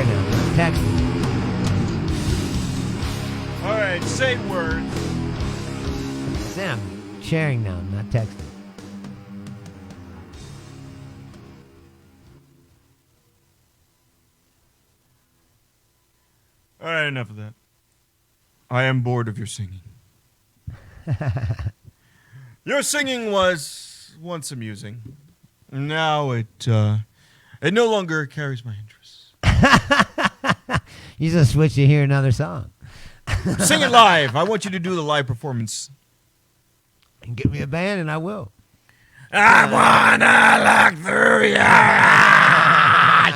share now, not texting. All right, say words. Sam, sharing now, not texting. All right, enough of that. I am bored of your singing. Your singing was once amusing. Now it no longer carries my interest. You just switch to hear another song. Sing it live. I want you to do the live performance. And give me a band and I will. I wanna look through your eyes.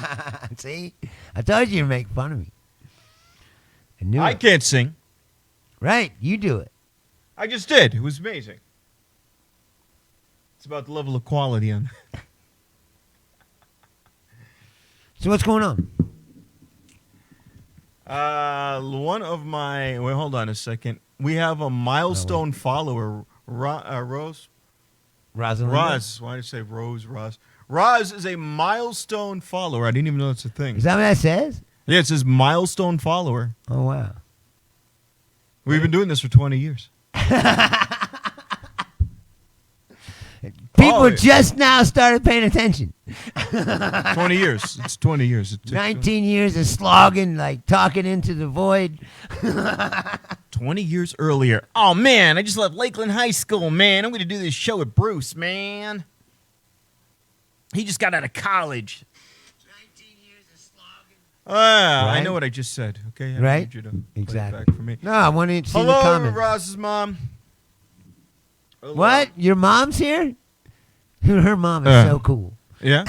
See? I told you to make fun of me. I knew I it. can't sing. Right, you do it. I just did. It was amazing. It's about the level of quality on. So what's going on? One of my. Wait, hold on a second. We have a milestone follower, Rose. Rosalind? Roz. Why did I say Rose? Roz. Roz is a milestone follower. I didn't even know that's a thing. Is that what that says? Yeah, it says milestone follower. Oh, wow. We've been doing this for 20 years. People just now started paying attention. 20 years. It's 20 years. It took 19 years of slogging, like talking into the void. 20 years earlier. Oh, man, I just left Lakeland High School, man. I'm going to do this show with Bruce, man. He just got out of college. 19 years of slogging. I Right? know what I just said, okay? I Right? need you to play it Exactly. back for me. No, I wanted to see the Hello, comments. Roz's mom. Hello. What? Your mom's here? Her mom is so cool. Yeah?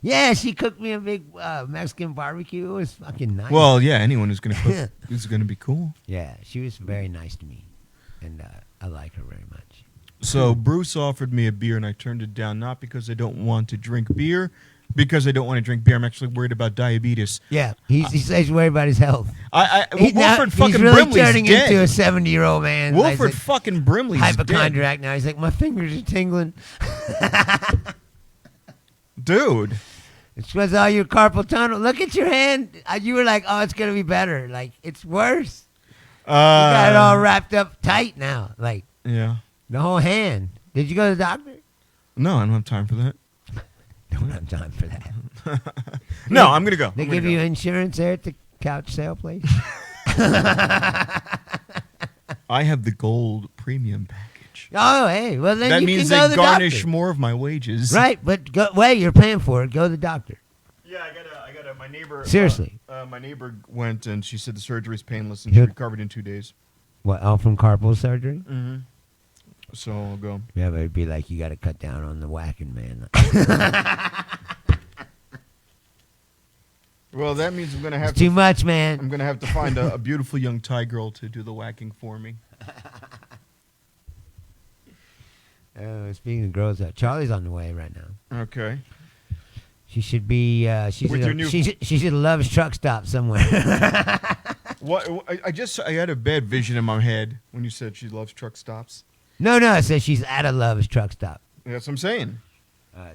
Yeah, she cooked me a big Mexican barbecue. It was fucking nice. Well, yeah, anyone who's going to cook is going to be cool. Yeah, she was very nice to me, and I like her very much. So Bruce offered me a beer, and I turned it down, not because I don't want to drink beer, because I don't want to drink beer. I'm actually worried about diabetes. Yeah, he says he's worried about his health. Wilford fucking he's really Brimley's turning dead. into a 70-year-old man. Wilford He's fucking Brimley's like dead. hypochondriac now. He's like, my fingers are tingling. Dude. It's because all your carpal tunnel. Look at your hand. You were like, oh, it's going to be better. Like, it's worse. You got it all wrapped up tight now. Like, Yeah. the whole hand. Did you go to the doctor? No, I don't have time for that. Don't have time for that. No, I'm going to go. They give you insurance there at the couch sale place? I have the gold premium package. Oh, hey. Well, then That you means can go to they the garnish doctor. more of my wages. Right, but wait, you're paying for it. Go to the doctor. Yeah, I got my neighbor. Seriously. My neighbor went and she said the surgery's painless and she recovered in 2 days. What, all from carpal surgery? Mm-hmm. So I'll go. Yeah, but it'd be like you got to cut down on the whacking, man. Well, that means I'm gonna have It's too much, man. I'm gonna have to find a beautiful young Thai girl to do the whacking for me. Speaking of girls, Charlie's on the way right now. Okay. She should be. She With your new- should at Love's truck stop somewhere. What? I had a bad vision in my head when you said she loves truck stops. No, I said she's at a Love's truck stop. That's what I'm saying.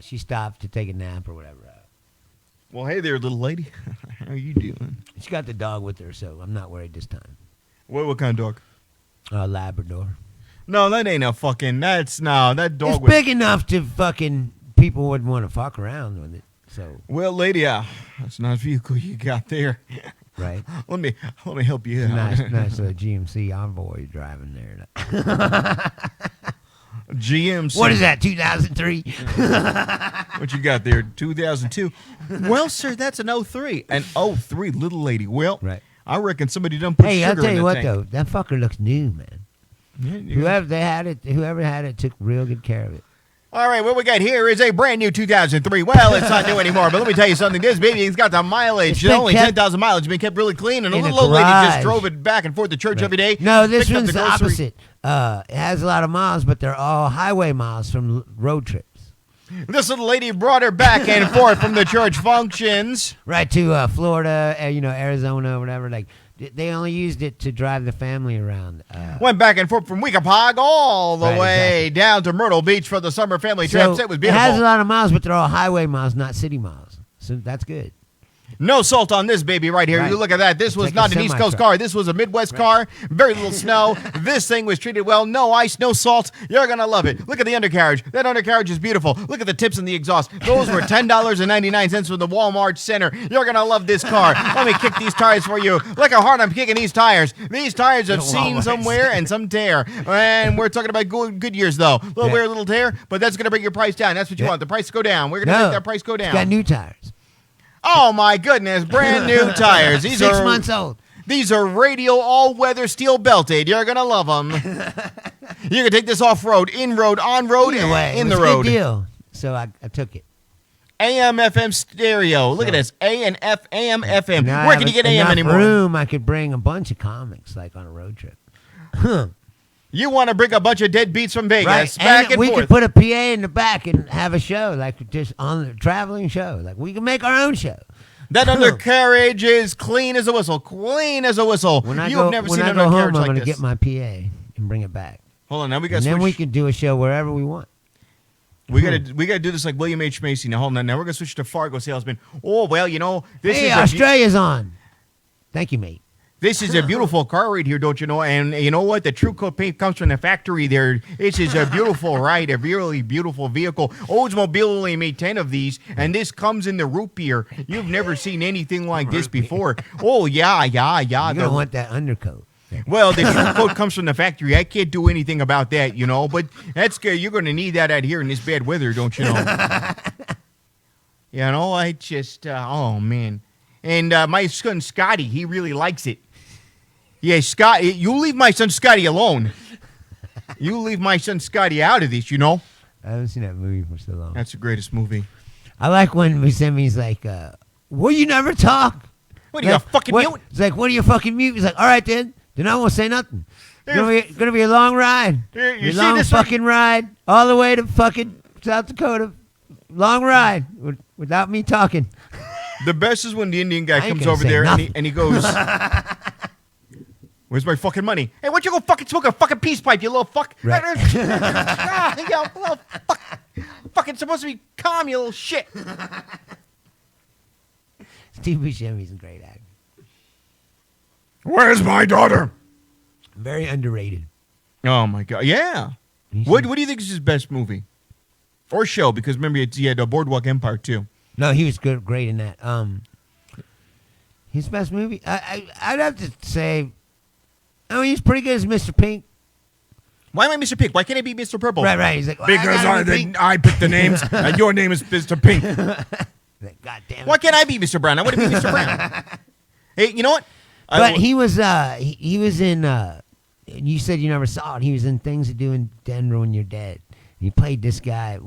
She stopped to take a nap or whatever. Well, hey there, little lady. How are you doing? She got the dog with her, so I'm not worried this time. What kind of dog? Labrador. No, that ain't a fucking. That dog. It's was, big enough to fucking people wouldn't want to fuck around with it. So Well, lady, that's not a vehicle you got there. right, Let me help you out. nice little GMC Envoy driving there. GMC. What is that? 2003. What you got there? 2002. Well, sir, that's an 03. An 03, little lady. Well, Right. I reckon somebody done put Hey, sugar I'll tell in you the what tank. though, that fucker looks new, man. Yeah, you- Whoever had it took real good care of it. All right, what we got here is a brand new 2003. Well, it's not new anymore, but let me tell you something. This baby's got the mileage. It's It's been only kept 10,000 miles. It's been kept really clean, and a in a little old lady just garage. drove it back and forth to church Right. every day. No, this picked up one's the grocery- opposite. It has a lot of miles, but they're all highway miles from road trips. This little lady brought her back and forth from the church functions. Right to Florida, Arizona, whatever. Like they only used it to drive the family around. Went back and forth from Weekapaug all the Right, way down to Myrtle Beach for the summer family trips. It was It beautiful. has a lot of miles, but they're all highway miles, not city miles. So that's good. No salt on this baby right here. Right. You look at that. This was like not a an East semi-truck. Coast car. This was a Midwest car. Very little snow. This thing was treated well. No ice, no salt. You're going to love it. Look at the undercarriage. That undercarriage is beautiful. Look at the tips and the exhaust. Those were $10.99 from the Walmart Center. You're going to love this car. Let me kick these tires for you. Look how hard I'm kicking these tires. These tires have seen some wear and some tear. And we're talking about good years, though. Little wear, little tear, but that's going to bring your price down. That's what you want. The price to go down. We're going to make that price go down. It's got new tires. Oh, my goodness. Brand new tires. These 6 are months old. These are radial all-weather steel belted. You're going to love them. You can take this off-road, in-road, on-road, Either way, in it the was a road. good deal. So I took it. AM, FM stereo. Look at this. A and F, AM, FM. Where can you get AM anymore? Room, I could bring a bunch of comics, like on a road trip. You want to bring a bunch of dead beats from Vegas Right. back and we forth. could put a PA in the back and have a show, like just on the traveling show. Like we can make our own show. That undercarriage is clean as a whistle. Clean as a whistle. When I You've go, never when seen I an go home, undercarriage I'm like going to this. get my PA and bring it back. Hold on, now we got And to then we switch. can do a show wherever we want. We got to do this like William H. Macy. Now hold on. Now we're going to switch to Fargo salesman. Oh, well, you know, this Hey, is Australia's on. Thank you, mate. This is a beautiful car right here, don't you know? And you know what? The True Coat paint comes from the factory there. This is a beautiful ride, a really beautiful vehicle. Oldsmobile only made 10 of these, and this comes in the root beer. You've never seen anything like this before. Oh, yeah. You're going to want that undercoat. Well, the True Coat comes from the factory. I can't do anything about that, you know, but that's good. You're going to need that out here in this bad weather, don't you know? You know, I just, oh, man. And my son, Scotty, he really likes it. Yeah, Scott, you leave my son Scotty alone. You leave my son Scotty out of this, you know? I haven't seen that movie for so long. That's the greatest movie. I like when Buscemi's like, will you never talk? What are you, a fucking mute? It's like, what are you fucking mute? He's like, all right, then I won't say nothing. It's gonna be a long ride. You a see long this fucking ride all the way to fucking South Dakota. Long ride without me talking. The best is when the Indian guy I ain't comes gonna over say there nothing. and he goes, where's my fucking money? Hey, why don't you go fucking smoke a fucking peace pipe, you little fuck? Right. You little fuck. Fucking supposed to be calm, you little shit. Steve Buscemi's a great actor. Where's my daughter? Very underrated. Oh, my God. Yeah. What do you think is his best movie? Or show? Because remember, he had Boardwalk Empire, too. No, he was great in that. His best movie? I'd have to say, he's pretty good as Mr. Pink. Why am I Mr. Pink? Why can't I be Mr. Purple? Right. He's like, well, Because gotta be Pink. I picked the names, and your name is Mr. Pink. God damn it. Why can't I be Mr. Brown? I want to be Mr. Brown. Hey, you know what? But he was in, you said you never saw it. He was in Things to Do in Denver When You're Dead. He played this guy,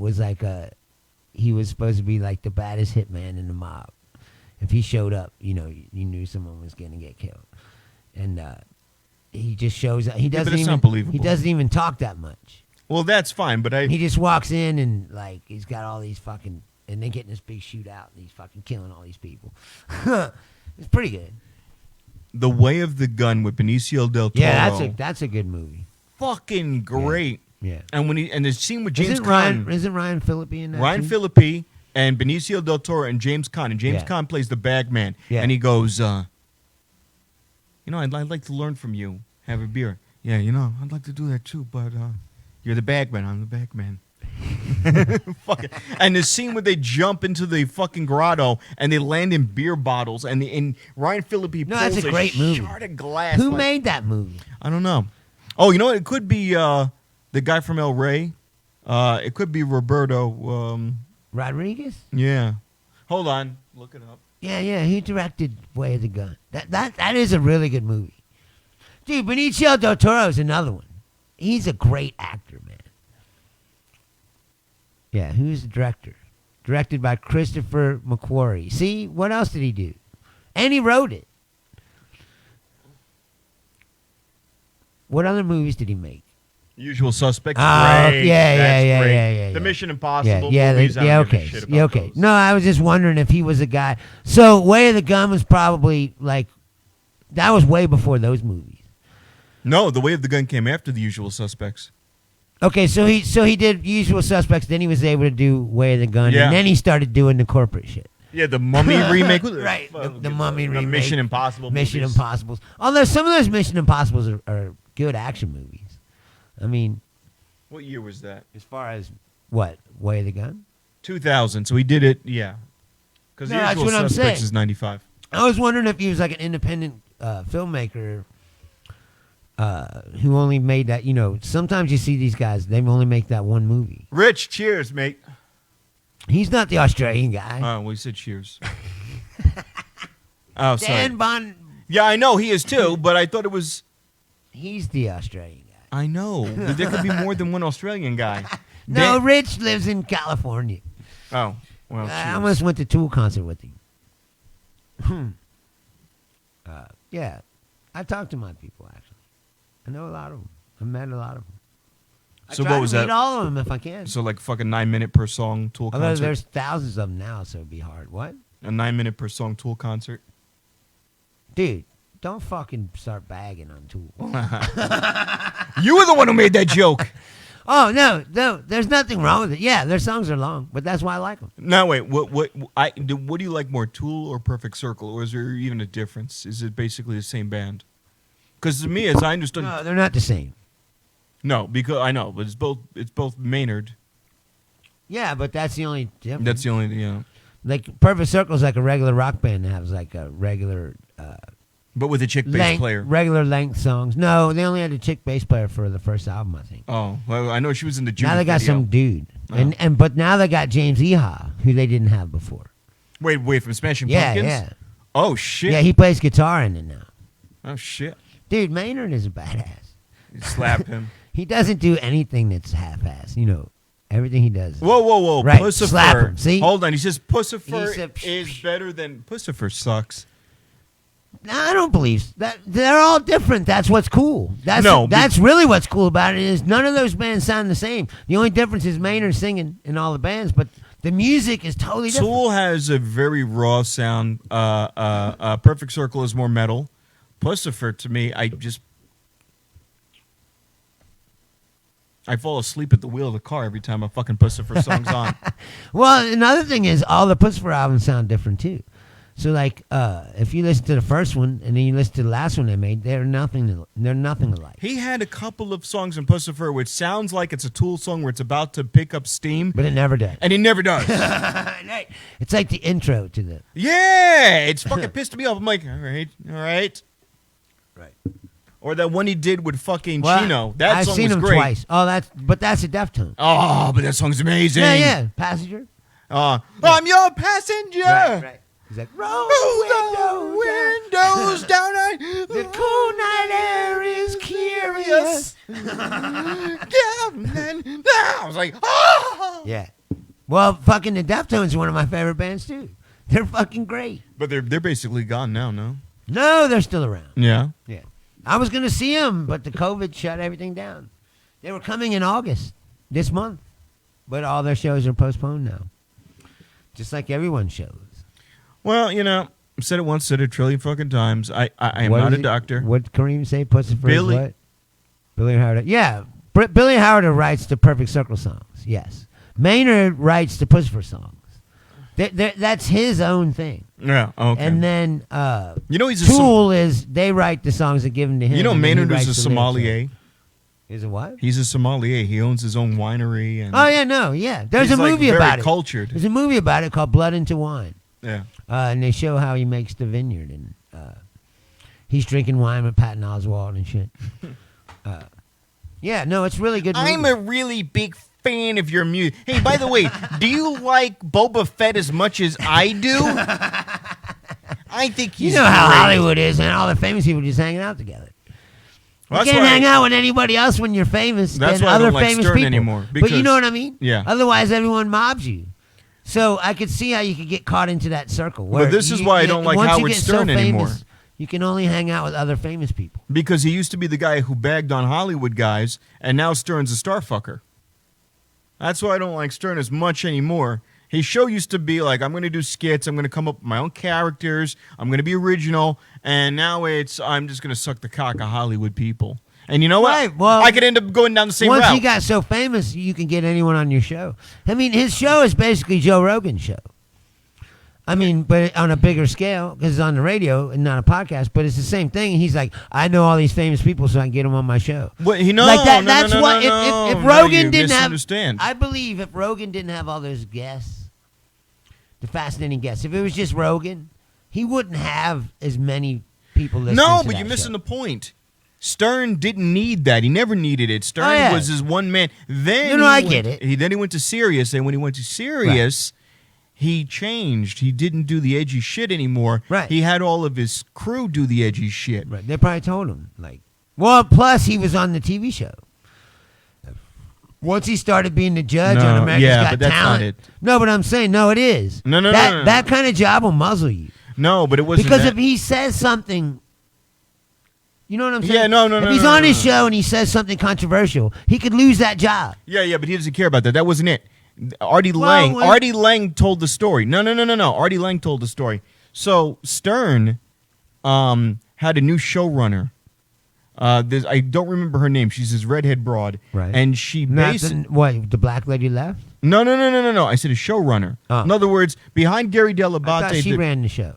he was supposed to be like the baddest hitman in the mob. If he showed up, you knew someone was going to get killed. And he just shows up. He doesn't it's even, not believable. He doesn't even talk that much. Well, that's fine, but He just walks in and like he's got all these fucking, and they get in this big shootout and he's fucking killing all these people. It's pretty good. The Way of the Gun with Benicio del Toro. Yeah, that's a good movie. Fucking great. Yeah. And the scene with James Isn't Caan. Ryan Phillippe in that? Ryan too? Phillippe and Benicio del Toro and James Caan. And James Yeah. Caan plays the bagman. Yeah. And he goes, I'd like to learn from you. Have a beer. Yeah, I'd like to do that too, but you're the bagman. I'm the bagman. Fuck it. And the scene where they jump into the fucking grotto and they land in beer bottles and Ryan Phillippe No, pulls that's a great movie. shard of glass. Who made that movie? I don't know. Oh, you know what? It could be the guy from El Rey. It could be Roberto. Rodriguez? Yeah. Hold on. Look it up. Yeah. He directed Way of the Gun. That is a really good movie. Dude, Benicio del Toro is another one. He's a great actor, man. Yeah, who's the director? Directed by Christopher McQuarrie. See, what else did he do? And he wrote it. What other movies did he make? Usual Suspects. Oh, Great. yeah. That's great. Yeah. The Mission Impossible Yeah, movies. I don't give a okay. shit Yeah, about okay. those. No, I was just wondering if he was a guy. So, Way of the Gun was probably like, that was way before those movies. No, The Way of the Gun came after The Usual Suspects. Okay, so he did Usual Suspects, then he was able to do Way of the Gun, Yeah. and then he started doing the corporate shit. Yeah, the Mummy remake. Right, the Mummy remake. Mission Impossible Mission movies. Impossibles. Although some of those Mission Impossibles are good action movies. I mean, What year was that? as far as what? Way of the Gun? 2000. So he did it, yeah. Because No, the that's Usual what I'm Suspects saying. is 95. I was wondering if he was like an independent filmmaker who only made that, sometimes you see these guys, they only make that one movie. Rich, cheers, mate. He's not the Australian guy. Oh, well, he said cheers. Oh, sorry. Dan Bond, Yeah, I know he is too, but I thought it was. he's the Australian guy. I know, but there could be more than one Australian guy. No, Dan- Rich lives in California. Oh, well, I cheers. almost went to Tool concert with him. Yeah, I talked to my people, actually. I know a lot of them. I met a lot of them. So I try what was to meet that? all of them if I can. So like fucking 9-minute per song Tool Although concert. there's thousands of them now, so it'd be hard. What? A 9-minute per song Tool concert. Dude, don't fucking start bagging on Tool. You were the one who made that joke. Oh, no, there's nothing wrong with it. Yeah, their songs are long, but that's why I like them. No, wait. What do you like more, Tool or Perfect Circle, or is there even a difference? Is it basically the same band? Because to me, as I understood, No, they're not the same. no, because I know, but it's both Maynard. Yeah, but that's the only difference. That's the only Like, Perfect Circle's like a regular rock band that has like a regular But with a chick bass player. regular length songs. No, they only had a chick bass player for the first album, I think. Oh, well, I know she was in the Judith Now they got video. some dude, Oh. but now they got James Iha, who they didn't have before. Wait, from Smashing Yeah, Pumpkins? yeah, Oh, shit. yeah. He plays guitar in it now. Oh, shit. Dude, Maynard is a badass. You slapped him. He doesn't do anything that's half-assed. Everything he does. Whoa. Right, Pussifer. slap him, see? Hold on. He says Pussifer He said, is better than... Pussifer sucks. No, I don't believe that. They're all different. That's what's cool. No, That's really what's cool about it is none of those bands sound the same. The only difference is Maynard singing in all the bands, but the music is totally different. Tool has a very raw sound. Perfect Circle is more metal. Pussifer, to me, I fall asleep at the wheel of the car every time a fucking Pussifer song's on. Well, another thing is all the Pussifer albums sound different too. So like, if you listen to the first one and then you listen to the last one they made, they're nothing alike. He had a couple of songs in Pussifer which sounds like it's a Tool song where it's about to pick up steam, But it never does. and he never does. Right. It's like the intro to the. Yeah, it's fucking pissed me off. I'm like, all right. Right. Or that one he did with fucking Well, Chino. That I've song seen was them great. twice. Oh, that's a Deftone. Oh, but that song's amazing. Yeah. Passenger. I'm your passenger. Right. He's like, roll Roll the windows down. The cool night air is curious. I was like, oh. Yeah. Well, fucking the Deftones are one of my favorite bands too. They're fucking great. But they're basically gone now, no? No, they're still around. Yeah. Yeah. I was going to see them, but the COVID shut everything down. They were coming in August, this month. But all their shows are postponed now. Just like everyone's shows. Well, I've said it once, said it a trillion fucking times. I am What not is a it? doctor. What Kareem say? Pussifer Billy- is what? Billy Howard. Yeah. Billy Howard writes the Perfect Circle songs. Yes. Maynard writes the Pussifer songs. That's his own thing. Yeah, okay. And then he's a Tool is they write the songs that give them to him. and then he Maynard writes is a the lyrics. sommelier. Is it what? He's a sommelier. He owns his own winery. And Oh yeah, no, yeah. There's he's a movie very about it. cultured. There's a movie about it called Blood into Wine. Yeah. And they show how he makes the vineyard, and he's drinking wine with Patton Oswalt and shit. Yeah, no, it's really good. I'm movie. a really big fan of your music. Hey, by the way, do you like Boba Fett as much as I do? I think he's You know how great. Hollywood is, and all the famous people just hanging out together. Well, You that's can't why- hang out with anybody else when you're famous. That's than why I other don't like famous Stern people. anymore, But you because- know what I mean? Yeah. Otherwise, everyone mobs you. So I could see how you could get caught into that circle. Where this is why I don't like once you Howard get so Stern anymore. famous, you can only hang out with other famous people. Because he used to be the guy who bagged on Hollywood guys, and now Stern's a starfucker. That's why I don't like Stern as much anymore. His show used to be like, I'm going to do skits, I'm going to come up with my own characters, I'm going to be original, and now I'm just going to suck the cock of Hollywood people. And you know what? Right, well, I could end up going down the same Once route. he got so famous, you can get anyone on your show. I mean, his show is basically Joe Rogan's show. I mean, but on a bigger scale, because it's on the radio and not a podcast, but it's the same thing. And he's like, I know all these famous people, so I can get them on my show. Well, like that. That's what. If Rogan didn't have, misunderstand. I believe if Rogan didn't have all those guests, the fascinating guests, if it was just Rogan, he wouldn't have as many people listening. No, to but that you're missing show. the point. Stern didn't need that. He never needed it. Stern was his one man. Then I get it. Then he went to Sirius, and when he went to Sirius, he changed. He didn't do the edgy shit anymore. Right. He had all of his crew do the edgy shit. Right. They probably told him plus he was on the TV show. Once he started being the judge on America's Got but that's Talent. not it. No, but I'm saying it is. No. That kind of job will muzzle you. No, but it wasn't Because that. if he says something, you know what I'm saying? Yeah, no. If he's on his show and he says something controversial, he could lose that job. Yeah, but he doesn't care about that. That wasn't it. Artie Lang told the story. No. Artie Lang told the story. So Stern had a new showrunner. I don't remember her name. She's this redhead broad. Right. And she the black lady left? No. I said a showrunner. Oh. In other words, behind Gary I Dell'Abate. thought she ran the show.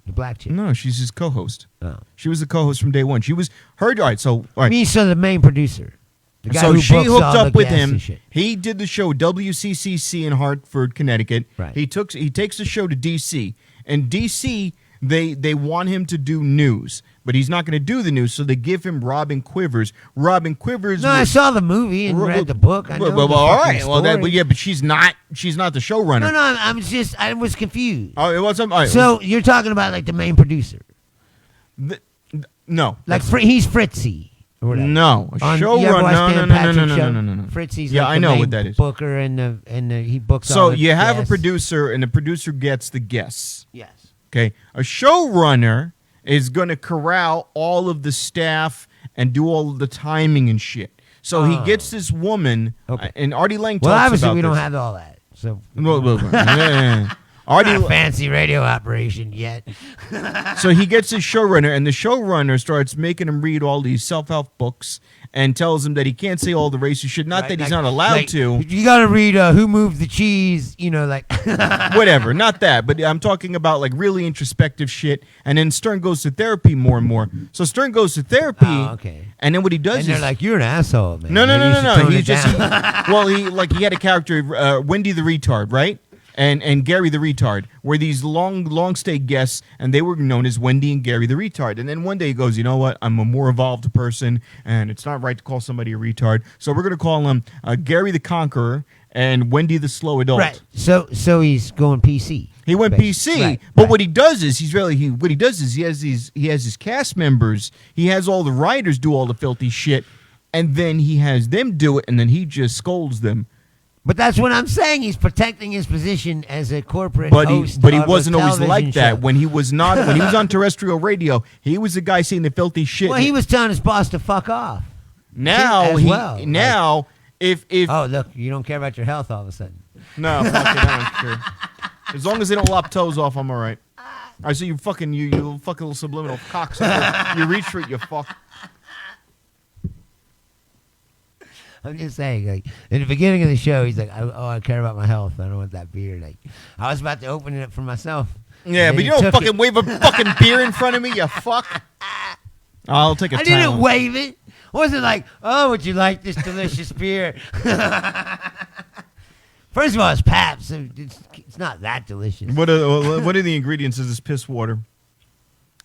The black chick. No, she's his co-host. Oh. She was the co-host from day one. She was her. All right, so all right. So the main producer. The guy So who she books hooked all up the with guests him. and shit. He did the show WCCC in Hartford, Connecticut. Right. He takes the show to DC, and DC they want him to do news, but he's not going to do the news, so they give him Robin Quivers. Robin Quivers. No, I saw the movie and read the book. I know well, the all fucking right. Well, story. but she's not the showrunner. No, I was confused. Oh, it was. All right, So you're talking about like the main producer, no, he's Fritzy or whatever. no, a You ever showrunner. watch Dan Patrick's show? No. Fritzy's Yeah, like I the know main what that is. Booker and he books. So all the you have a guests. producer, and the producer gets the guests. Yes. Okay, a showrunner is going to corral all of the staff and do all of the timing and shit. So he gets this woman, Okay. and Artie Lang talks Well, obviously about we don't this. have all that. So Artie, not a fancy radio operation yet. so he gets his showrunner, and the showrunner starts making him read all these self-help books and tells him that he can't say all the racist shit. Not that he's not allowed to. You got to read Who Moved the Cheese, like. Whatever, not that. But I'm talking about like really introspective shit. And then Stern goes to therapy more and more. So Stern goes to therapy. Oh, okay. And then what he does And they're is like, you're an asshole, man. No. Maybe you should tone He it just down. he had a character, Wendy the retard, right? And Gary the retard were these long stay guests, and they were known as Wendy and Gary the retard. And then one day he goes, you know what? I'm a more evolved person, and it's not right to call somebody a retard. So we're gonna call him Gary the Conqueror and Wendy the slow adult. Right. So he's going PC. He went PC, Right, but right. what he does is he has his cast members, he has all the writers do all the filthy shit, and then he has them do it, and then he just scolds them. But that's what I'm saying. He's protecting his position as a corporate But host he of a wasn't always television like that. show. When he was on terrestrial radio, he was the guy saying the filthy shit. Well, he was telling his boss to fuck off. now if Oh, look, you don't care about your health all of a sudden. no, fuck it, I don't care. As long as they don't lop toes off, I'm all right. I see you fucking you fucking little subliminal cocksucker. You reach for it, you fuck. I'm just saying, like, in the beginning of the show, he's like, I care about my health. I don't want that beer. Like, I was about to open it for myself. Yeah, And but then you he don't took fucking it. wave a fucking beer in front of me, you fuck. I'll take a I towel. didn't wave it. Wasn't like, oh, would you like this delicious beer? First of all, it's Pabst. So it's not that delicious. What are the ingredients of this piss water?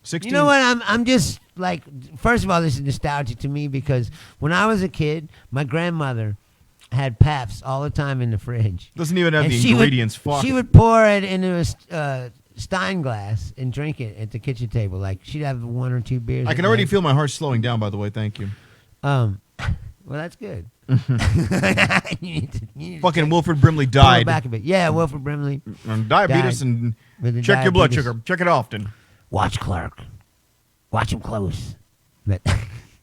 16. You know what? I'm just like, first of all, this is nostalgic to me because when I was a kid, my grandmother had Pabst all the time in the fridge. Doesn't even have And the she ingredients. Fuck. She would pour it into a Stein glass and drink it at the kitchen table. Like she'd have 1 or 2 beers. I can at already night. feel my heart slowing down. By the way, thank you. Well, that's good. You need to Fucking Wilford Brimley pull it died. back a bit. Yeah, Wilford Brimley. Diabetes Died. and With the check your blood diabetes. sugar. Check it often. Watch Clark. Watch him close. But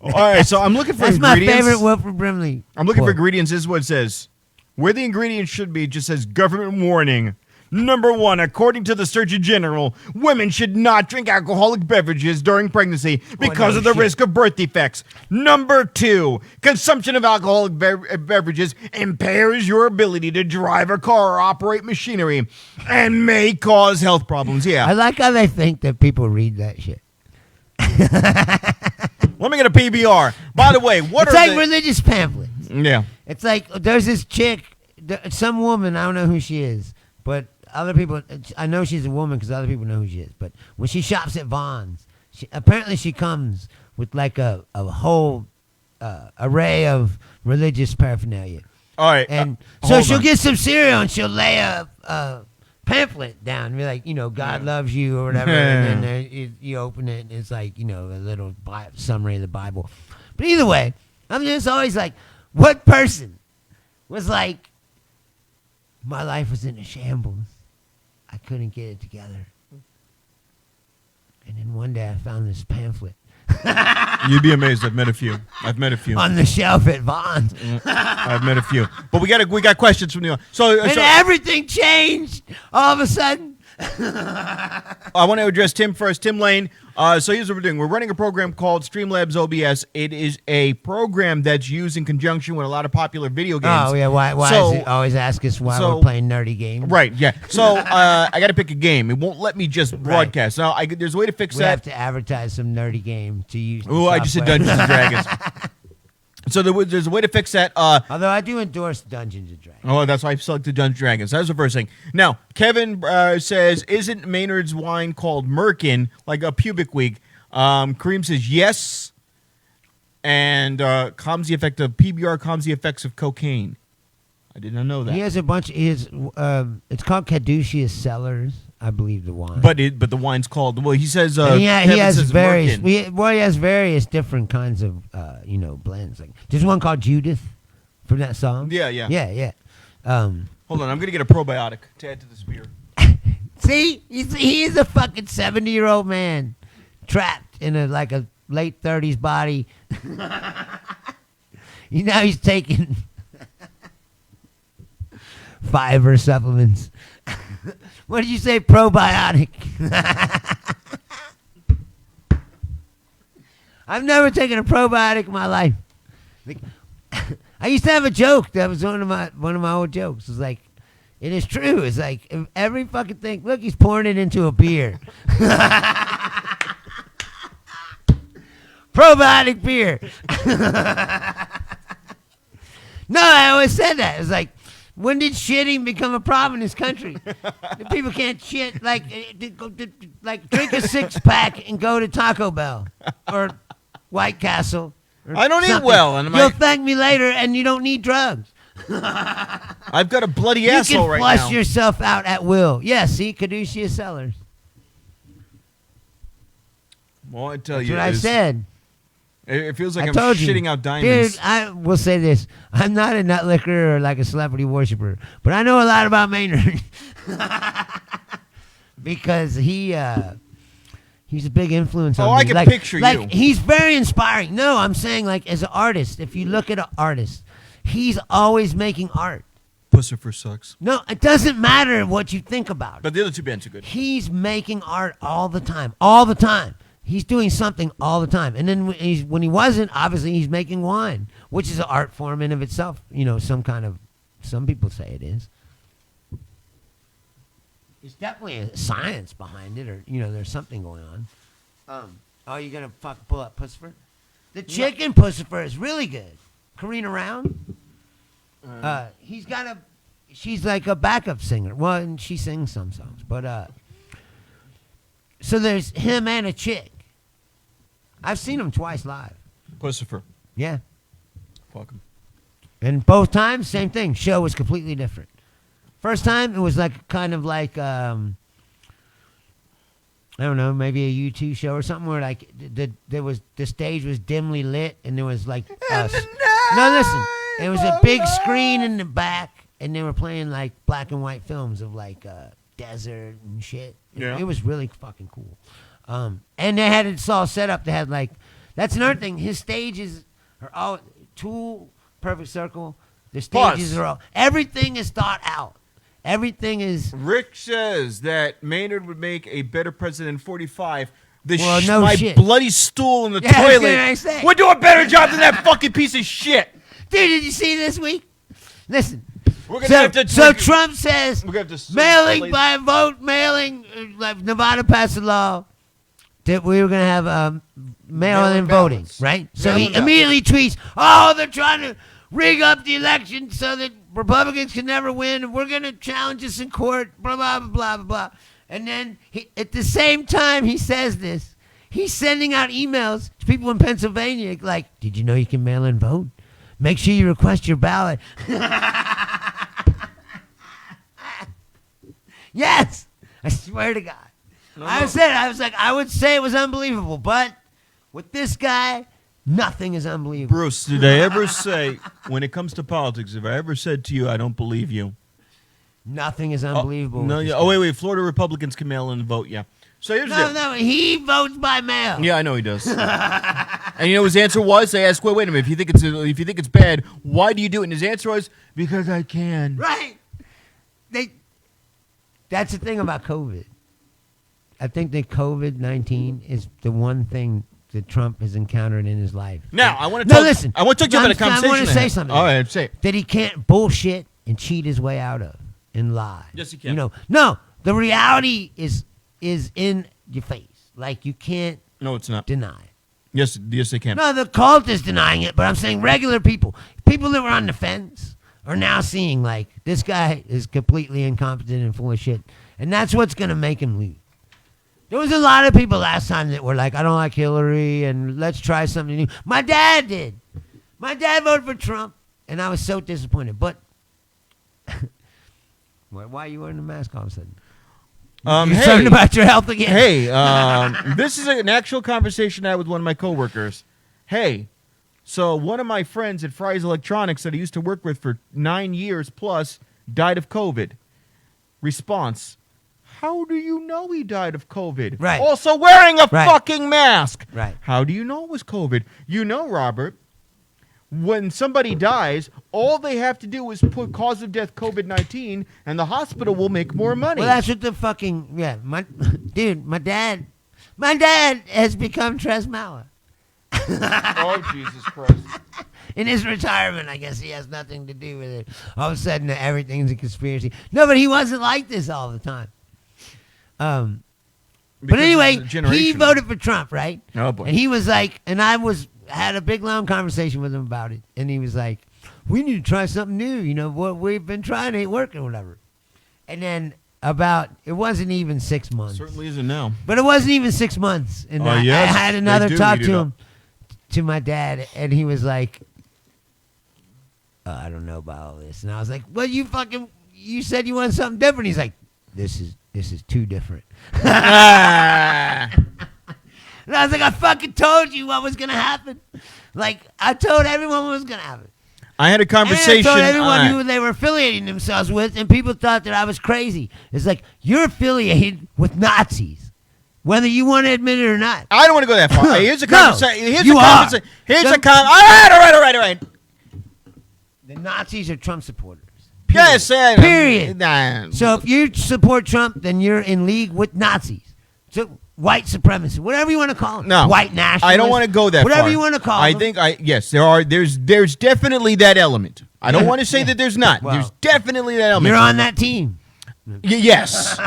All right, so I'm looking for that's my ingredients. favorite Wilford Brimley. I'm looking for quote. ingredients. This is what it says. Where the ingredients should be, it just says government warning. Number 1, according to the Surgeon General, women should not drink alcoholic beverages during pregnancy because of the risk of birth defects. Number 2, consumption of alcoholic beverages impairs your ability to drive a car or operate machinery and may cause health problems. Yeah. I like how they think that people read that shit. Let me get a PBR. By the way, it's like religious pamphlets. Yeah. It's like there's this chick, some woman, I don't know who she is, but other people, I know she's a woman because other people know who she is. But when she shops at Vons, apparently she comes with like a whole array of religious paraphernalia. All right. And so she'll get some cereal and she'll lay a pamphlet down and be like, God loves you or whatever. And then you open it and it's like, a little summary of the Bible. But either way, I'm just always like, what person was like, my life was in a shambles. I couldn't get it together. And then one day I found this pamphlet. You'd be amazed. I've met a few. On the shelf at Vons. I've met a few. But we got questions from the so everything changed all of a sudden. I want to address Tim first. Tim Lane. So here's what we're doing. We're running a program called Streamlabs OBS. It is a program that's used in conjunction with a lot of popular video games. Oh, yeah. Why does it always ask us why we're playing nerdy games? Right, yeah. So I got to pick a game. It won't let me just broadcast. Now, there's a way to fix that. We have to advertise some nerdy game to use. Oh, I just said Dungeons & Dragons. So there's a way to fix that. Although I do endorse Dungeons & Dragons. Oh, that's why I selected Dungeons & Dragons. That was the first thing. Now, Kevin says, isn't Maynard's wine called Merkin, like a pubic wig? Kareem says, yes. And calms the effect of PBR, calms the effects of cocaine. I did not know that. He has a bunch. It's called Caduceus Cellars, I believe, the wine. But the wine's called. Well, he says. He has various. Merkin. He has various different kinds of blends. Like there's one called Judith from that song. Yeah. Hold on, I'm gonna get a probiotic to add to this beer. See, he is a fucking 70-year-old man trapped in a late 30s body. He's taking fiber supplements. What did you say? Probiotic. I've never taken a probiotic in my life. I used to have a joke that was one of my old jokes. It's like, it is true. It's like every fucking thing. Look, he's pouring it into a beer. Probiotic beer. No, I always said that. It's like, when did shitting become a problem in this country? People can't shit like drink a 6-pack and go to Taco Bell or White Castle. Or I don't something. eat well, and you'll thank me later, and you don't need drugs. I've got a bloody asshole right now. You can flush yourself out at will. Yeah, see, Caduceus Cellars. Well, I tell That's you, what I said. It feels like I'm shitting out diamonds. Dude, I will say this. I'm not a nut licker or like a celebrity worshiper, but I know a lot about Maynard. Because he's a big influence on me. I can picture you. He's very inspiring. No, I'm saying as an artist, if you look at an artist, he's always making art. Pussifer sucks. No, it doesn't matter what you think about it. But the other two bands are good. He's making art all the time. All the time. He's doing something all the time. And then when he wasn't, obviously he's making wine, which is an art form in of itself. Some people say it is. There's definitely a science behind it, or, there's something going on. You're going to fucking pull up Pussifer? The chick in Pussifer is really good. Karina Round. She's like a backup singer. Well, and she sings some songs. But, so there's him and a chick. I've seen him twice live. Pussifer. Yeah. Fuck him. And both times, same thing. Show was completely different. First time, it was kind of like, I don't know, maybe a U2 show or something where the stage was dimly lit and there was us. No, listen. It was a big screen in the back and they were playing black and white films of desert and shit. Yeah. It was really fucking cool. And they had it all set up. They had that's another thing. His stages are all Tool, Perfect Circle. The stages are all, everything is thought out. Everything is. Rick says that Maynard would make a better president in 45. No my shit. bloody stool in the Yeah, that's what I toilet say. would do a better job than that fucking piece of shit. Dude, did you see this week? Listen. We're gonna have to. So Trump says we're gonna have to mailing by vote, like Nevada passed a law that we were going to have mail-in voting, right? So he immediately tweets, oh, they're trying to rig up the election so that Republicans can never win, and we're going to challenge this in court, blah, blah, blah, blah, blah. And then at the same time he says this, he's sending out emails to people in Pennsylvania like, did you know you can mail-in vote? Make sure you request your ballot. Yes, I swear to God. I would say it was unbelievable, but with this guy, nothing is unbelievable. Bruce, did I ever say, when it comes to politics, if I ever said to you, I don't believe you? Nothing is unbelievable. Wait. Florida Republicans can mail in and vote, yeah. So here's the deal. No, he votes by mail. Yeah, I know he does. And you know his answer was? They asked, wait a minute, if you think it's bad, why do you do it? And his answer was, because I can. Right. That's the thing about COVID. I think that COVID-19 is the one thing that Trump has encountered in his life. Now, I want to talk. Listen. I want to talk to you about a conversation. I want to say something. All right, say it. That he can't bullshit and cheat his way out of and lie. Yes, he can. No, the reality is in your face. Like, you can't deny it. Yes, they can. No, the cult is denying it, but I'm saying regular people that were on the fence are now seeing, like, this guy is completely incompetent and full of shit. And that's what's going to make him lose. There was a lot of people last time that were like, I don't like Hillary, and let's try something new. My dad did. My dad voted for Trump, and I was so disappointed. But why are you wearing a mask all of a sudden? You're concerned about your health again? Hey, this is an actual conversation I had with one of my coworkers. Hey, so one of my friends at Fry's Electronics that I used to work with for 9 years plus died of COVID. Response. How do you know he died of COVID? Right. Also wearing a fucking mask. Right. How do you know it was COVID? You know, Robert, when somebody dies, all they have to do is put cause of death COVID-19, and the hospital will make more money. Well, that's what the fucking, my dad has become Tres Mauer. Oh, Jesus Christ. In his retirement, I guess he has nothing to do with it. All of a sudden, everything's a conspiracy. No, but he wasn't like this all the time. But anyway, he voted for Trump, right? Oh, boy. And he was like, and I had a big, long conversation with him about it. And he was like, we need to try something new. You know, what we've been trying ain't working or whatever. And then it wasn't even 6 months. Certainly isn't now. But it wasn't even 6 months. And I had another talk to him, to my dad, and he was like, I don't know about all this. And I was like, well, you said you want something different. He's like, this is too different. And I was like, I fucking told you what was going to happen. Like, I told everyone what was going to happen. I had a conversation. And I told everyone who they were affiliating themselves with, and people thought that I was crazy. It's like, you're affiliated with Nazis, whether you want to admit it or not. I don't want to go that far. Here's a conversation. All right. The Nazis are Trump supporters. Yes, period. So if you support Trump, then you're in league with Nazis. So white supremacy, whatever you want to call them. No, white nationalists. I don't want to go that whatever far. You want to call them. Yes, there's definitely that element. I don't want to say that there's not. Well, there's definitely that element. You're on that team. Yes.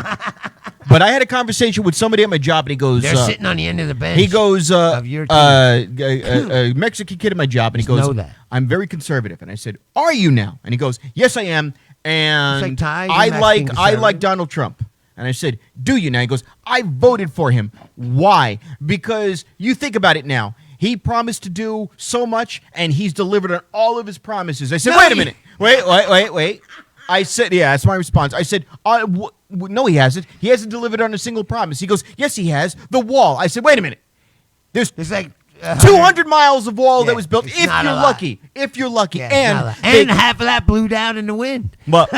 But I had a conversation with somebody at my job, and he goes... They're sitting on the end of the bench. He goes... of your team. A Mexican kid at my job, and he goes... Know that. I'm very conservative. And I said, are you now? And he goes, yes, I am. And I like Donald Trump. And I said, do you now? He goes, I voted for him. Why? Because you think about it now. He promised to do so much, and he's delivered on all of his promises. I said, wait a minute. Wait. I said, yeah, that's my response. I said, no, he hasn't. He hasn't delivered on a single promise. He goes, yes, he has. The wall. I said, wait a minute. There's like 200 miles of wall that was built. If you're lucky. Yeah, and half of that blew down in the wind. But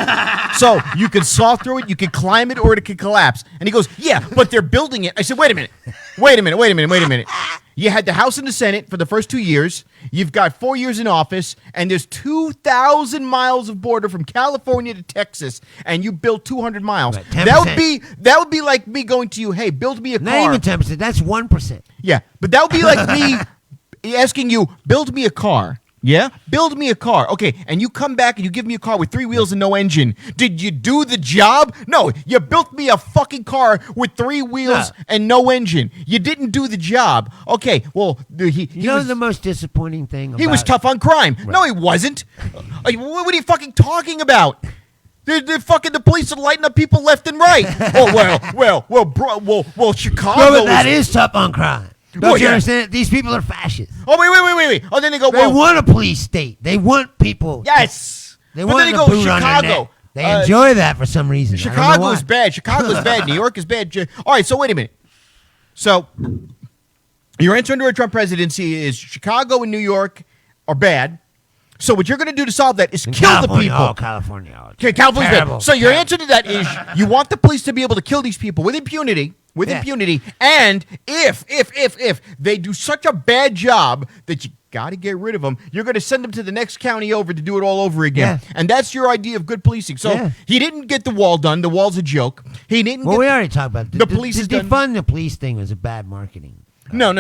so you can saw through it, you can climb it, or it can collapse. And he goes, yeah, but they're building it. I said, wait a minute. You had the House and the Senate for the first 2 years. You've got 4 years in office, and there's 2,000 miles of border from California to Texas, and you built 200 miles. Right, that would be like me going to you, hey, build me a car. Not even 10%. That's 1%. Yeah, but that would be like me asking you, build me a car. Yeah? Build me a car. Okay, and you come back and you give me a car with 3 wheels and no engine. Did you do the job? No, you built me a fucking car with 3 wheels and no engine. You didn't do the job. Okay, well, he was the most disappointing thing he was tough on crime. Right. No, he wasn't. What are you fucking talking about? They're fucking, the police are lighting up people left and right. Chicago. No, but that is tough on crime. Don't you understand? These people are fascists. Oh, wait. Oh, then they go, They want a police state. They want people. Yes. They but want then the they go, boot on their Chicago. neck. They enjoy that for some reason. Chicago's bad. Chicago's bad. New York is bad. All right, so wait a minute. So your answer to a Trump presidency is Chicago and New York are bad. So what you're going to do to solve that is kill the people. Oh, California. Okay, California's bad. So your answer to that is you want the police to be able to kill these people with impunity. And if they do such a bad job that you got to get rid of them, you're going to send them to the next county over to do it all over again. Yeah. And that's your idea of good policing. So he didn't get the wall done. The wall's a joke. He didn't. Well, we already talked about the police. The defund the police thing was a bad marketing. No.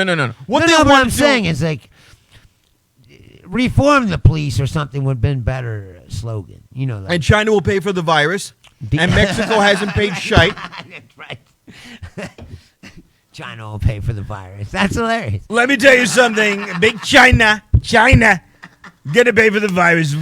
What I'm saying is like reform the police or something would have been better slogan. You know. And China will pay for the virus. And Mexico hasn't paid shite. That's right. China will pay for the virus. That's hilarious. Let me tell you something. Big China, gonna pay for the virus.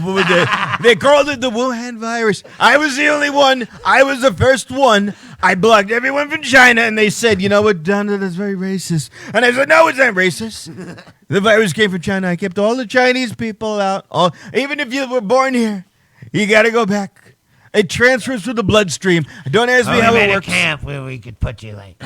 They called it the Wuhan virus. I was the only one. I was the first one. I blocked everyone from China, and they said, you know what, Donna, that's very racist. And I said, no, it's not racist. The virus came from China. I kept all the Chinese people out. Even if you were born here, you gotta go back. It transfers through the bloodstream. Don't ask me how it works. A camp where we could put you like.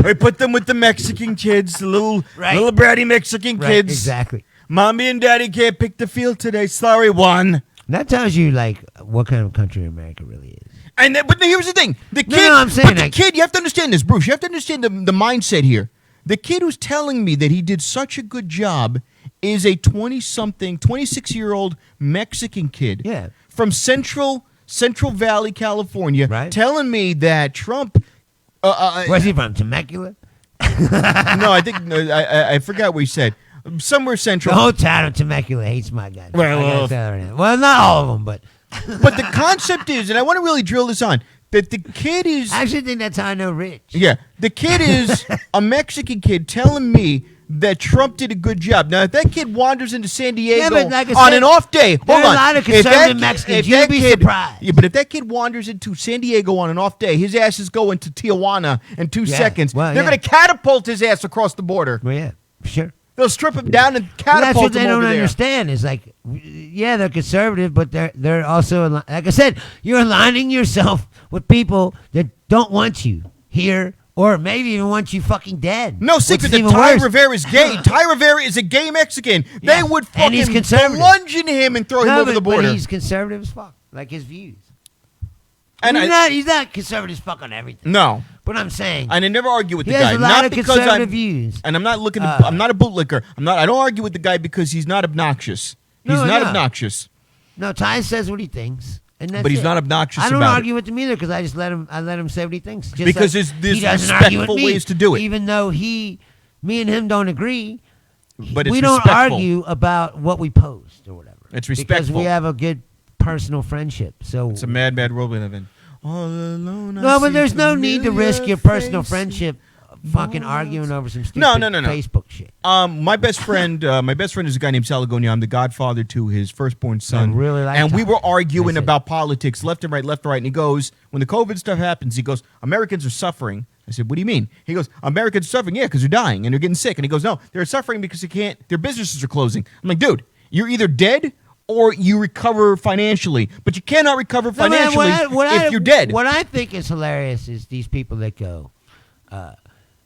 We put them with the Mexican kids, the little bratty Mexican kids. Exactly. Mommy and Daddy can't pick the field today. Sorry, Juan. That tells you like what kind of country America really is. But here's the thing: the kid. No, I'm saying the kid. You have to understand this, Bruce. You have to understand the mindset here. The kid who's telling me that he did such a good job is a 26-year-old Mexican kid. Yeah. From Central Valley, California, right. telling me that Trump. Where's he from? Temecula? No, I think I forgot what he said. Somewhere central. The whole town of Temecula hates my guy. Well, not all of them, but. But the concept is, and I want to really drill this on, that the kid is. I actually think that's how I know Rich. Yeah, the kid is a Mexican kid telling me that Trump did a good job. Now, if that kid wanders into San Diego on an off day, hold on. There's a lot of conservative Mexicans. You'd be surprised. Yeah, but if that kid wanders into San Diego on an off day, his ass is going to Tijuana in 2 seconds. They're going to catapult his ass across the border. Well, yeah, sure. They'll strip him down and catapult him over there. That's what they don't understand is like, yeah, they're conservative, but they're also, like I said, you're aligning yourself with people that don't want you here or maybe even want you fucking dead. No secret that Ty Rivera is gay. Ty Rivera is a gay Mexican. Yeah. They would fucking plunge in him and throw him over the border. But he's conservative as fuck, like his views. And he's not conservative as fuck on everything. No. But I'm saying, and I never argue with the guy. He has a lot of conservative views. And I'm not looking. I'm not a bootlicker. I don't argue with the guy because he's not obnoxious. He's not obnoxious. No, Ty says what he thinks, and that's but he's not obnoxious. I don't argue with him either because I just let him say what he thinks. Just because like there's respectful ways to do it. Even though me and him don't agree, but we don't argue about what we post or whatever. It's respectful because we have a good personal friendship. So it's a mad world we live in. All alone, no, but there's no need to risk your personal friendship fucking arguing over some stupid Facebook shit. My best friend is a guy named Salagonia. I'm the godfather to his firstborn son. I really like and we were arguing about politics, left and right. And he goes, when the COVID stuff happens, he goes, Americans are suffering. I said, what do you mean? He goes, Americans are suffering, yeah, because they're dying and they're getting sick. And he goes, no, they're suffering because their businesses are closing. I'm like, dude, you're either dead or you recover financially. But you cannot recover financially if you're dead. What I think is hilarious is these people that go,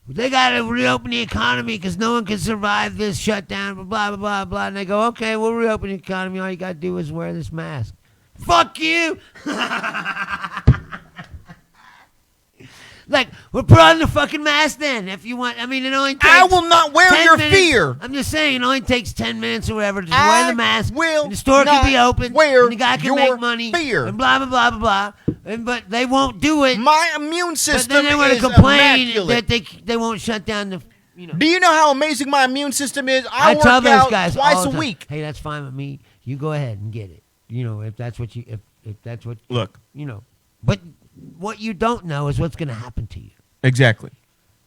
they got to reopen the economy because no one can survive this shutdown, blah, blah, blah, blah. And they go, okay, we'll reopen the economy. All you got to do is wear this mask. Fuck you. Like, well, put on the fucking mask then if you want. I mean, it only takes I will not wear 10 your minutes. fear. I'm just saying, it only takes 10 minutes or whatever to just I wear the mask. will And the store can be not open. wear And the guy can your make money. fear. And blah, blah, blah, blah, blah. But they won't do it. My immune But system then they want to is complain immaculate. that they won't shut down the, Do you know how amazing my immune system is? I tell work those out guys twice all a the time, week. hey, that's fine with me. You go ahead and get it. If that's what you, if that's what, Look. But what you don't know is what's going to happen to you. Exactly.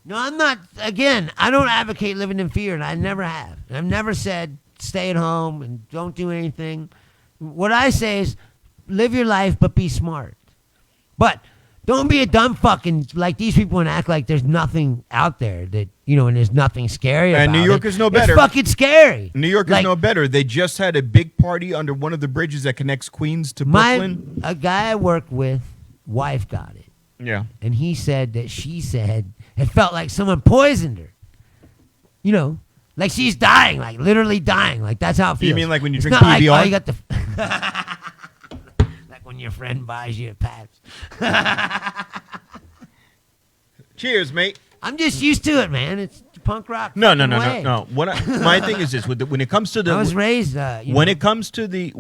No, I'm not. Again, I don't advocate living in fear, and I never have. And I've never said stay at home and don't do anything. What I say is live your life, but be smart. But don't be a dumb fucking like these people and act like there's nothing out there that and there's nothing scary about it. And New York is no better. It's fucking scary. New York is no better. They just had a big party under one of the bridges that connects Queens to Brooklyn. A guy I work with, wife got it. Yeah. And he said that she said it felt like someone poisoned her. Like she's dying, like literally dying. Like that's how it feels. You mean like when you It's drink not PBR? Like, you got the like when your friend buys you a Pabst. Cheers, mate. I'm just used to it, man. It's punk rock. No. way. My thing is this: when it comes to the I was raised. when it comes to this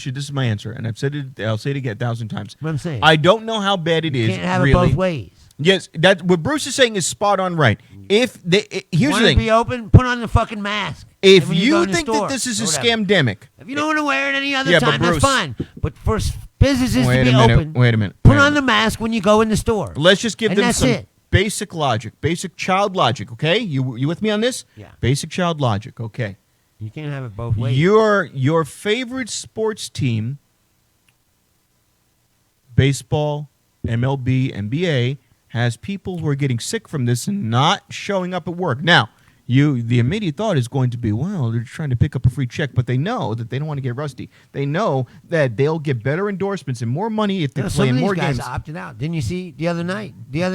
shit, this is my answer, and I've said it. I'll say it again 1,000 times. What I'm saying. I don't know how bad it is. Can't have really. it both ways. Yes, that what Bruce is saying is spot on. Right. If here's Want the to thing: be open? Put on the fucking mask. if when go you in the think store that this is or a whatever. scamdemic, If you don't want to wear it any other Yeah, but time, that's Bruce- fine. But for businesses wait to a be minute. open, Wait a minute. put wait a on minute. the mask when you go in the store. Let's just give And them that's some it. basic logic, basic child logic. Okay, you with me on this? Yeah. Basic child logic. Okay. You can't have it both ways. Your favorite sports team, baseball, MLB, NBA, has people who are getting sick from this and not showing up at work. Now, the immediate thought is going to be, well, they're trying to pick up a free check, but they know that they don't want to get rusty. They know that they'll get better endorsements and more money if they Some play of these more guys games. opted out. Didn't you see the other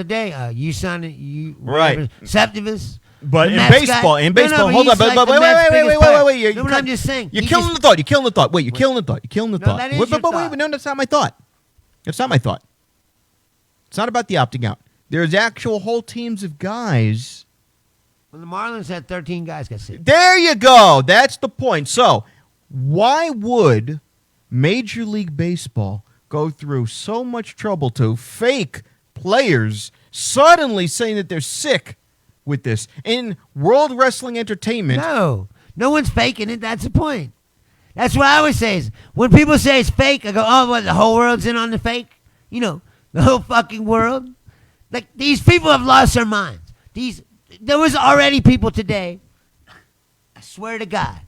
day? You signed it. Right. Septivus. But the in Mets baseball, guy. in No, baseball, but hold he's on, but like the wait, Mets' biggest player. wait. No, but I'm just saying. You're he killing just- the thought. You're killing the thought. Wait, you're killing the thought. You're killing the thought. that is Wait, your but thought. no, that's not my thought. That's not my thought. It's not about the opting out. There's actual whole teams of guys. Well, the Marlins had 13 guys got sick. There you go. That's the point. So, why would Major League Baseball go through so much trouble to fake players suddenly saying that they're sick with this? In World Wrestling Entertainment, No one's faking it. That's the point. That's what I always say is when people say it's fake, I go, oh, what, the whole world's in on the fake? The whole fucking world? Like, these people have lost their minds. There was already people today, I swear to God,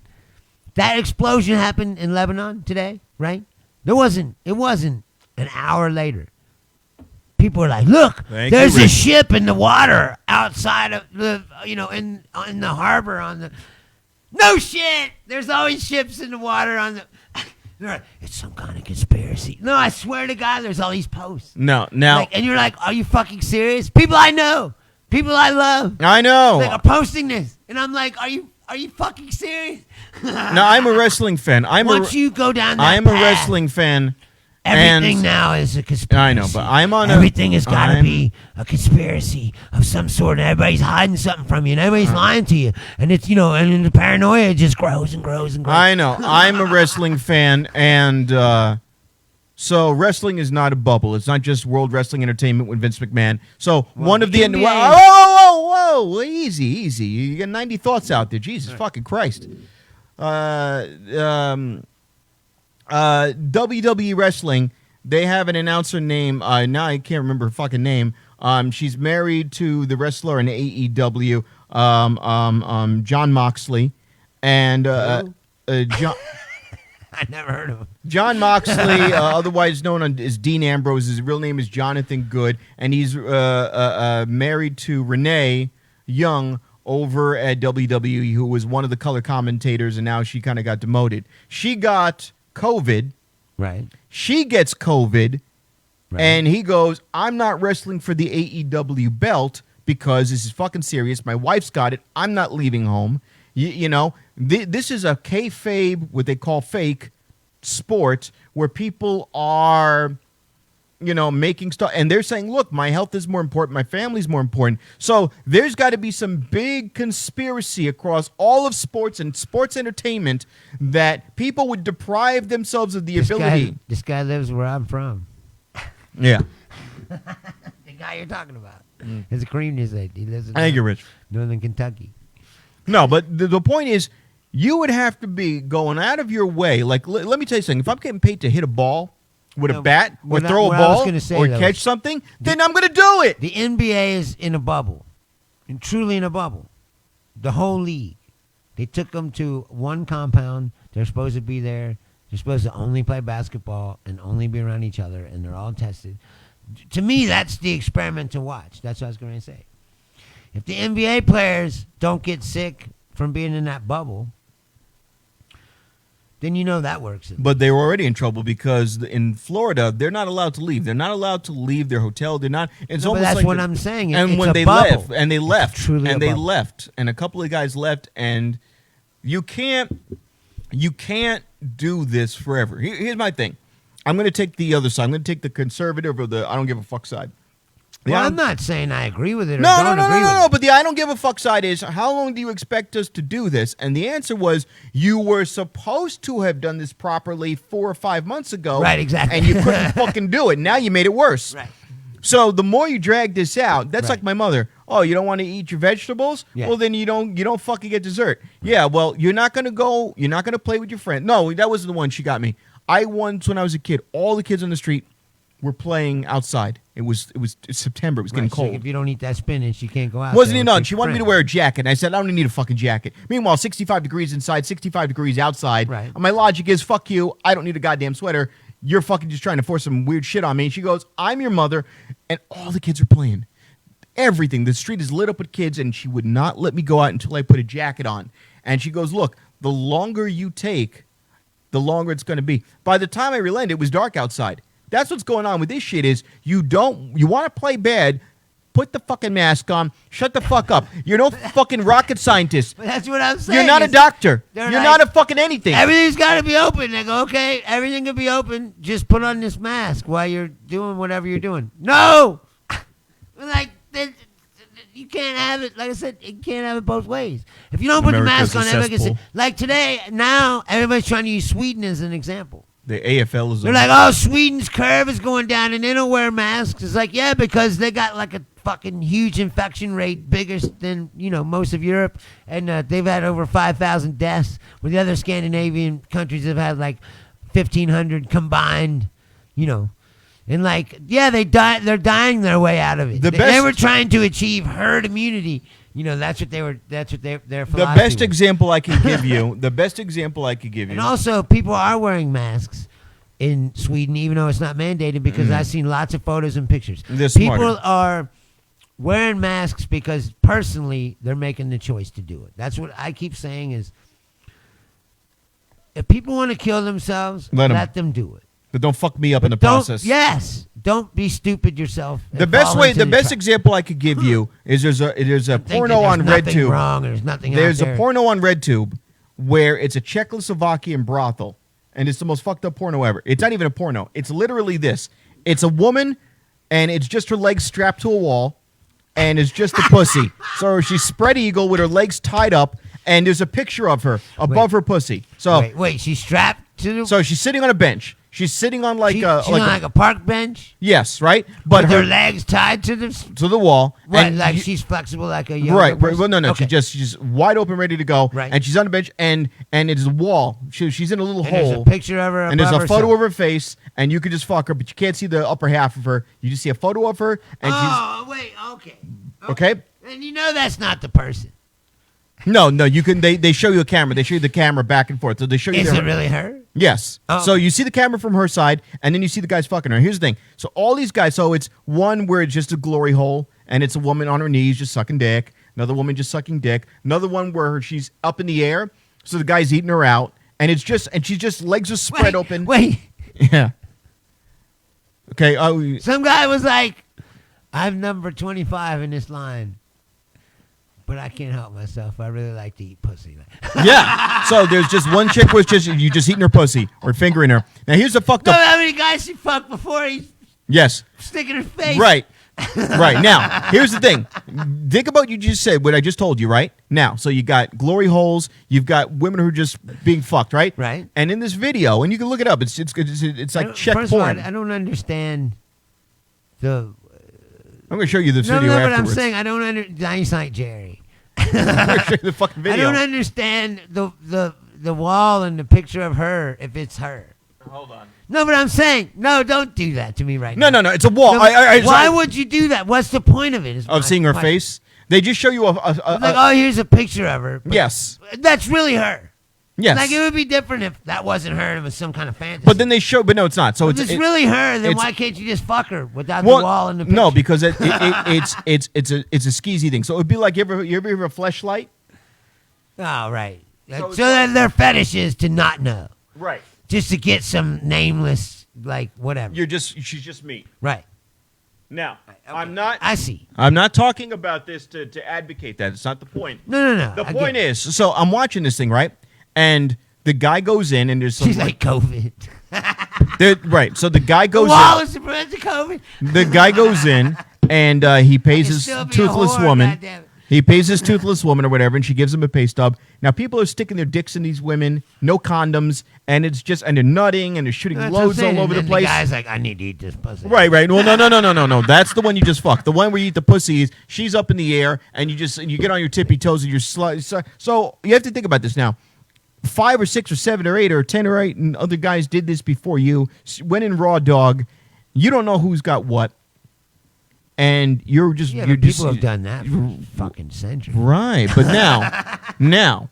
that explosion happened in Lebanon today, right? It wasn't an hour later. People were like, look, Thank there's you, a Rick. ship in the water outside of the, in the harbor on the. No shit! There's always ships in the water on the. They're like, it's some kind of conspiracy. No, I swear to God, there's all these posts. no, now And you're like, are you fucking serious? People I know, people I love, I know. are posting this, and I'm like, are you fucking serious? Now I'm a wrestling fan. Once you go down that I'm a path, wrestling fan. everything and now is a conspiracy. I know, but I'm on everything has got to I'm- be a conspiracy of some sort, and everybody's hiding something from you, and everybody's lying to you, and it's and the paranoia just grows and grows and grows. I know. I'm a wrestling fan, and so wrestling is not a bubble. It's not just World Wrestling Entertainment with Vince McMahon. So one of the NBA whoa, easy. You got 90 thoughts out there. Jesus fucking Christ. WWE Wrestling. They have an announcer name. Now I can't remember her fucking name. She's married to the wrestler in AEW, John Moxley, and John. I never heard of him. John Moxley, otherwise known as Dean Ambrose, his real name is Jonathan Good, and he's married to Renee Young over at WWE, who was one of the color commentators, and now she kind of got demoted. She got COVID. Right. She gets COVID, Right. and he goes, I'm not wrestling for the AEW belt because this is fucking serious. My wife's got it. I'm not leaving home. This is a kayfabe, what they call fake sport, where people are making stuff. And they're saying, look, my health is more important. My family's more important. So there's got to be some big conspiracy across all of sports and sports entertainment that people would deprive themselves of the ability. This guy lives where I'm from. Yeah. The guy you're talking about. It's a cream news lady. He lives in I think you're rich. Northern Kentucky. No, but the point is, you would have to be going out of your way. Like, let me tell you something. If I'm getting paid to hit a ball with a bat or throw a ball or catch something, then I'm going to do it. The NBA is in a bubble, and truly in a bubble. The whole league. They took them to one compound. They're supposed to be there. They're supposed to only play basketball and only be around each other, and they're all tested. To me, that's the experiment to watch. That's what I was going to say. If the NBA players don't get sick from being in that bubble, then that works. But they were already in trouble because in Florida, they're not allowed to leave. They're not allowed to leave their hotel. They're not. It's no, almost but that's like what I'm saying. And it's when a they bubble. left, and they left, truly and a they bubble. left, and a couple of guys left, and you can't do this forever. Here's my thing. I'm going to take the other side. I'm going to take the conservative or the I don't give a fuck side. Well, I'm not saying I agree with it or No. don't agree with it. But the I don't give a fuck side is, how long do you expect us to do this? And the answer was, you were supposed to have done this properly 4 or 5 months ago. Right, exactly. And you couldn't fucking do it. Now you made it worse. Right. So the more you drag this out, that's Right. like my mother. Oh, you don't want to eat your vegetables? Yeah. Well, then you don't fucking get dessert. Yeah, well, you're not going to play with your friend. No, that wasn't the one she got me. When I was a kid, all the kids on the street were playing outside. It's September. It was getting Right, cold. so if you don't eat that spinach, you can't go out. Wasn't there it with none? your She wanted me to friend. wear a jacket. And I said, I don't need a fucking jacket. Meanwhile, 65 degrees inside, 65 degrees outside. Right. And my logic is, fuck you. I don't need a goddamn sweater. You're fucking just trying to force some weird shit on me. And she goes, I'm your mother. And all the kids are playing. Everything. The street is lit up with kids. And she would not let me go out until I put a jacket on. And she goes, look, the longer you take, the longer it's going to be. By the time I relented, it was dark outside. That's what's going on with this shit is you want to play bad, put the fucking mask on, shut the fuck up. You're no fucking rocket scientist. But that's what I'm saying. You're not a doctor. they're You're like, not a fucking anything. Everything's got to be open. They go, okay, everything can be open. Just put on this mask while you're doing whatever you're doing. No! Like, you can't have it. Like I said, you can't have it both ways. If you don't put America's the mask on, a everybody can see. cesspool. Like today, now, everybody's trying to use Sweden as an example. The AFL is They're like, oh, Sweden's curve is going down and they don't wear masks. It's like, yeah, because they got like a fucking huge infection rate, bigger than, most of Europe. And they've had over 5,000 deaths, where the other Scandinavian countries have had like 1,500 combined, And like, yeah, they're dying their way out of it. They were trying to achieve herd immunity. That's what their philosophy the best was. example I can give you. The best example I could give you. And also, people are wearing masks in Sweden, even though it's not mandated, because I've seen lots of photos and pictures. They're People smarter. are wearing masks because, personally, they're making the choice to do it. That's what I keep saying is, if people want to kill themselves, let them do it. But don't fuck me up in the Don't- process. Yes. Don't be stupid yourself. The and best fall way, into the the best trap. example I could give you is there's a Thinking porno on there's nothing RedTube. wrong, there's nothing There's out a there. porno on RedTube where it's a Czechoslovakian brothel, and it's the most fucked up porno ever. It's not even a porno. It's literally this. It's a woman, and it's just her legs strapped to a wall, and it's just a pussy. So she's spread eagle with her legs tied up, and there's a picture of her above her pussy. So Wait, she's strapped to the... so she's sitting on a bench. She's sitting on she's on like a park bench? yes, right? But But her legs tied to the... to the wall. What, and like you- she's flexible like a young Right. person? Well, no. Okay. She's wide open, ready to go. Right. And she's on the bench, and it's a wall. She's in a little And there's hole. a picture of her and there's above a photo herself. of her face, and you could just fuck her, but you can't see the upper half of her. You just see a photo of her, and Oh, wait, okay. Okay. And that's not the person. no, you can. They show you a camera. They show you the camera back and forth. So they show you. Is it really her? Yes. Oh. So you see the camera from her side, and then you see the guys fucking her. Here's the thing. So all these guys. So it's one where it's just a glory hole, and it's a woman on her knees just sucking dick. Another woman just sucking dick. Another one where she's up in the air, so the guy's eating her out, and she's just legs are spread open. Wait. Yeah. Okay. Oh. Some guy was like, I'm number 25 in this line, but I can't help myself. I really like to eat pussy. Yeah. So there's just one chick where it's just you just eating her pussy or fingering her. Now here's the fucked Know up. how many guys she fucked before he Yes. Stick in her face. Right. Right. Now, here's the thing. Think about what you just said, what I just told you, right? Now, so you got glory holes, you've got women who are just being fucked, right? Right. And in this video, and you can look it up, it's like check First of all, porn. I don't understand the. I'm going to show you this video But I'm afterwards. saying I don't understand. Now you sound like Jerry. I'm going to show you the fucking video. I don't understand the wall and the picture of her if it's her. Hold on. No, but I'm saying, no, don't do that to me right now. No, it's a wall. No, why would you do that? What's the point of it? Of seeing her face? They just show you Like, oh, here's a picture of her. But yes. That's really her. Yes. Like, it would be different if that wasn't her and it was some kind of fantasy. But then they show, but no, it's not. So if it's really her, then it's- why can't you just fuck her without the wall and the picture? No, because it's a skeezy thing. So it would be like you ever hear a fleshlight? Oh, right. So it's then their fetish is to not know. Right. Just to get some nameless, like, whatever. She's just me. Right. Now, Okay. I see. I'm not talking about this to advocate that. It's not the point. No. The point is, so I'm watching this thing, right? And the guy goes in and there's some She's like COVID. right. So the guy goes Wall is to prevent the COVID. the guy goes in and he pays Can his still be a toothless whore, woman. goddammit. He pays his toothless woman or whatever, and she gives him a pay stub. Now people are sticking their dicks in these women, no condoms, and they're nutting and they're shooting That's what I'm loads saying. all over And the then place. The guy's like, I need to eat this pussy. Right. Well, no. That's the one you just fucked. The one where you eat the pussy is she's up in the air and you get on your tippy toes and you're so you have to think about this now. 5 or 6 or 7 or 8 or 10 or 8 and other guys did this before you. Went in raw dog. You don't know who's got what, and you're just Yeah, you're but just people have done that for fucking centuries. right. But now.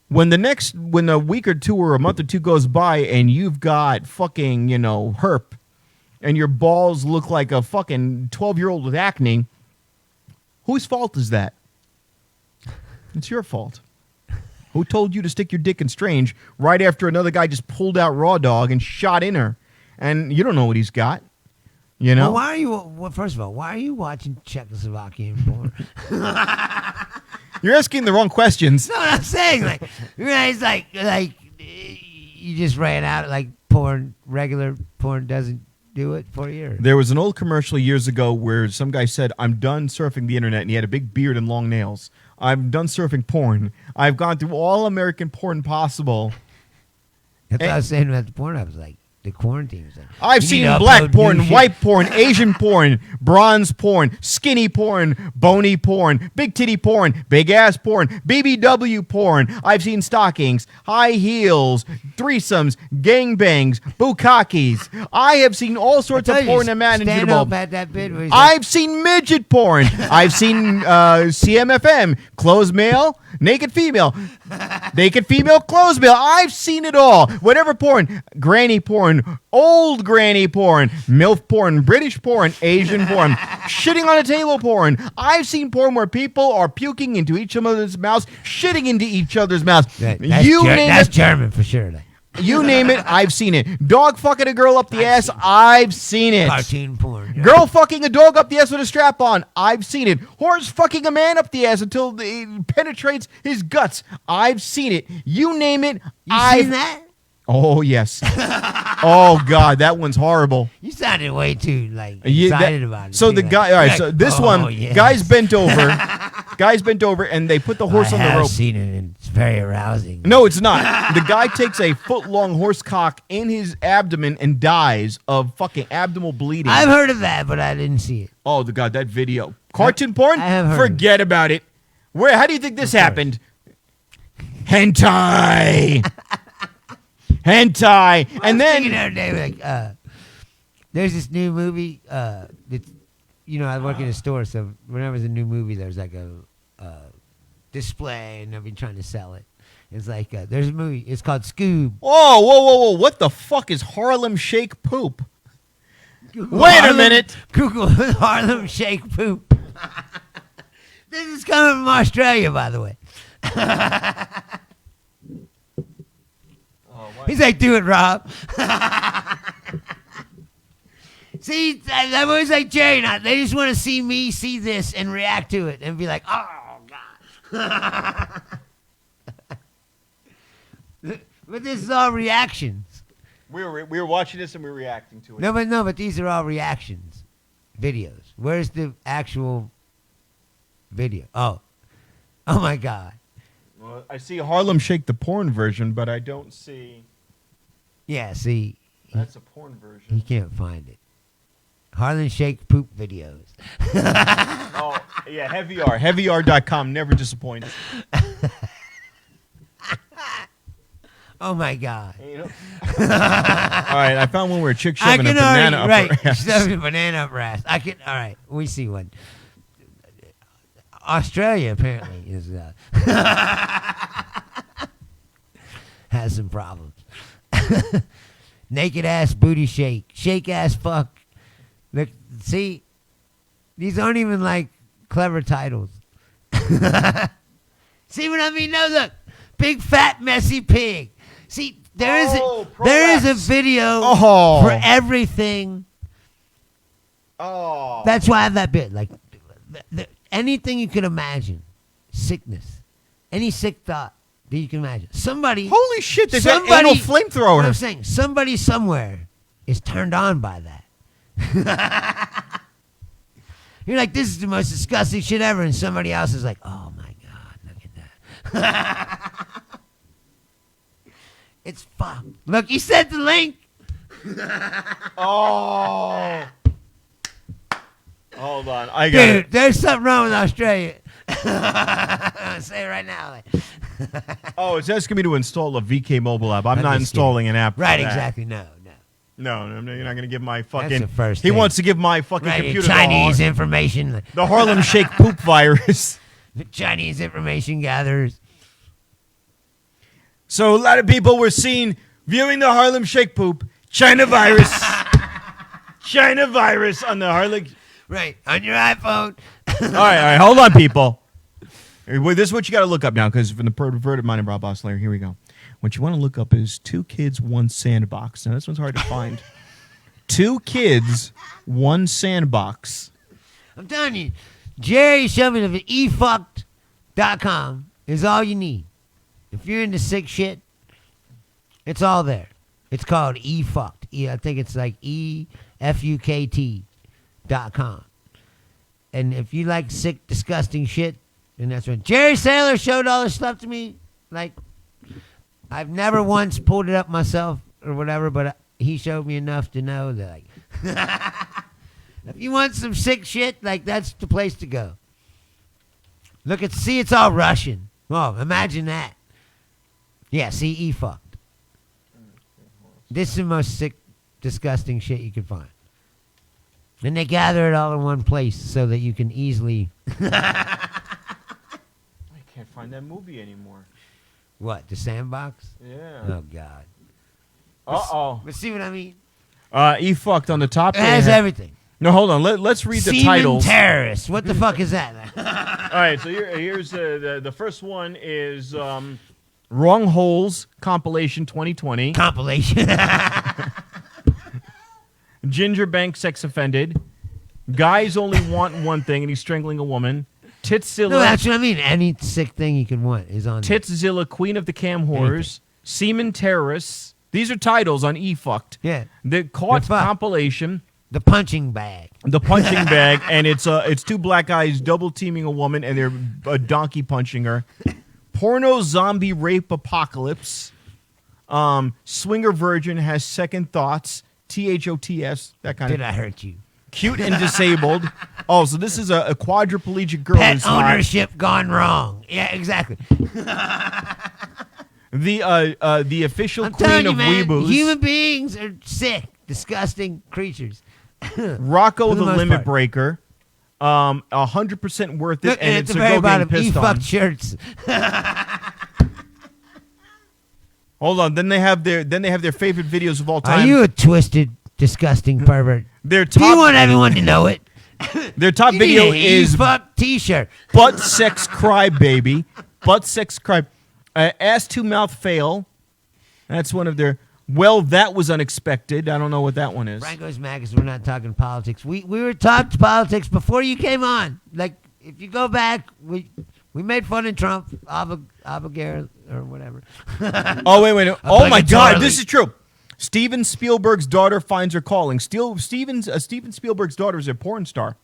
When a week or two or a month or two goes by and you've got fucking, herp and your balls look like a fucking 12-year-old with acne, whose fault is that? It's your fault. Who told you to stick your dick in Strange right after another guy just pulled out raw dog and shot in her? And you don't know what he's got. Well, first of all, why are you watching Czechoslovakian porn? You're asking the wrong questions. No, I'm saying, like, it's like you just ran out, like, regular porn doesn't do it for you? There was an old commercial years ago where some guy said, I'm done surfing the internet, and he had a big beard and long nails. I'm done surfing porn. I've gone through all American porn possible. That's what I was saying about the porn. I was like, the quarantine was like, I've you seen need to black upload porn, new shit. white porn, Asian porn, bronze porn, skinny porn, bony porn, big titty porn, big ass porn, BBW porn. I've seen stockings, high heels, threesomes, gangbangs, bukkakis. I have seen all sorts of porn Stand imaginable. up at that bit where he's like, I've seen midget porn. I've seen CMFM, closed male, naked female, closed male. I've seen it all. Whatever porn, granny porn, old granny porn, MILF porn, British porn, Asian porn, shitting on a table porn. I've seen porn where people are puking into each other's mouths, shitting into each other's mouths. that's German for sure. Like, You name it, I've seen it. Dog fucking a girl up the ass, I've seen it. cartoon porn. Yeah. Girl fucking a dog up the ass with a strap on, I've seen it. Horse fucking a man up the ass until it penetrates his guts, I've seen it. You name it, I've seen that? Oh yes. Oh God, that one's horrible. You sounded way too like Yeah, excited about it. So too, the like, guy, all right. like, So this oh, one, yes. guys bent over, and they put the horse I on the have rope. seen it, and it's very arousing. No, it's not. The guy takes a foot-long horse cock in his abdomen and dies of fucking abdominal bleeding. I've heard of that, but I didn't see it. Oh, the God, that video. Cartoon porn? I have heard Forget about it. Where? How do you think this happened? Hentai. Hentai. And I was thinking then... the other day, like, there's this new movie. That's, I work in a store, so whenever there's a new movie, there's like a display, and they'll be trying to sell it. It's like there's a movie. It's called Scoob. Whoa. What the fuck is Harlem Shake poop? Wait a minute. Google Harlem Shake poop. This is coming from Australia, by the way. He's like, do it, Rob. See, that was like Jerry. Not they just want to see me see this and react to it and be like, oh God. But this is all reactions. We were watching this and we were reacting to it. No, but these are all reactions videos. Where's the actual video? Oh my God. Well, I see Harlem Shake the porn version, but I don't see. Yeah, see, That's a porn he version. can't find it. Harlem Shake poop videos. Oh, yeah, Heavy R. HeavyR.com never disappoints. Oh my God. You know? All right, I found one where a chick I shoving a can banana already, up her right, ass. shoving a banana up her ass. I can, all right, we see one. Australia apparently is has some problems. Naked ass booty shake ass fuck. Look, see, these aren't even like clever titles. See what I mean? No, look, big fat messy pig. See, there is a video Oh. for everything. Oh. That's why I have that bit. Like, anything you can imagine, sickness, any sick thought that you can imagine. Somebody, Holy shit, there's an anal what I'm flamethrower. saying, somebody somewhere is turned on by that. You're like, this is the most disgusting shit ever, and somebody else is like, oh my God, look at that. It's fucked. Look, he sent the link. Oh. Hold on, I got Dude, it. there's something wrong with Australia. I'm gonna say it right now. Oh, it's asking me to install a VK mobile app. I'm I'm not just installing an app. for Right, that. exactly. No. No, you're not going to give my fucking. the first he thing. wants to give my fucking Right, computer Chinese information. the Harlem Shake poop virus. The Chinese information gatherers. So a lot of people were seen viewing the Harlem Shake poop. China virus. China virus on the Harlem. Right, on your iPhone. all right, hold on, people. Well, this is what you got to look up now, because from the perverted mind of Rob Osler, here we go. What you want to look up is 2 kids, 1 sandbox. Now, this one's hard to find. 2 kids, 1 sandbox. I'm telling you, Jerry Shelby of efucked.com is all you need. If you're into sick shit, it's all there. It's called efucked. I think it's like EFUKT.com. And if you like sick, disgusting shit, then that's when Jerry Saylor showed all this stuff to me. Like, I've never once pulled it up myself or whatever, but he showed me enough to know that, like, if you want some sick shit, like, that's the place to go. Look at, see, it's all Russian. Oh, imagine that. Yeah, see, e-fucked. This is the most sick, disgusting shit you can find. And they gather it all in one place so that you can easily... I can't find that movie anymore. What, the sandbox? Yeah. Oh, God. Uh-oh. But see what I mean? E-fucked on the top. It has everything. No, hold on. Let's read the Semen titles. terrorists. What the fuck is that? All right, so here's the first one is Wrong Holes Compilation 2020. Compilation. Ginger Bank Sex Offended. Guys only want one thing, and he's strangling a woman. Titzilla. No, that's what I mean. Any sick thing you can want is on there. Titzilla, Queen of the Cam Whores. Semen Terrorists. These are titles on eFucked. Yeah. The Caught They're fucked. compilation. The punching bag. The punching bag, and it's 2 black guys double teaming a woman, and they're donkey punching her. Porno zombie rape apocalypse. Swinger virgin has second thoughts. THOTS. That kind Did of. I hurt you? Cute and disabled. Oh, so this is a quadriplegic girl Pet who's hot. ownership gone wrong. Yeah, exactly. The official I'm queen telling you, of man, weeboos. human beings are sick, disgusting creatures. Rocco For the the most Limit part. Breaker. 100% worth it, Look, and at it's the a very girl bottom, getting pissed on. e-fucked shirts. Hold on, then they have their favorite videos of all time. Are you a twisted, disgusting pervert? Their Do you top want everyone to know it? their top You video need an is e-fuck t-shirt. butt sex cry baby, butt sex cry, ass to mouth fail. That's one of their. Well, that was unexpected. I don't know what that one is. Franco's mad because we're not talking politics. We were talking politics before you came on. Like, if you go back, we made fun of Trump, Abigail, or whatever. Oh wait. Oh my God, Obligatorily. this is true. Steven Spielberg's daughter finds her calling. Steven Spielberg's daughter is a porn star.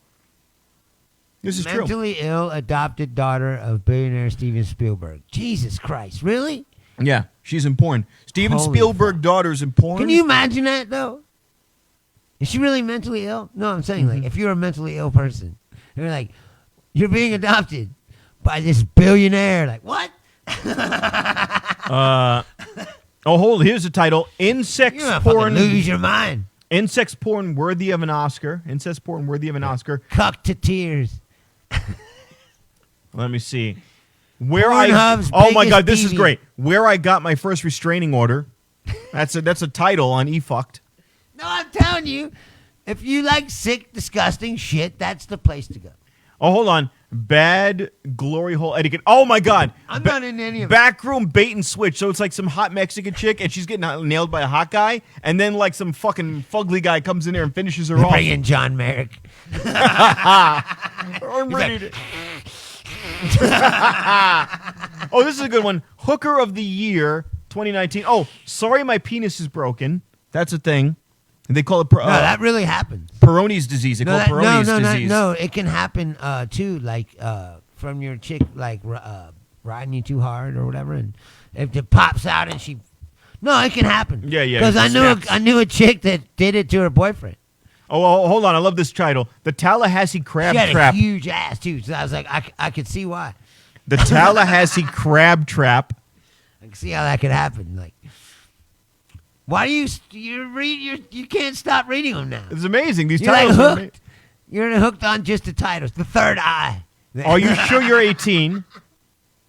This is true. Mentally ill adopted daughter of billionaire Steven Spielberg. Jesus Christ, really? Yeah, she's in porn. Steven Holy Spielberg's daughter's in porn. Can you imagine that, though? Is she really mentally ill? No, I'm saying, like, if you're a mentally ill person, you're like, you're being adopted by this billionaire. Like, what? Here's the title. Incest You're gonna porn. fucking lose your mind. Incest porn worthy of an Oscar. Incest porn worthy of an Oscar. Cuck to tears. Let me see. Pornhub's Oh my biggest God, this is TV. great. Where I got my first restraining order. That's a title on eFucked. No, I'm telling you, if you like sick, disgusting shit, that's the place to go. Oh, hold on. Bad glory hole etiquette. Oh my God. I'm not in any of it. Backroom bait and switch. So it's like some hot Mexican chick and she's getting nailed by a hot guy. And then like some fucking fugly guy comes in there and finishes her off. Bring in John Merrick. I'm ready to- Oh, this is a good one. Hooker of the Year 2019. Oh, sorry my penis is broken. That's a thing. They call it No, that really happens. Peyronie's disease. They call it Peyronie's disease. No, it can happen too, like from your chick, like riding you too hard or whatever, and if it pops out and she, no, it can happen. Yeah. Because I knew a chick that did it to her boyfriend. Oh, hold on. I love this title. The Tallahassee Crab She had Trap. a huge ass too, so I was like, I could see why. The Tallahassee Crab Trap. I can see how that could happen. Like, why do you can't stop reading them now? It's amazing. These You're like titles. Are hooked. You're hooked on just the titles. The Third Eye. Are you sure you're 18?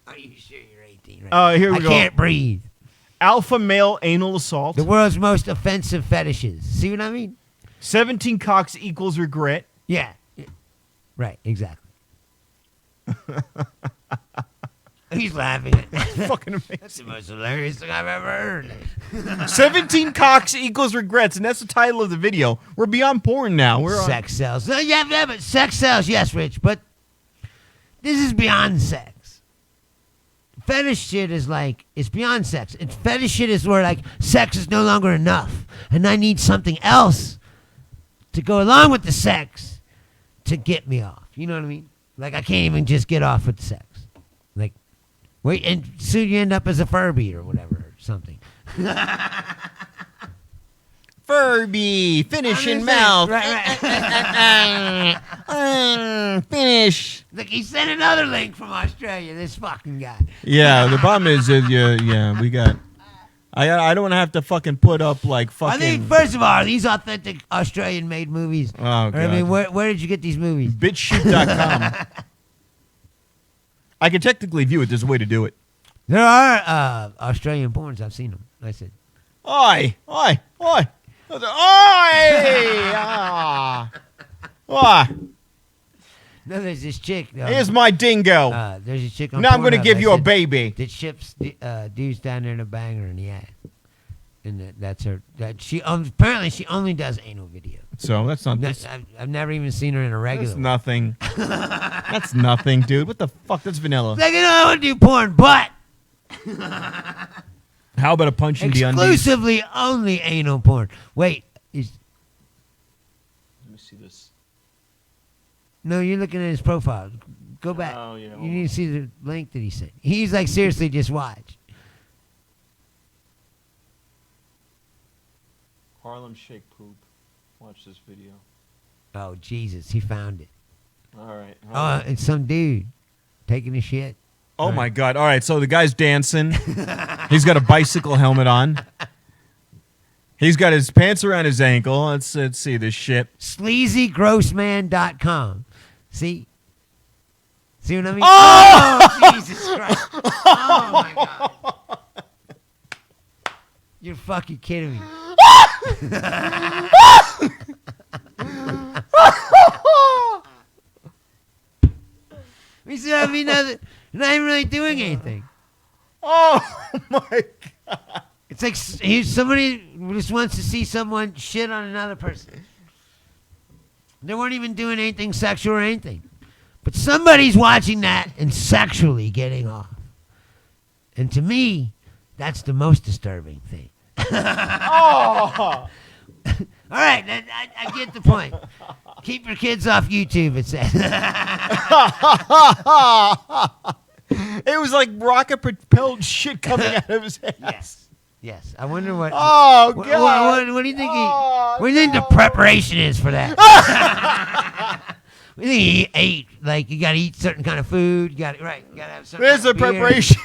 Are you sure you're 18? Right? Here we go. I can't breathe. Alpha male anal assault. The world's most offensive fetishes. See what I mean? 17 cocks equals regret. Yeah. Right, exactly. He's laughing. Fucking That's amazing. the most hilarious thing I've ever heard. 17 cocks equals regrets, and that's the title of the video. We're beyond porn now. We're on. Sex sells. No, yeah, but sex sells, yes, Rich, but this is beyond sex. Fetish shit is like, it's beyond sex. And fetish shit is where, like, sex is no longer enough, and I need something else to go along with the sex to get me off. You know what I mean? Like, I can't even just get off with the sex. Like, wait, and soon you end up as a Furby or whatever, or something. Furby, finish in mouth. Right. Finish. Look, he sent another link from Australia, this fucking guy. Yeah, the problem is, we got. I don't want to have to fucking put up like fucking. I think, first of all, are these authentic Australian-made movies? Oh, God. Or, I mean, where did you get these movies? Bitchshoot.com. I can technically view it. There's a way to do it. There are Australian porns. I've seen them. I said, Oi! no, there's this chick. Here's my dingo. There's a chick on Now I'm going to Pornhub give that you a said baby. that ships dudes down there in a banger in the ass. And that's her. That she apparently she only does anal video. So that's not. I've never even seen her in a regular. That's one. nothing. That's nothing, dude. What the fuck? That's vanilla. Like, I want to do porn, but How about a punch in the undies? exclusively only anal porn. Wait, Let me see this. no, you're looking at his profile. Go back. Oh, yeah, hold You need to see the link that he sent. He's like, seriously, just watch. Harlem Shake poop. Watch this video. Oh, Jesus, he found it. All right. Oh, it's some dude taking a shit. Oh my God! All right, so the guy's dancing. He's got a bicycle helmet on. He's got his pants around his ankle. Let's see this shit. Sleazygrossman.com. See what I mean? Oh! Jesus Christ! Oh my God! You're fucking kidding me. We said, I mean, not even really doing anything. Oh my God! It's like somebody just wants to see someone shit on another person. They weren't even doing anything sexual or anything. But somebody's watching that and sexually getting off. And to me, that's the most disturbing thing. Oh. All right, I get the point. Keep your kids off YouTube, it says. It was like rocket-propelled shit coming out of his ass. Yes. I wonder what. Oh, what, God. what do you think? Oh, What do you think the preparation is for that? What do you think he ate? Like you got to eat certain kind of food. You got to have certain. There's the kind of beer. preparation.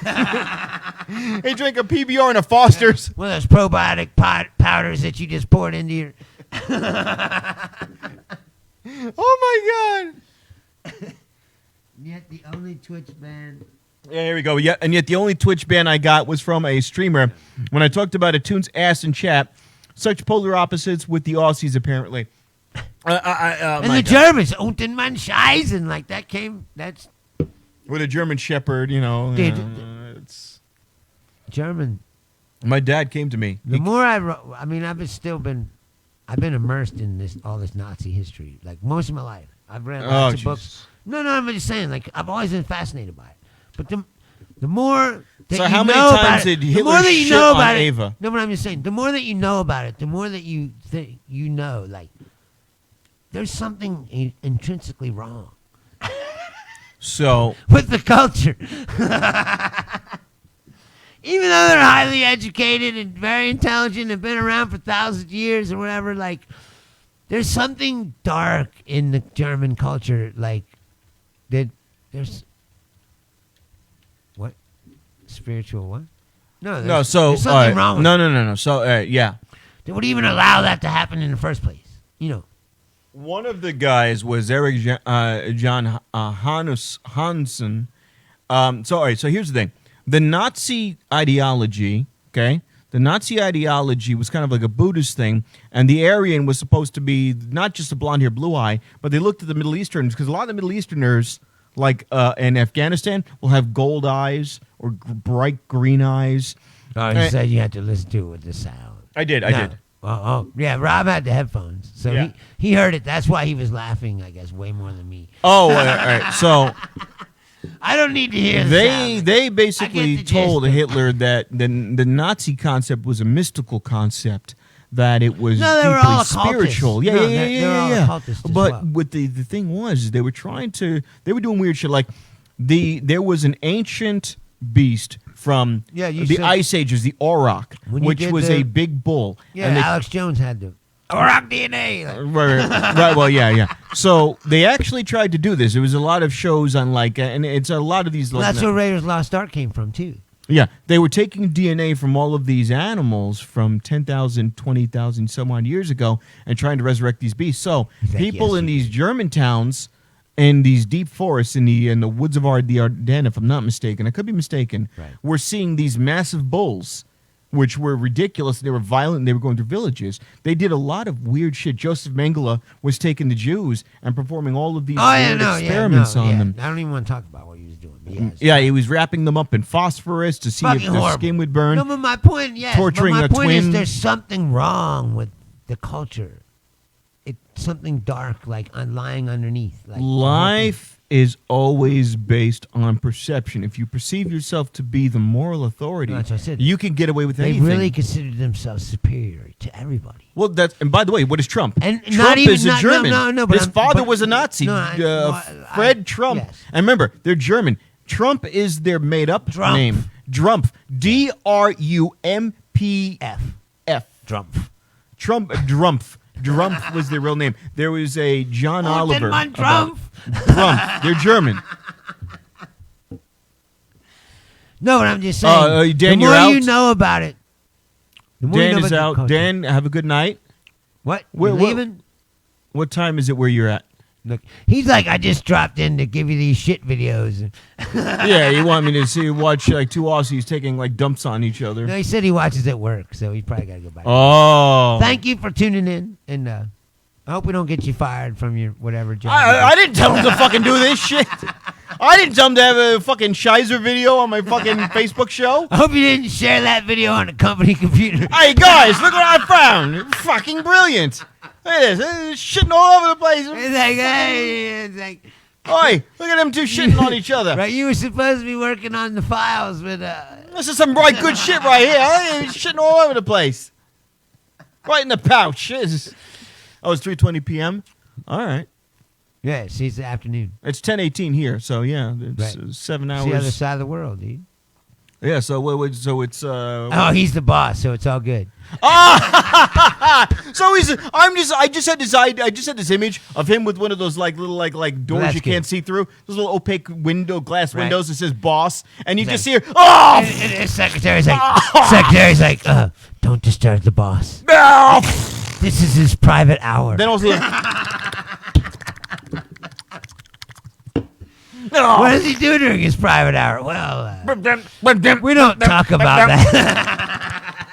He drank a PBR and a Foster's. One of those probiotic powders that you just poured into your. Oh, my God. Yet the only Twitch band. Yeah, here we go. Yeah, and yet the only Twitch ban I got was from a streamer when I talked about a tune's ass in chat. Such polar opposites with the Aussies, apparently. And the Germans, unten man scheißen, like that came. That's with a German Shepherd, you know. Dude, It's German. my dad came to me. The more I mean, I've been immersed in all this Nazi history, like most of my life. I've read lots of books. No, I'm just saying, like I've always been fascinated by it. But the more that So you how many know about times it, did the Hitler more that you shit know on about Ava? it. No, but I'm just saying, the more that you know about it, the more that you think you know, like there's something intrinsically wrong So with the culture. Even though they're highly educated and very intelligent and been around for thousands of years or whatever, like there's something dark in the German culture, like that. There's what spiritual what? No, so there's something wrong. With no. So yeah, They would even allow that to happen in the first place. You know. one of the guys was Eric John Hansen. So all right, so here's the thing: the Nazi ideology, okay. The Nazi ideology was kind of like a Buddhist thing, and the Aryan was supposed to be not just a blonde hair, blue eye, but they looked at the Middle Easterns because a lot of the Middle Easterners, like in Afghanistan, will have gold eyes or bright green eyes. Oh, you said you had to listen to it with the sound. I did. Oh, yeah. Rob had the headphones, so Yeah. he heard it. That's why he was laughing, I guess, way more than me. Oh, all right. So I don't need to hear the sound. they I basically get the told gist. Hitler that the Nazi concept was a mystical concept, that it was No, they were deeply all occultists. spiritual. No, they were all occultists as But well. what the thing was, they were doing weird shit. Like there was an ancient beast from Yeah, you the said- Ice Ages, the Auroch, When you which did was the- a big bull. Yeah, And they- Alex Jones had the Rock DNA. Like, right. Well, yeah. So they actually tried to do this. There was a lot of shows on and it's a lot of these. well, that's where Raiders Lost Ark came from too. Yeah, they were taking DNA from all of these animals from 10,000, 20,000 some odd years ago and trying to resurrect these beasts. So people in these German towns and these deep forests in the woods of the Ardennes, if I'm not mistaken, I could be mistaken, Right. were seeing these massive bulls, which were ridiculous. They were violent. And they were going through villages. They did a lot of weird shit. Joseph Mengele was taking the Jews and performing all of these weird experiments on them. I don't even want to talk about what he was doing. But Yeah, he was wrapping them up in phosphorus to see if Fucking their horrible. skin would burn. No, but my point, Torturing but a my point is twin. there's something wrong with the culture. It's something dark, like lying underneath. Like Life is always based on perception. If you perceive yourself to be the moral authority, That's what I said. you can get away with They anything. really considered themselves superior to everybody. Well, and by the way, what is Trump? And Trump not even- is a not- German. no, but His I'm- father but- was a Nazi. no, I- Fred Trump. yes. And remember, they're German. Trump is their made-up Drumpf. name. Drumpf. D-R-U-M-P-F. Drumpf. Drumpf. Drumpf was their real name. There was a John Oliver. Man Drumpf. Drumpf. They're German. No, but I'm just saying. Dan, the you're more you out. know about it, the more you Dan know is about the out. culture. Dan, have a good night. What? You Wait, what- leaving? What time is it where you're at? Look, he's like, I just dropped in to give you these shit videos. Yeah, you want me to watch like two Aussies taking like dumps on each other. No, he said he watches at work, so he's probably got to go back. Oh. Thank you for tuning in, and I hope we don't get you fired from your whatever job. I didn't tell him to fucking do this shit. I didn't tell him to have a fucking Shizer video on my fucking Facebook show. I hope you didn't share that video on the company computer. Hey guys, look what I found. Fucking brilliant. Look at this. It's shitting all over the place. It's like, hey, it's like, Oi, look at them two shitting on each other. right? You were supposed to be working on the files, but This is some right good shit right here. It's shitting all over the place. Right in the pouch. It's 3:20 p.m. All right. Yeah, see, it's the afternoon. It's 10:18 here, so yeah, it's Right. 7 It's the other hours. side of the world, dude. Yeah, so it's Oh, he's the boss, so it's all good. So I just had this image of him with one of those like little like doors That's you good. can't see through, those little opaque glass Right. windows that says boss, and you He's just like- see her. Oh, And his secretary's like, don't disturb the boss. no! This is his private hour. Then also, What does he do during his private hour? Well, we don't talk about that.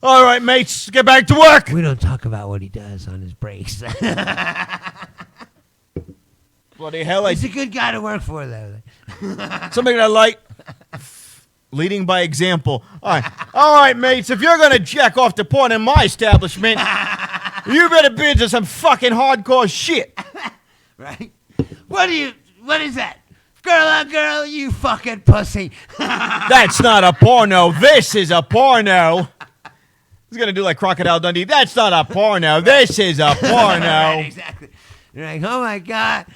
all right, mates, get back to work. We don't talk about what he does on his breaks. Bloody hell! He's a good guy to work for, though. Something I like. Leading by example. All right, mates. If you're gonna jack off to porn in my establishment, you better be into some fucking hardcore shit. Right? What is that? Girl on girl, you fucking pussy. That's not a porno. This is a porno. He's gonna do like Crocodile Dundee. That's not a porno. This is a porno. Right, exactly. You're like, oh my God.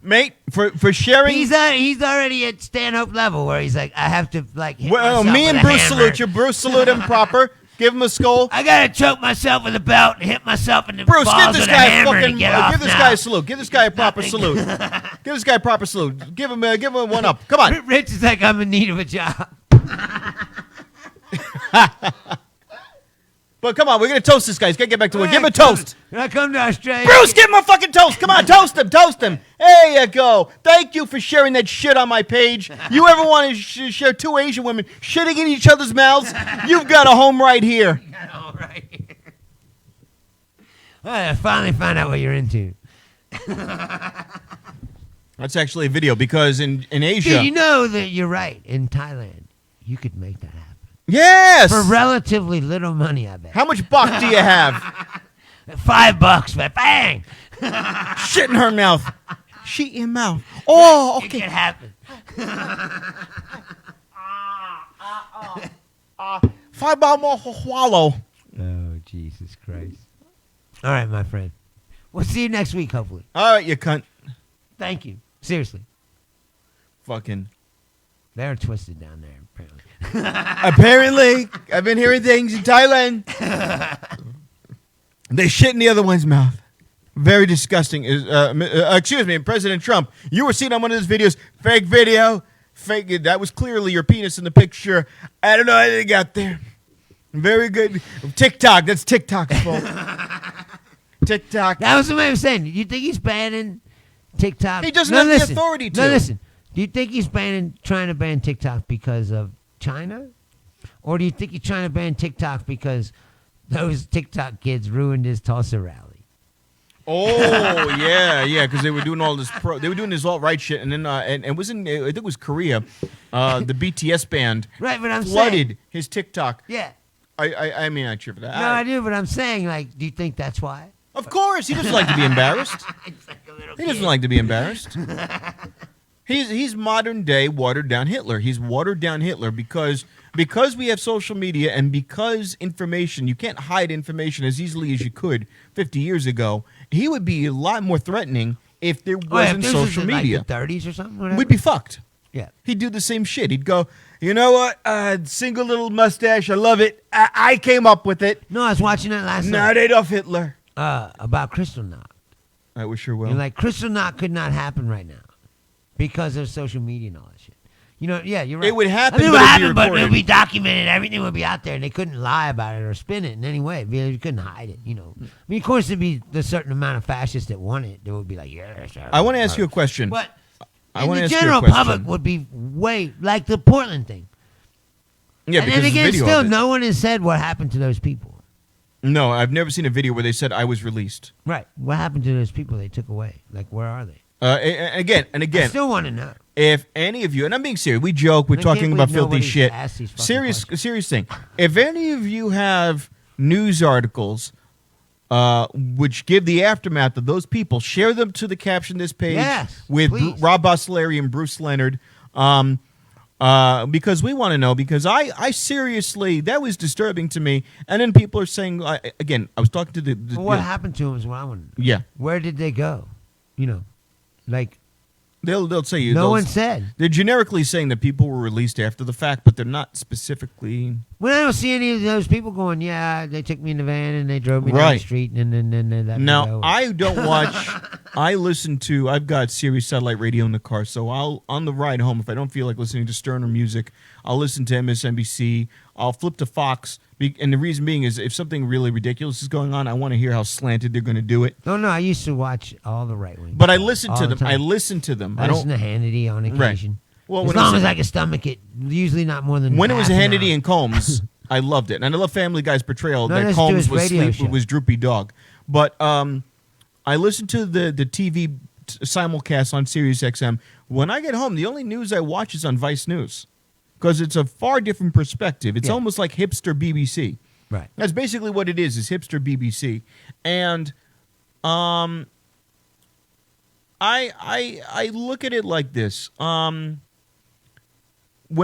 Mate, for sharing. He's already at Stanhope level where he's like, I have to like hit Well, myself me with and a Bruce hammer. salute you. Bruce, salute him proper. Give him a skull. I gotta choke myself with a belt and hit myself in the Bruce, balls give this with a guy a hammer fucking. to get off Give this now. guy a salute. Give this guy a proper Nothing. salute. Give this guy a proper salute. Give him one up. Come on. Rich is like, I'm in need of a job. But come on, we're gonna toast this guy. He's gotta get back to work. Give him a Right, come- toast. When I come to Australia. Bruce, give him a fucking toast. Come on, toast him, toast him. There you go. Thank you for sharing that shit on my page. You ever want to share two Asian women shitting in each other's mouths? You've got a home right here. All right. I finally found out what you're into. That's actually a video because in Asia. Dude, you know that you're right. In Thailand, you could make that happen. Yes. For relatively little money, I bet. How much buck do you have? $5, but bang! Shit in her mouth. Shit in your mouth. Oh, It okay. can happen. $5 more swallow. Oh, Jesus Christ. All right, my friend. We'll see you next week, hopefully. All right, you cunt. Thank you. Seriously. Fucking. They're twisted down there, apparently. Apparently, I've been hearing things in Thailand. They shit in the other one's mouth. Very disgusting. Excuse me, President Trump, you were seen on one of those videos. Fake video. Fake. That was clearly your penis in the picture. I don't know how they got there. Very good. TikTok. That's TikTok's fault. TikTok. That was the way I was saying. Do you think he's banning TikTok? He doesn't have the authority to. No, listen. Do you think he's trying to ban TikTok because of China? Or do you think he's trying to ban TikTok because those TikTok kids ruined his Tulsa rally? Oh yeah, because they were doing all this. They were doing this alt-right shit, and then and it was in I think it was Korea. The BTS band Right, but I'm flooded saying. his TikTok. Yeah. I mean, I cheer for that. No, I do, but I'm saying, like, do you think that's why? Of course, he doesn't like to be embarrassed. It's like a little He doesn't like to be embarrassed. He's modern day watered down Hitler. He's watered down Hitler because we have social media and because information, you can't hide information as easily as you could 50 years ago. He would be a lot more threatening if there wasn't social media. Like the 30s or something? Whatever? We'd be fucked. Yeah. He'd do the same shit. He'd go, you know what? Single little mustache. I love it. I came up with it. No, I was watching that last Not night. Adolf Hitler. About Kristallnacht. I wish her well. You're like, Kristallnacht could not happen right now because of social media and all that shit. You know, yeah, you're right. It would happen, I mean, it but would it'd be happen, but it would recorded. be documented. Everything would be out there, and they couldn't lie about it or spin it in any way. You couldn't hide it, you know. I mean, of course, there'd be the certain amount of fascists that want it. They would be like, yes. I want to ask you a question. But I and wanna the ask you a general question. public would be way like the Portland thing. Yeah, and because then there's again, video still, of it. no one has said what happened to those people. No, I've never seen a video where they said I was released. Right. What happened to those people they took away? Like, where are they? Again and I again, still want to know. if any of you, and I'm being serious, we joke, we're I can't talking believe about filthy nobody's shit. asked these fucking Serious questions. thing. If any of you have news articles which give the aftermath of those people, share them to the Caption This page Yes, with please. Rob Bossolari and Bruce Leonard. because we want to know. Because I seriously, that was disturbing to me. And then people are saying, again, I was talking to the Well, what happened to them is what I want. Yeah. Where did they go? You know, like They'll say no one said. They're generically saying that people were released after the fact, but they're not specifically. Well, I don't see any of those people going, yeah, they took me in the van and they drove me down the Right. street and then they let me Now, go. I don't watch. I've got Sirius satellite radio in the car, so on the ride home, if I don't feel like listening to Sterner music, I'll listen to MSNBC. I'll flip to Fox, and the reason being is if something really ridiculous is going on, I want to hear how slanted they're going to do it. No, I used to watch all the right wing. But I listen all to the them. I time. listen to them. I listen to Hannity on occasion. Well, as when I long was- as I can stomach it, usually not more than When it was half an Hannity hour. and Combs, I loved it, and I love Family Guy's portrayal No, that let's do Combs his was radio show. was droopy dog. But I listen to the TV simulcast on Sirius XM. When I get home, the only news I watch is on Vice News because it's a far different perspective. It's Yeah. almost like hipster BBC. Right. That's basically what it is hipster BBC. And I look at it like this. When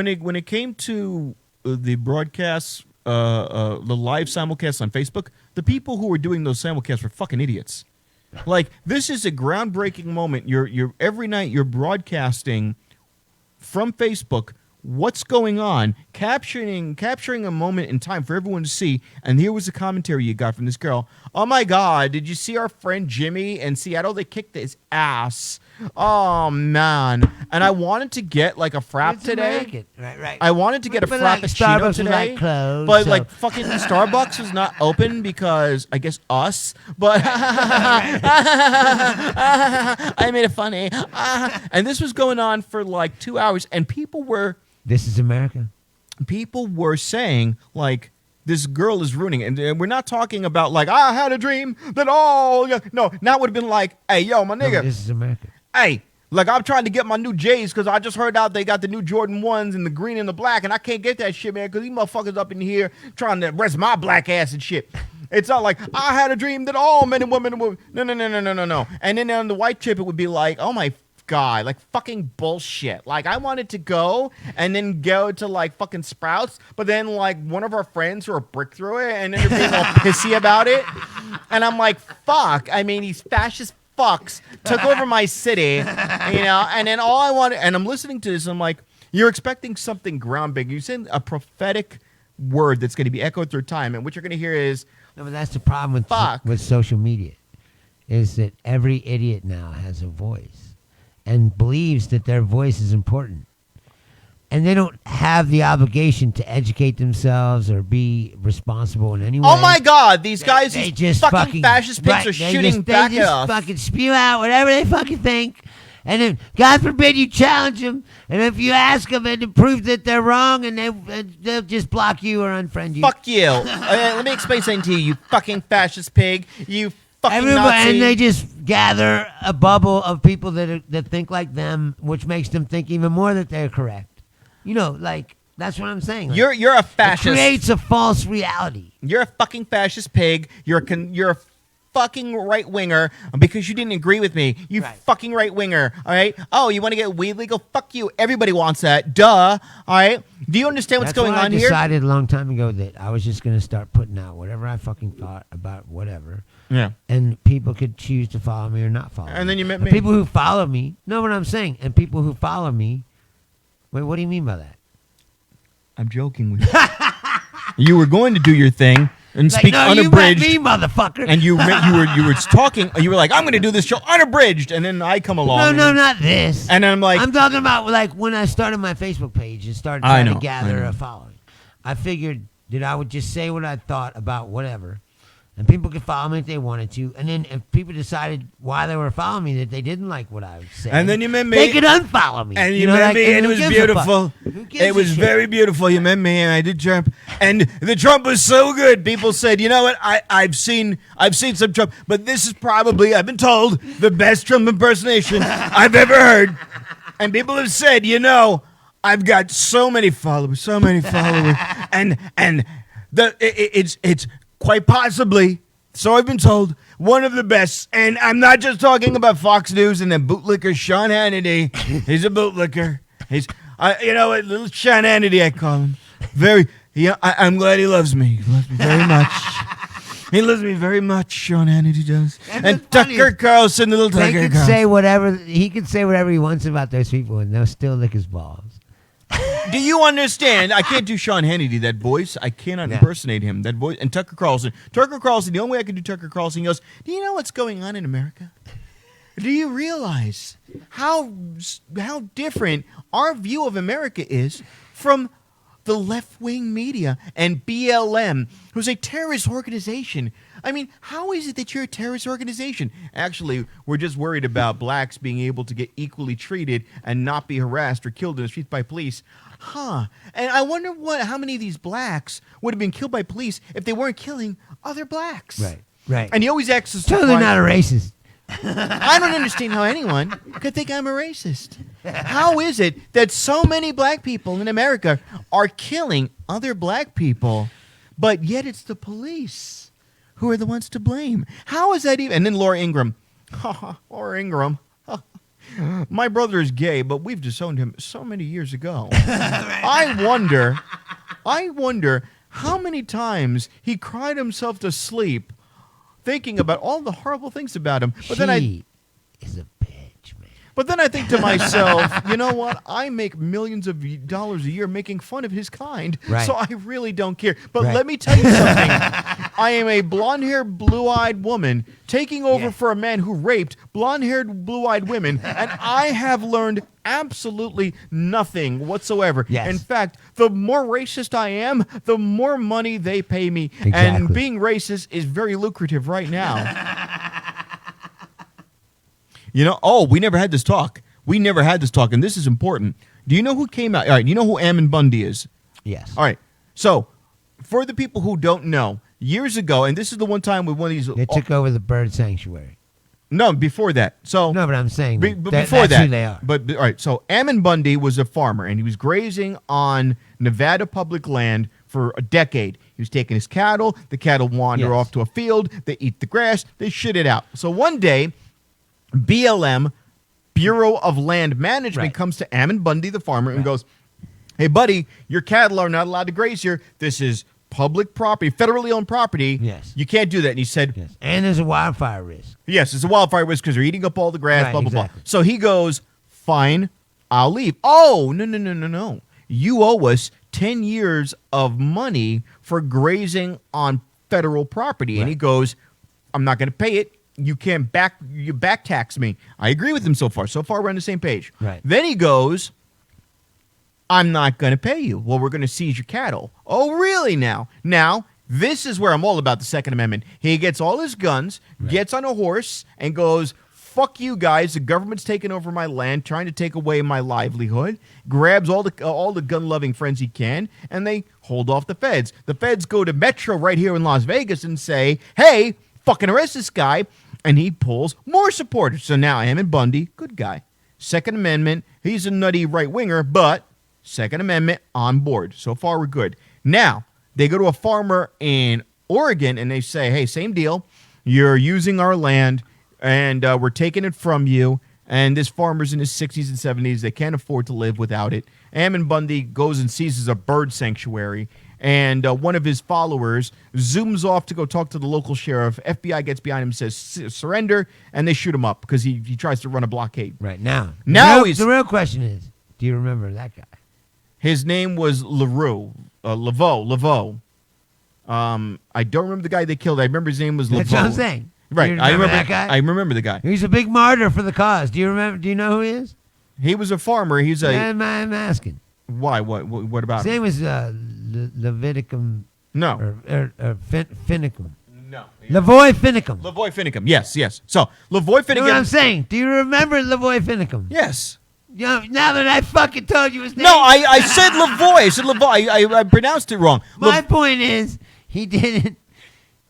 it came to the broadcasts, the live simulcasts on Facebook, the people who were doing those simulcasts were fucking idiots. Like, this is a groundbreaking moment. You're every night you're broadcasting from Facebook what's going on, capturing a moment in time for everyone to see. And here was the commentary you got from this girl. Oh my God, did you see our friend Jimmy in Seattle? They kicked his ass. Oh man. And I wanted to get like a frap It's today. American. Right. I wanted to get a But, like, frappuccino Starbucks was, today, like, closed, but so- like fucking Starbucks was not open because I guess us. But I made it funny, and this was going on for like 2 hours, and people were This is America. saying like this girl is ruining it. And we're not talking about like I had a dream that all no. Now it would have been like, hey yo, my No, nigga, this is America. hey, like I'm trying to get my new J's because I just heard out they got the new Jordan 1s in the green and the black, and I can't get that shit, man, because these motherfuckers up in here trying to rest my black ass and shit. It's not like I had a dream that all men and women would. No. And then on the white chip, it would be like, oh my God, like fucking bullshit. Like I wanted to go and then go to like fucking Sprouts, but then like one of our friends threw a brick through it and then they're being all pissy about it. And I'm like, fuck. I mean, these fascist fucks took over my city, you know, and then all I wanted, and I'm listening to this, and I'm like, you're expecting something groundbreaking. You're saying a prophetic word that's going to be echoed through time, and what you're going to hear is, No, but that's the problem Fuck. with social media, is that every idiot now has a voice and believes that their voice is important. And they don't have the obligation to educate themselves or be responsible in any way. oh my God, these guys, They these just fucking fascist pigs right, are they shooting just, back they at just us. fucking spew out whatever they fucking think. And then, God forbid, you challenge them. And if you ask them and it proves that they're wrong, and they'll just block you or unfriend you. Fuck you. Let me explain something to you, you fucking fascist pig. You fucking Everybody, Nazi. and they just gather a bubble of people that think like them, which makes them think even more that they're correct. You know, like, that's what I'm saying. Like, You're a it fascist. creates a false reality. You're a fucking fascist pig. You're a fucking right winger because you didn't agree with me. You Right. fucking right winger. All right. Oh, you want to get weed legal? Fuck you. Everybody wants that. Duh. All right. Do you understand what's That's going why on I here? decided a long time ago that I was just going to start putting out whatever I fucking thought about whatever. Yeah. And people could choose to follow me or not follow me. And then you met And me. people who follow me, know what I'm saying? And people who follow me, wait, what do you mean by that? I'm joking with you. You were going to do your thing and Like, speak no, unabridged. you met me, motherfucker. And you were talking. You were like, I'm going to do this show unabridged, and then I come along. no, and, not this. And I'm like, I'm talking about like when I started my Facebook page and started I trying know, to gather I know. a following. I figured that I would just say what I thought about whatever, and people could follow me if they wanted to. And then if people decided why they were following me that they didn't like what I said, And then you met me. they could unfollow me. And you know, met like, me, and it who was gives a fuck? beautiful. Who gives It a was shit? very beautiful. You met me, and I did Trump, and the Trump was so good. People said, you know what? I've seen some Trump, but this is probably, I've been told, the best Trump impersonation I've ever heard. And people have said, you know, I've got so many followers, and it's quite possibly. So I've been told, one of the best. And I'm not just talking about Fox News and the bootlicker Sean Hannity. He's a bootlicker. You know what? Little Sean Hannity, I call him. I'm glad he loves me. He loves me very much. He loves me very much, Sean Hannity does. And Tucker Carlson, little Tucker They Carlson. can say whatever he can say whatever he wants about those people, and they'll still lick his balls. Do you understand? I can't do Sean Hannity, that voice. I cannot impersonate him, that voice. And Tucker Carlson. The only way I can do Tucker Carlson, he goes, do you know what's going on in America? Do you realize how different our view of America is from the left-wing media and BLM, who's a terrorist organization? I mean, how is it that you're a terrorist organization? Actually, we're just worried about blacks being able to get equally treated and not be harassed or killed in the streets by police. Huh. And I wonder how many of these blacks would have been killed by police if they weren't killing other blacks. Right. And he always acts as Totally not a racist. I don't understand how anyone could think I'm a racist. How is it that so many black people in America are killing other black people, but yet it's the police who are the ones to blame? How is that even? And then Laura Ingraham. Laura Ingraham. My brother is gay, but we've disowned him so many years ago. I wonder how many times he cried himself to sleep thinking about all the horrible things about him. But She is a bitch, man. But then I think to myself, you know what? I make millions of dollars a year making fun of his kind, so I really don't care. But let me tell you something. I am a blonde-haired, blue-eyed woman taking over for a man who raped blonde-haired, blue-eyed women, and I have learned absolutely nothing whatsoever. Yes. In fact, the more racist I am, the more money they pay me. Exactly. And being racist is very lucrative right now. You know, we never had this talk. And this is important. Do you know who came out? All right, you know who Ammon Bundy is? Yes. All right. So, for the people who don't know, years ago, and this is the one time with one of these... They took over the bird sanctuary. No, before that. So No, but I'm saying before that's that, who they are. But all right, so Ammon Bundy was a farmer, and he was grazing on Nevada public land for a decade. He was taking his cattle. The cattle wander off to a field. They eat the grass. They shit it out. So one day, BLM, Bureau of Land Management, comes to Ammon Bundy, the farmer, and goes, "Hey, buddy, your cattle are not allowed to graze here. This is public property, federally owned property. Yes. You can't do that." And he said, Yes. And there's a wildfire risk. "Yes, it's a wildfire risk because they're eating up all the grass, Right, blah, blah, exactly. blah." So he goes, "Fine, I'll leave." "Oh, no. You owe us 10 years of money for grazing on federal property." And he goes, "I'm not going to pay it. You can't back tax me." I agree with him so far. So far, we're on the same page. Right. Then he goes, "I'm not going to pay you. Well, we're going to seize your cattle." "Oh, really now?" Now, this is where I'm all about the Second Amendment. He gets all his guns, gets on a horse, and goes, "Fuck you guys. The government's taking over my land, trying to take away my livelihood." Grabs all the gun-loving friends he can, and they hold off the feds. The feds go to Metro right here in Las Vegas and say, "Hey, fucking arrest this guy." And he pulls more supporters. So now Ammon Bundy, good guy. Second Amendment, he's a nutty right-winger, but Second Amendment on board. So far, we're good. Now, they go to a farmer in Oregon, and they say, "Hey, same deal. You're using our land, and we're taking it from you." And this farmer's in his 60s and 70s. They can't afford to live without it. Ammon Bundy goes and seizes a bird sanctuary, and one of his followers zooms off to go talk to the local sheriff. FBI gets behind him, says, "Surrender," and they shoot him up because he tries to run a blockade. Right now. Now the real question is, do you remember that guy? His name was Laveau. I don't remember the guy they killed. I remember his name was Laveau. That's what I'm saying. Right. You remember that guy? I remember the guy. He's a big martyr for the cause. Do you remember? Do you know who he is? He was a farmer. He's a... I'm asking. Why? What about His him? name was Leviticum. No. Or Finicum. No. Lavoy Finicum. Lavoy Finicum. Yes. So, Lavoy You know what I'm Finicum... saying? Do you remember Lavoy Finicum? Yes. You know, now that I fucking told you his name. No, I said Lavoy. I said Lavoy. I pronounced it wrong. My point is, he didn't.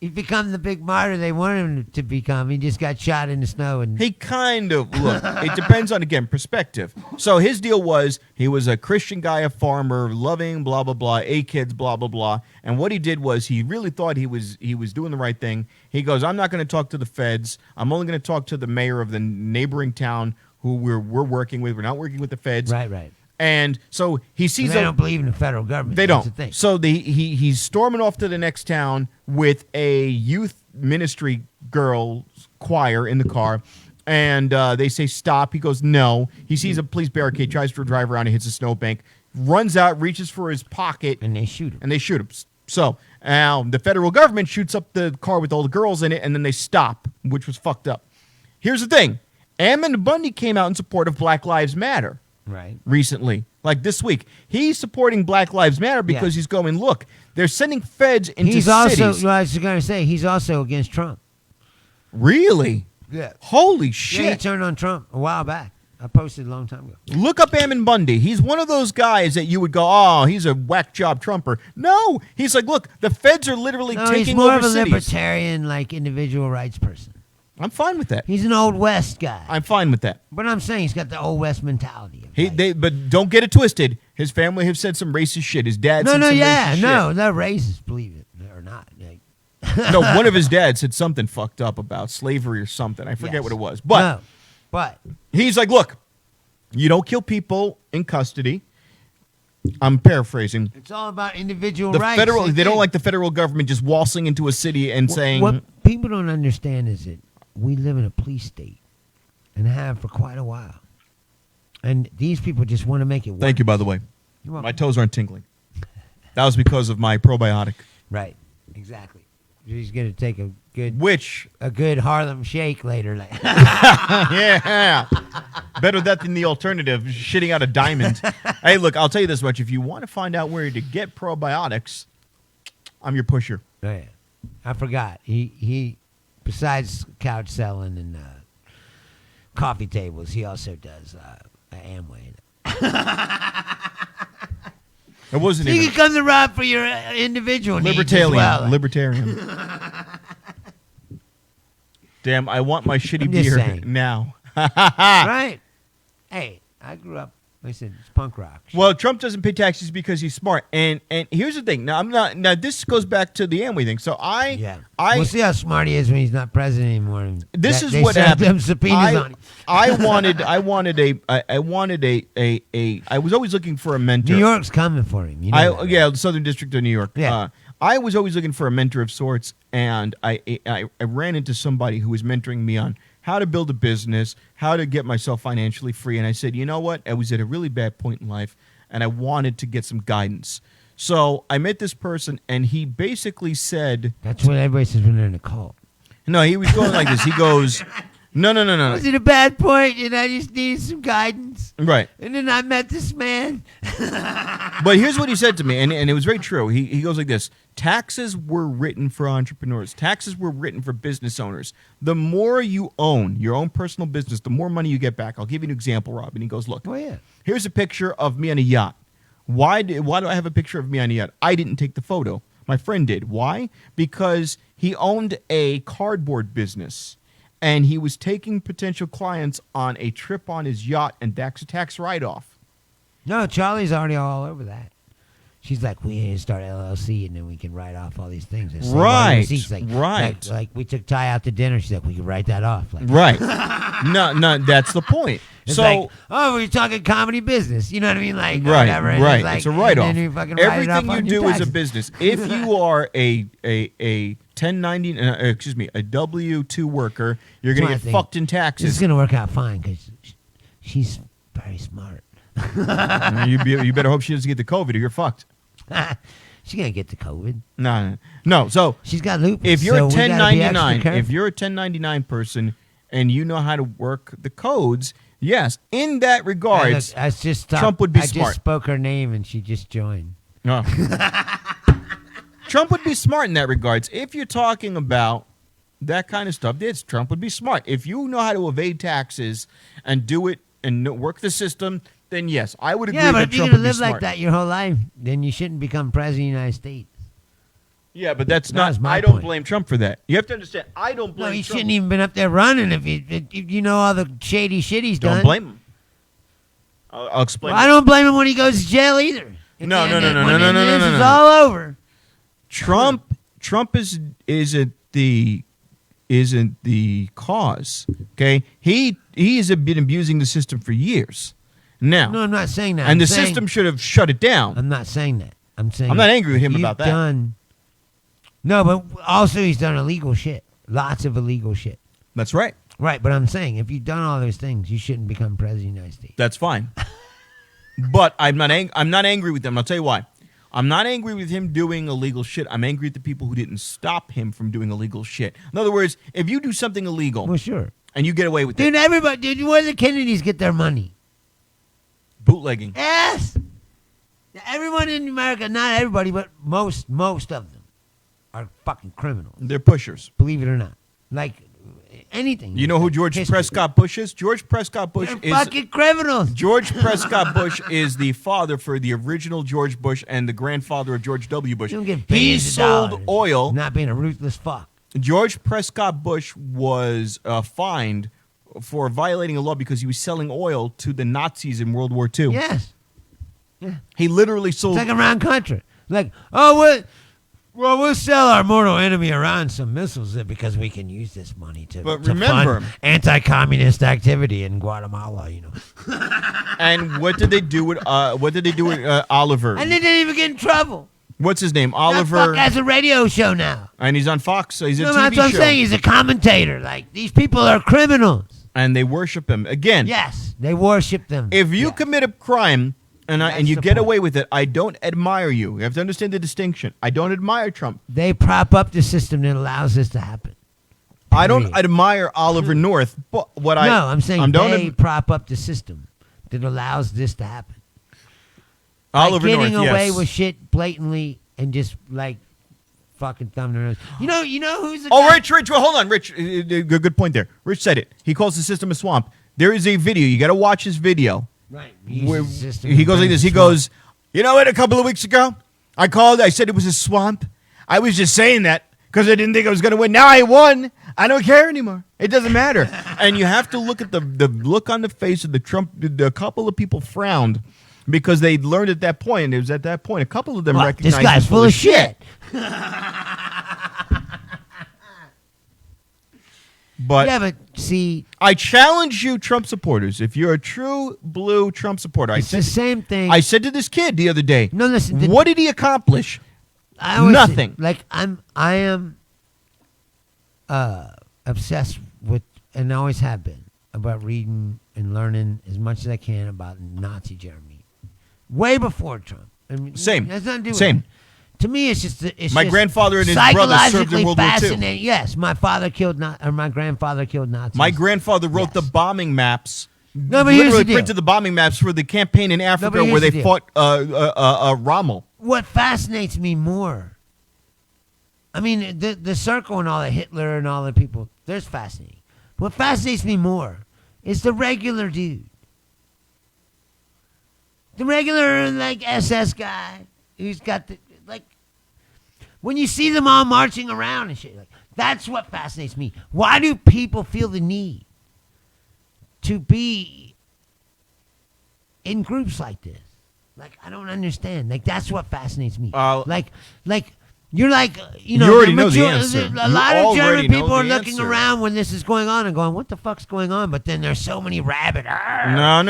He become the big martyr they wanted him to become. He just got shot in the snow. And He kind of, look, it depends on, again, perspective. So his deal was, he was a Christian guy, a farmer, loving, blah, blah, blah, 8 kids, blah, blah, blah. And what he did was, he really thought he was doing the right thing. He goes, "I'm not going to talk to the feds. I'm only going to talk to the mayor of the neighboring town who we're working with. We're not working with the feds." Right. And so he sees They don't believe in the federal government. They That's don't. the thing. So he's storming off to the next town with a youth ministry girls choir in the car. And they say stop. He goes no. He sees a police barricade, tries to drive around, and hits a snowbank. Runs out, reaches for his pocket, And they shoot him. him. So now the federal government shoots up the car with all the girls in it, and then they stop, which was fucked up. Here's the thing: Ammon Bundy came out in support of Black Lives Matter Right. recently, like this week. He's supporting Black Lives Matter because he's going, look, they're sending feds into He's cities. also, I was going to say, he's also against Trump. Really? Yeah. Holy Yeah, he shit. turned on Trump a while back. I posted a long time ago. Look up Ammon Bundy. He's one of those guys that you would go, oh, he's a whack job Trumper. No, he's like, look, the feds are literally No, taking he's more over of a cities. libertarian, like individual rights person. I'm fine with that. He's an old West guy. I'm fine with that. But I'm saying he's got the old West mentality. Of like- But don't get it twisted. His family have said some racist shit. His dad said some racist shit. they're racist, believe it or not. Like, No, one of his dads said something fucked up about slavery or something. I forget yes. what it was. But No, but he's like, look, you don't kill people in custody. I'm paraphrasing. it's all about individual The rights. federal, Same they don't thing. like the federal government just waltzing into a city and saying, What people don't understand is that we live in a police state and have for quite a while. And these people just want to make it work. thank you, by the way. You're welcome. My toes aren't tingling. That was because of my probiotic, Right. Exactly. He's going to take a which, good Harlem Shake later. Like, yeah, better that than the alternative, shitting out a diamond. Hey, look, I'll tell you this much. If you want to find out where to get probiotics, I'm your pusher. oh, yeah. I forgot. He besides couch selling and coffee tables, he also does Amway. It wasn't So you even can come to Rob for your individual needs as well. Libertarian. Damn, I want my shitty I'm just beer saying. now. Right? Hey, I grew up. I said it's punk rock. Well, Trump doesn't pay taxes because he's smart. And here's the thing. Now I'm not. Now this goes back to the Amway thing. So We'll see how smart he is when he's not president anymore. And This is they what served happened. them subpoenas on him. I was always looking for a mentor. New York's coming for him. You know that, right? Yeah, the Southern District of New York. Yeah. I was always looking for a mentor of sorts, and I ran into somebody who was mentoring me on how to build a business, how to get myself financially free. And I said, you know what? I was at a really bad point in life, and I wanted to get some guidance. So I met this person, and he basically said, That's what everybody says when they're in a cult. no, he was going like this. He goes, no. Was it a bad point? And I just needed some guidance. Right. And then I met this man. But here's what he said to me, and it was very true. He goes like this: taxes were written for entrepreneurs. Taxes were written for business owners. The more you own your own personal business, the more money you get back. I'll give you an example, Rob. And he goes, look, Oh, yeah. here's a picture of me on a yacht. Why do I have a picture of me on a yacht? I didn't take the photo. My friend did. Why? Because he owned a cardboard business, and he was taking potential clients on a trip on his yacht, and that's a tax write-off. No, Charlie's already all over that. She's like, we need to start LLC, and then we can write off all these things. And save all the Right, receipts. right. Like we took Ty out to dinner. She's like, we can write that off. Like, Right. No, that's the point. It's so like, oh, we're talking comedy business. You know what I mean? Like, right, whatever. And right. It's, like, It's a write-off. And then you fucking write it Everything off you on your do is a taxes. business. If you are a 1090, a W-2 worker, you're going to That's get my thing. fucked in This is taxes. gonna work out fine because she's very smart. You better hope she doesn't get the COVID, or you're fucked. She's gonna get the COVID. No. So She's got lupus. if you're so a we gotta be extra 1099, careful. if you're a 1099 person and you know how to work the codes, yes, in that Hey, regards, look, I just stopped- Trump would be I smart. just spoke her name and she just joined. Oh. Trump would be smart in that regards. If you're talking about that kind of stuff, yes, Trump would be smart. If you know how to evade taxes and do it and work the system, then yes, I would agree Yeah, but that if you're Trump gonna would be live smart. like that your whole life, then you shouldn't become president of the United States. Yeah, but that's That not. was my I don't point. blame Trump for that. You have to understand. I don't No, blame he Trump. shouldn't even been up there running if you know all the shady shit he's Don't done. blame him. I'll explain. Well, I don't blame him when he goes to jail either. No, At no, the end, no, when no, no, no, this no, is no. all over. Trump isn't the cause. Okay, he has been abusing the system for years. Now, No, I'm not saying that. and I'm the saying- system should have shut it down. I'm not saying that. I'm saying I'm not angry with if him you've about that. No, but also he's done illegal shit. Lots of illegal shit. That's right. Right, but I'm saying if you've done all those things, you shouldn't become president of the United States. That's fine. But I'm not angry with him. I'll tell you why. I'm not angry with him doing illegal shit. I'm angry at the people who didn't stop him from doing illegal shit. In other words, if you do something illegal Well, sure. and you get away with Dude, it, dude, where the Kennedys get their money? bootlegging. Yes. Everyone in America, not everybody, but most of them are fucking criminals. They're pushers. Believe it or not. Like anything. You know who George History. Prescott Bush is? George Prescott Bush They're is fucking criminals. George Prescott Bush is the father for the original George Bush and the grandfather of George W. Bush. You don't get He billions of sold dollars. oil. Not being a ruthless fuck. George Prescott Bush was fined for violating a law because he was selling oil to the Nazis in World War II. Yes. He literally sold. It's like around country. Like, we'll sell our mortal enemy Iran some missiles because we can use this money to, But to remember- fund anti-communist activity in Guatemala, you know. And what did they do with Oliver? And they didn't even get in trouble. What's his name? That Oliver. fuck has a radio show now. And he's on Fox. So he's a No, TV that's what I'm show. saying. He's a commentator. Like, these people are criminals. And they worship him again. Yes, they worship them. If you Yeah. commit a crime and That's you the get point. away with it, I don't admire you. You have to understand the distinction. I don't admire Trump. They prop up the system that allows this to happen. I don't Period. admire Oliver North. But what No, I'm saying don't they ad- prop up the system that allows this to happen. Oliver Like getting North, away yes. with shit blatantly and just like fucking thumb their nose. You know who's the Oh, guy? Rich, well, hold on, Rich. Good point there. Rich said it. He calls the system a swamp. There is a video. You got to watch his video. Right. Where he goes like this. He goes, you know what? A couple of weeks ago, I called. I said it was a swamp. I was just saying that because I didn't think I was going to win. Now I won. I don't care anymore. It doesn't matter. And you have to look at the look on the face of the Trump. A couple of people frowned because they learned at that point. It was at that point. A couple of them What? recognized This guy's him full of shit. But Yeah, but see, I challenge you, Trump supporters. If you're a true blue Trump supporter, it's the same thing. I said to this kid the other day, No, listen, what did he accomplish? I always say, nothing. like I am obsessed with, and always have been, about reading and learning as much as I can about Nazi Germany. Way before Trump. I mean, Same. It has nothing to do with Same. it. To me, it's just My just grandfather and his brother served in psychologically World War II. fascinating. Yes, my grandfather killed Nazis. My grandfather wrote the Yes. bombing maps. No, but here's literally the deal. printed the bombing maps for the campaign in Africa but where here's they the deal. fought Rommel. What fascinates me more, I mean, the circle and all the Hitler and all the people, there's fascinating. What fascinates me more is the regular dude. The regular, like, SS guy who's got the, like, when you see them all marching around and shit, like, that's what fascinates me. Why do people feel the need to be in groups like this? Like, I don't understand. Like, that's what fascinates me. Like, you're like, you know, already know the answer. A lot You of German already know people are the looking answer. around when this is going on and going, what the fuck's going on? But then there's so many rabid. No.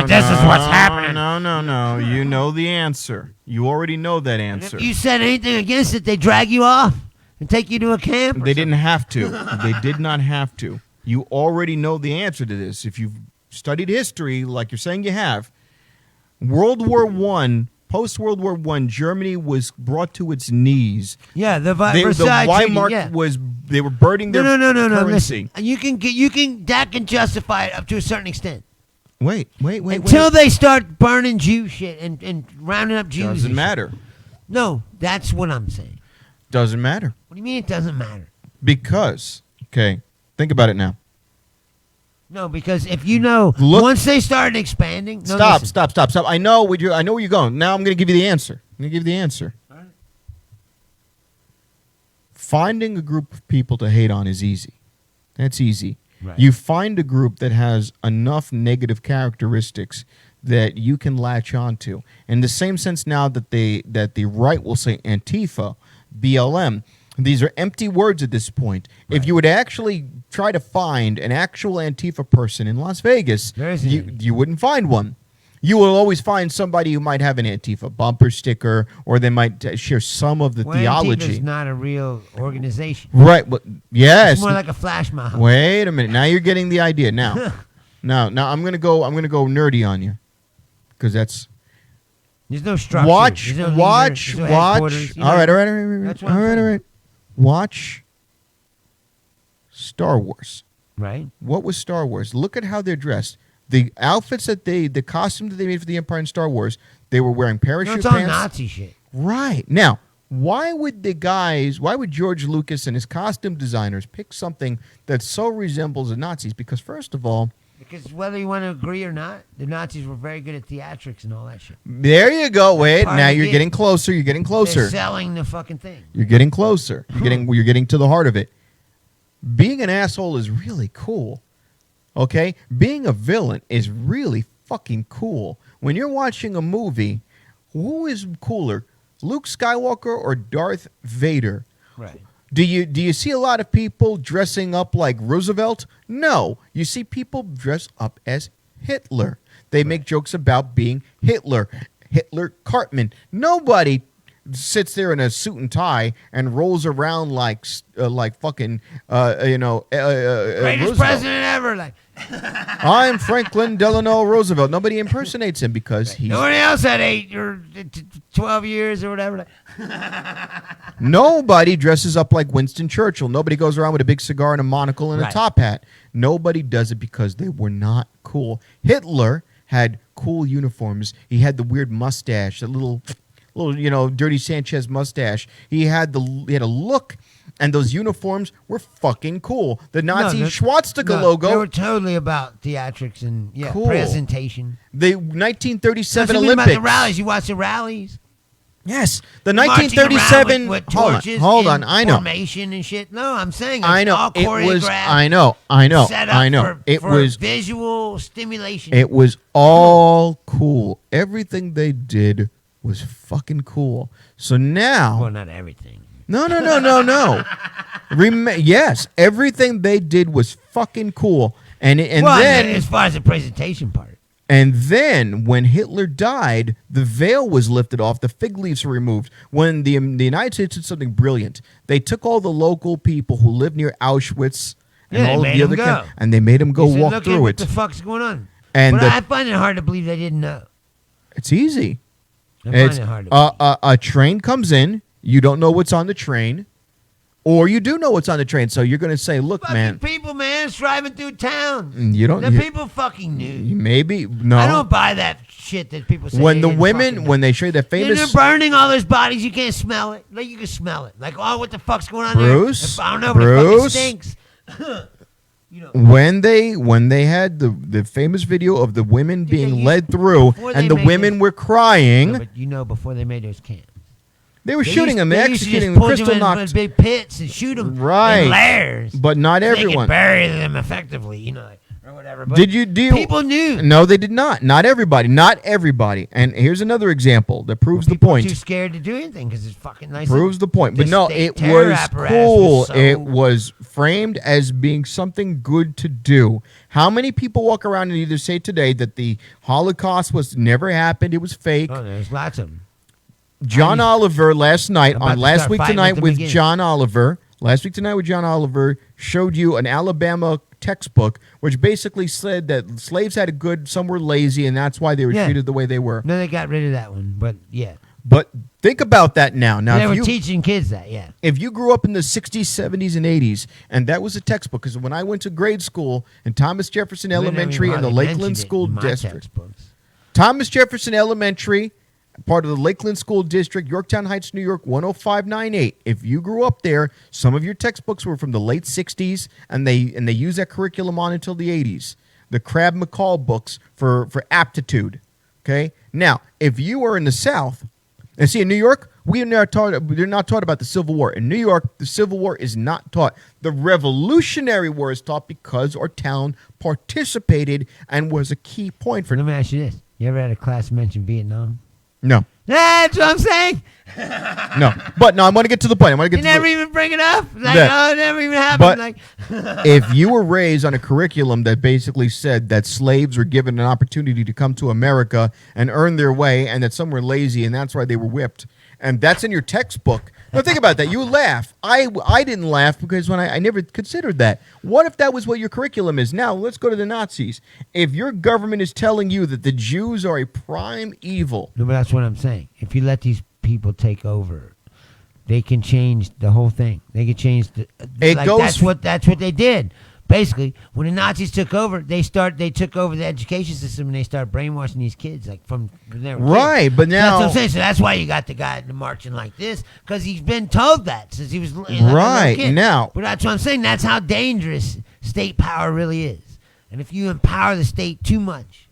This is what's happening. No. You know the answer. You already know that And answer. if you said anything against it, they drag you off and take you to a camp. or They didn't have to. They did not have to. You already know the answer to this. If you've studied history, like you're saying you have, World War I, post-World War I, Germany was brought to its knees. something. Yeah, the The Versailles Treaty, Weimar yeah. they were burning their No. currency. Listen, that can justify it up to a certain extent. Wait. Until they start burning Jew shit and rounding up Jews. Doesn't and shit. matter. No, that's what I'm saying. Doesn't matter. What do you mean it doesn't matter? Because, okay, think about it now. No, because if you know, Look- once they started expanding. No, Stop. listen. I know where you're going. Now I'm going to give you the answer. Finding a group of people to hate on is easy. That's easy. Right. You find a group that has enough negative characteristics that you can latch onto. In the same sense now that the right will say Antifa, BLM, these are empty words at this point. Right. If you would actually try to find an actual Antifa person in Las Vegas, There isn't any. you wouldn't find one. You will always find somebody who might have an Antifa bumper sticker, or they might share some of the theology. Antifa's not a real organization. Right. But yes. It's more like a flash mob. Wait a minute. Now you're getting the idea. Now, now I'm gonna go nerdy on you, because that's. There's no structure. Watch. There's no Watch. leader, there's no headquarters, All right. That's what I'm saying. All right. Watch. Star Wars. Right. What was Star Wars? Look at how they're dressed. The outfits the costumes that they made for the Empire in Star Wars, they were wearing parachute No, it's all pants. Nazi shit. Right. Now, why would George Lucas and his costume designers pick something that so resembles the Nazis? Because first of all, Because whether you want to agree or not, the Nazis were very good at theatrics and all that shit. there you go. Wait, part now of the you're game. getting closer. You're getting They're closer. selling the fucking thing. You're getting closer. You're getting to the heart of it. Being an asshole is really cool. Okay? Being a villain is really fucking cool. When you're watching a movie, who is cooler, Luke Skywalker or Darth Vader? Right. Do you see a lot of people dressing up like Roosevelt? No. You see people dress up as Hitler. They make jokes about being Hitler. Hitler Cartman. Nobody sits there in a suit and tie and rolls around like fucking Greatest Roosevelt. president ever. Like I'm Franklin Delano Roosevelt. Nobody impersonates him because he's nobody else had 8 or 12 years or whatever. nobody dresses up like Winston Churchill. Nobody goes around with a big cigar and a monocle and a Right. top hat. Nobody does it because they were not cool. Hitler had cool uniforms. He had the weird mustache, the little Dirty Sanchez mustache. He had a look, and those uniforms were fucking cool. The Nazi swastika logo. They were totally about theatrics and Cool. presentation. The 1937 That's what I mean Olympics. about the rallies. You watch the rallies. Yes, the Marching 1937. around with Hold torches on. and I know. formation and shit. No, I'm saying it's I know. all It was. choreographed. I know. Set up I know. It for was. visual stimulation. It was all cool. Everything they did was fucking cool. So now, well, not everything. no. Yes, everything they did was fucking cool. And then as far as the presentation part. And then, when Hitler died, the veil was lifted off, the fig leaves were removed. When the United States did something brilliant, they took all the local people who lived near Auschwitz and Yeah, all they of the made other 'em go. camps, and they made them go They said, walk "Look at through what it. the fuck's going on?" And But I find it hard to believe they didn't know. it's easy. I find It's, it hard to believe. a train comes in, you don't know what's on the train, or you do know what's on the train, so you're going to say, look, Fucking man, people, man, it's driving through town. you don't. The You, people fucking knew. maybe no. I don't buy that shit that people say. When they the didn't women, fucking when know. they show you that They're famous burning all those bodies, you can't smell it. Like you can smell it. Like, oh, what the fuck's going on Bruce, there? I don't know, but it fucking Bruce. stinks. You know, when they had the famous video of the women Dude, they being used- led through before they and the made women this- were crying, no, but you know, before they made those camps, they were shooting them, They used to executing just them, put crystal them in knocked, big pits and shoot them Right. in layers. but not They everyone. could bury them effectively, you know, or whatever. But Did you do? people knew. No, they did not. Not everybody. And here's another example that proves the People were point. too scared to do anything because it's fucking nice. Proves the point. But This no, state it terror was apparatus cool. was so- It was framed as being something good to do. How many people walk around and either say today that the Holocaust was never happened, it was fake? Oh, there's lots of them. John Oliver last night I'm about on to Last start Week fighting Tonight with them with again. John Oliver. Last Week Tonight with John Oliver showed you an Alabama textbook which basically said that slaves had it good, some were lazy, and that's why they were Yeah. treated the way they were. No, they got rid of that one, but yeah. But think about that now. Now, They if were you, teaching kids that, yeah. if you grew up in the 60s, 70s, and 80s, and that was a textbook, because when I went to grade school in Thomas Jefferson We never Elementary even in the hardly Lakeland mentioned it School in my District, textbooks. Thomas Jefferson Elementary, part of the Lakeland School District, Yorktown Heights, New York, 10598. If you grew up there, some of your textbooks were from the late 60s, and they used that curriculum on until the 80s. The Crab McCall books for aptitude. Okay? Now, if you are in the South, and see, in New York, they're not taught about the Civil War. In New York, the Civil War is not taught. The Revolutionary War is taught because our town participated and was a key point for. Let me ask you this. You ever had a class mention Vietnam? No. That's what I'm saying. No, but no, I want to get to the point. I want to You get to never the, even bring it up. Like, That- oh, it never even happened. but- Like, if you were raised on a curriculum that basically said that slaves were given an opportunity to come to America and earn their way, and that some were lazy, and that's why they were whipped, and that's in your textbook. Now think about that. You laugh. I didn't laugh because when I never considered that. What if that was what your curriculum is? Now let's go to the Nazis. If your government is telling you that the Jews are a prime evil, no, but that's what I'm saying. If you let these people take over, they can change the whole thing. They can change the. It like, goes- That's what they did. Basically, when the Nazis took over, they took over the education system and they started brainwashing these kids like from when they were kids. right? But So that's now, what I'm saying. So that's why you got the guy marching like this, because he's been told that since he was like, a little Right, kid. now- But that's what I'm saying. That's how dangerous state power really is. And if you empower the state too much,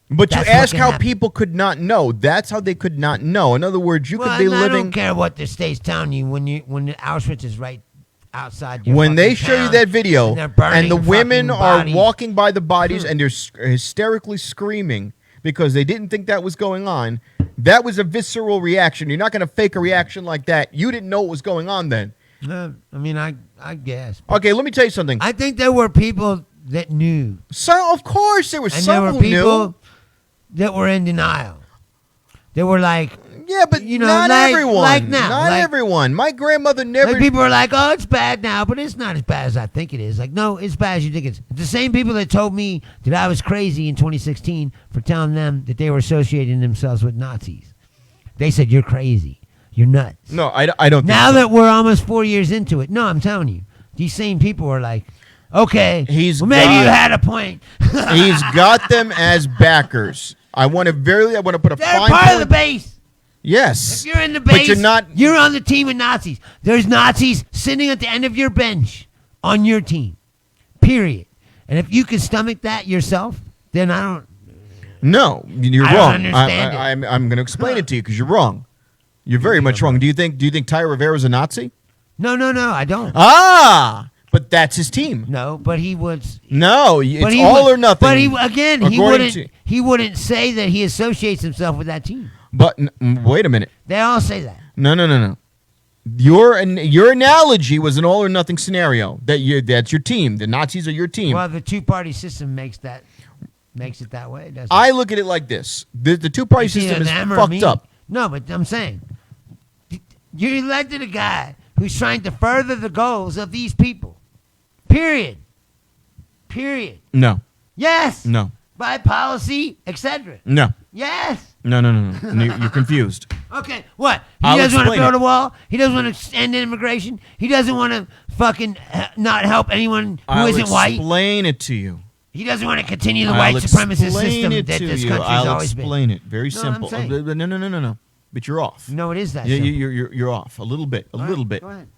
but you that's what ask can how happen. people could not know. That's how they could not know. In other words, you well, could be and I living. don't care what the state's telling you when the Auschwitz is right outside your When they fucking show you town, that video and they're burning and the women fucking are bodies. walking by the bodies and they're hysterically screaming because they didn't think that was going on, that was a visceral reaction. You're not going to fake a reaction like that. You didn't know what was going on then. I mean, I guess. Okay, let me tell you something. I think there were people that knew, So, of course, there were and there some were who people knew. that were in denial. They were like, Yeah, but you know, not like- everyone. like now, Not like- everyone. My grandmother never. like people are like, oh, it's bad now, but it's not as bad as I think it is. Like, no, it's bad as you think it is. The same people that told me that I was crazy in 2016 for telling them that they were associating themselves with Nazis. They said, you're crazy. You're nuts. No, I don't think Now so. that we're almost 4 years into it, no, I'm telling you, these same people are like, okay, He's well, maybe got- you had a point. He's got them as backers. I want to put a They're fine part of the point. base. Yes. If you're in the base, But you're not. you're on the team with Nazis. There's Nazis sitting at the end of your bench on your team. Period. And if you can stomach that yourself, then I don't. No, you're I don't wrong. understand it. I'm going to explain it to you because you're wrong. You're very much wrong. Do you think Ty Rivera's a Nazi? No, I don't. Ah, but that's his team. No, but he was. No, it's But he all would- or nothing. But he again, he according wouldn't. to- He wouldn't say that he associates himself with that team. But wait a minute. They all say that. No. Your analogy was an all or nothing scenario. That's your team. The Nazis are your team. Well, the two-party system makes it that way. Doesn't I it? look at it like this: the two-party It's either system is them or fucked me. up. No, but I'm saying you elected a guy who's trying to further the goals of these people. Period. No, Yes. no, By policy, etc. no, Yes. no. You're confused. Okay. What? He I'll doesn't want to explain build it. a wall. He doesn't want to end immigration. He doesn't want to fucking not help anyone who I'll isn't white. explain it to you. He doesn't want to continue the I'll white supremacist explain system it that to this you. country's I'll always been. explain it. Very No, I'm simple. saying. No. But you're off. No, it is that. You- simple. You're off a little bit. A All right, little bit. Go ahead.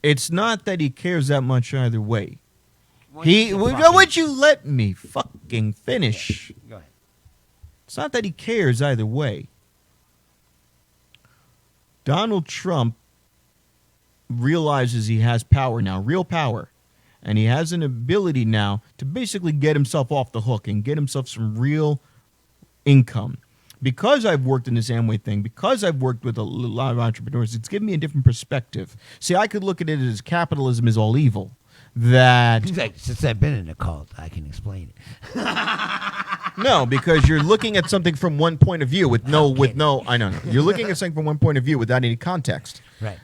It's not that he cares that much either way. Why He don't you would you let me fucking finish? Go ahead. It's not that he cares either way. Donald Trump realizes he has power now, real power. And he has an ability now to basically get himself off the hook and get himself some real income. Because I've worked in this Amway thing, because I've worked with a lot of entrepreneurs, it's given me a different perspective. See, I could look at it as capitalism is all evil. That He's like, since I've been in a cult, I can explain it. no, because you're looking at something from one point of view with no. I know. You're looking at something from one point of view without any context. Right.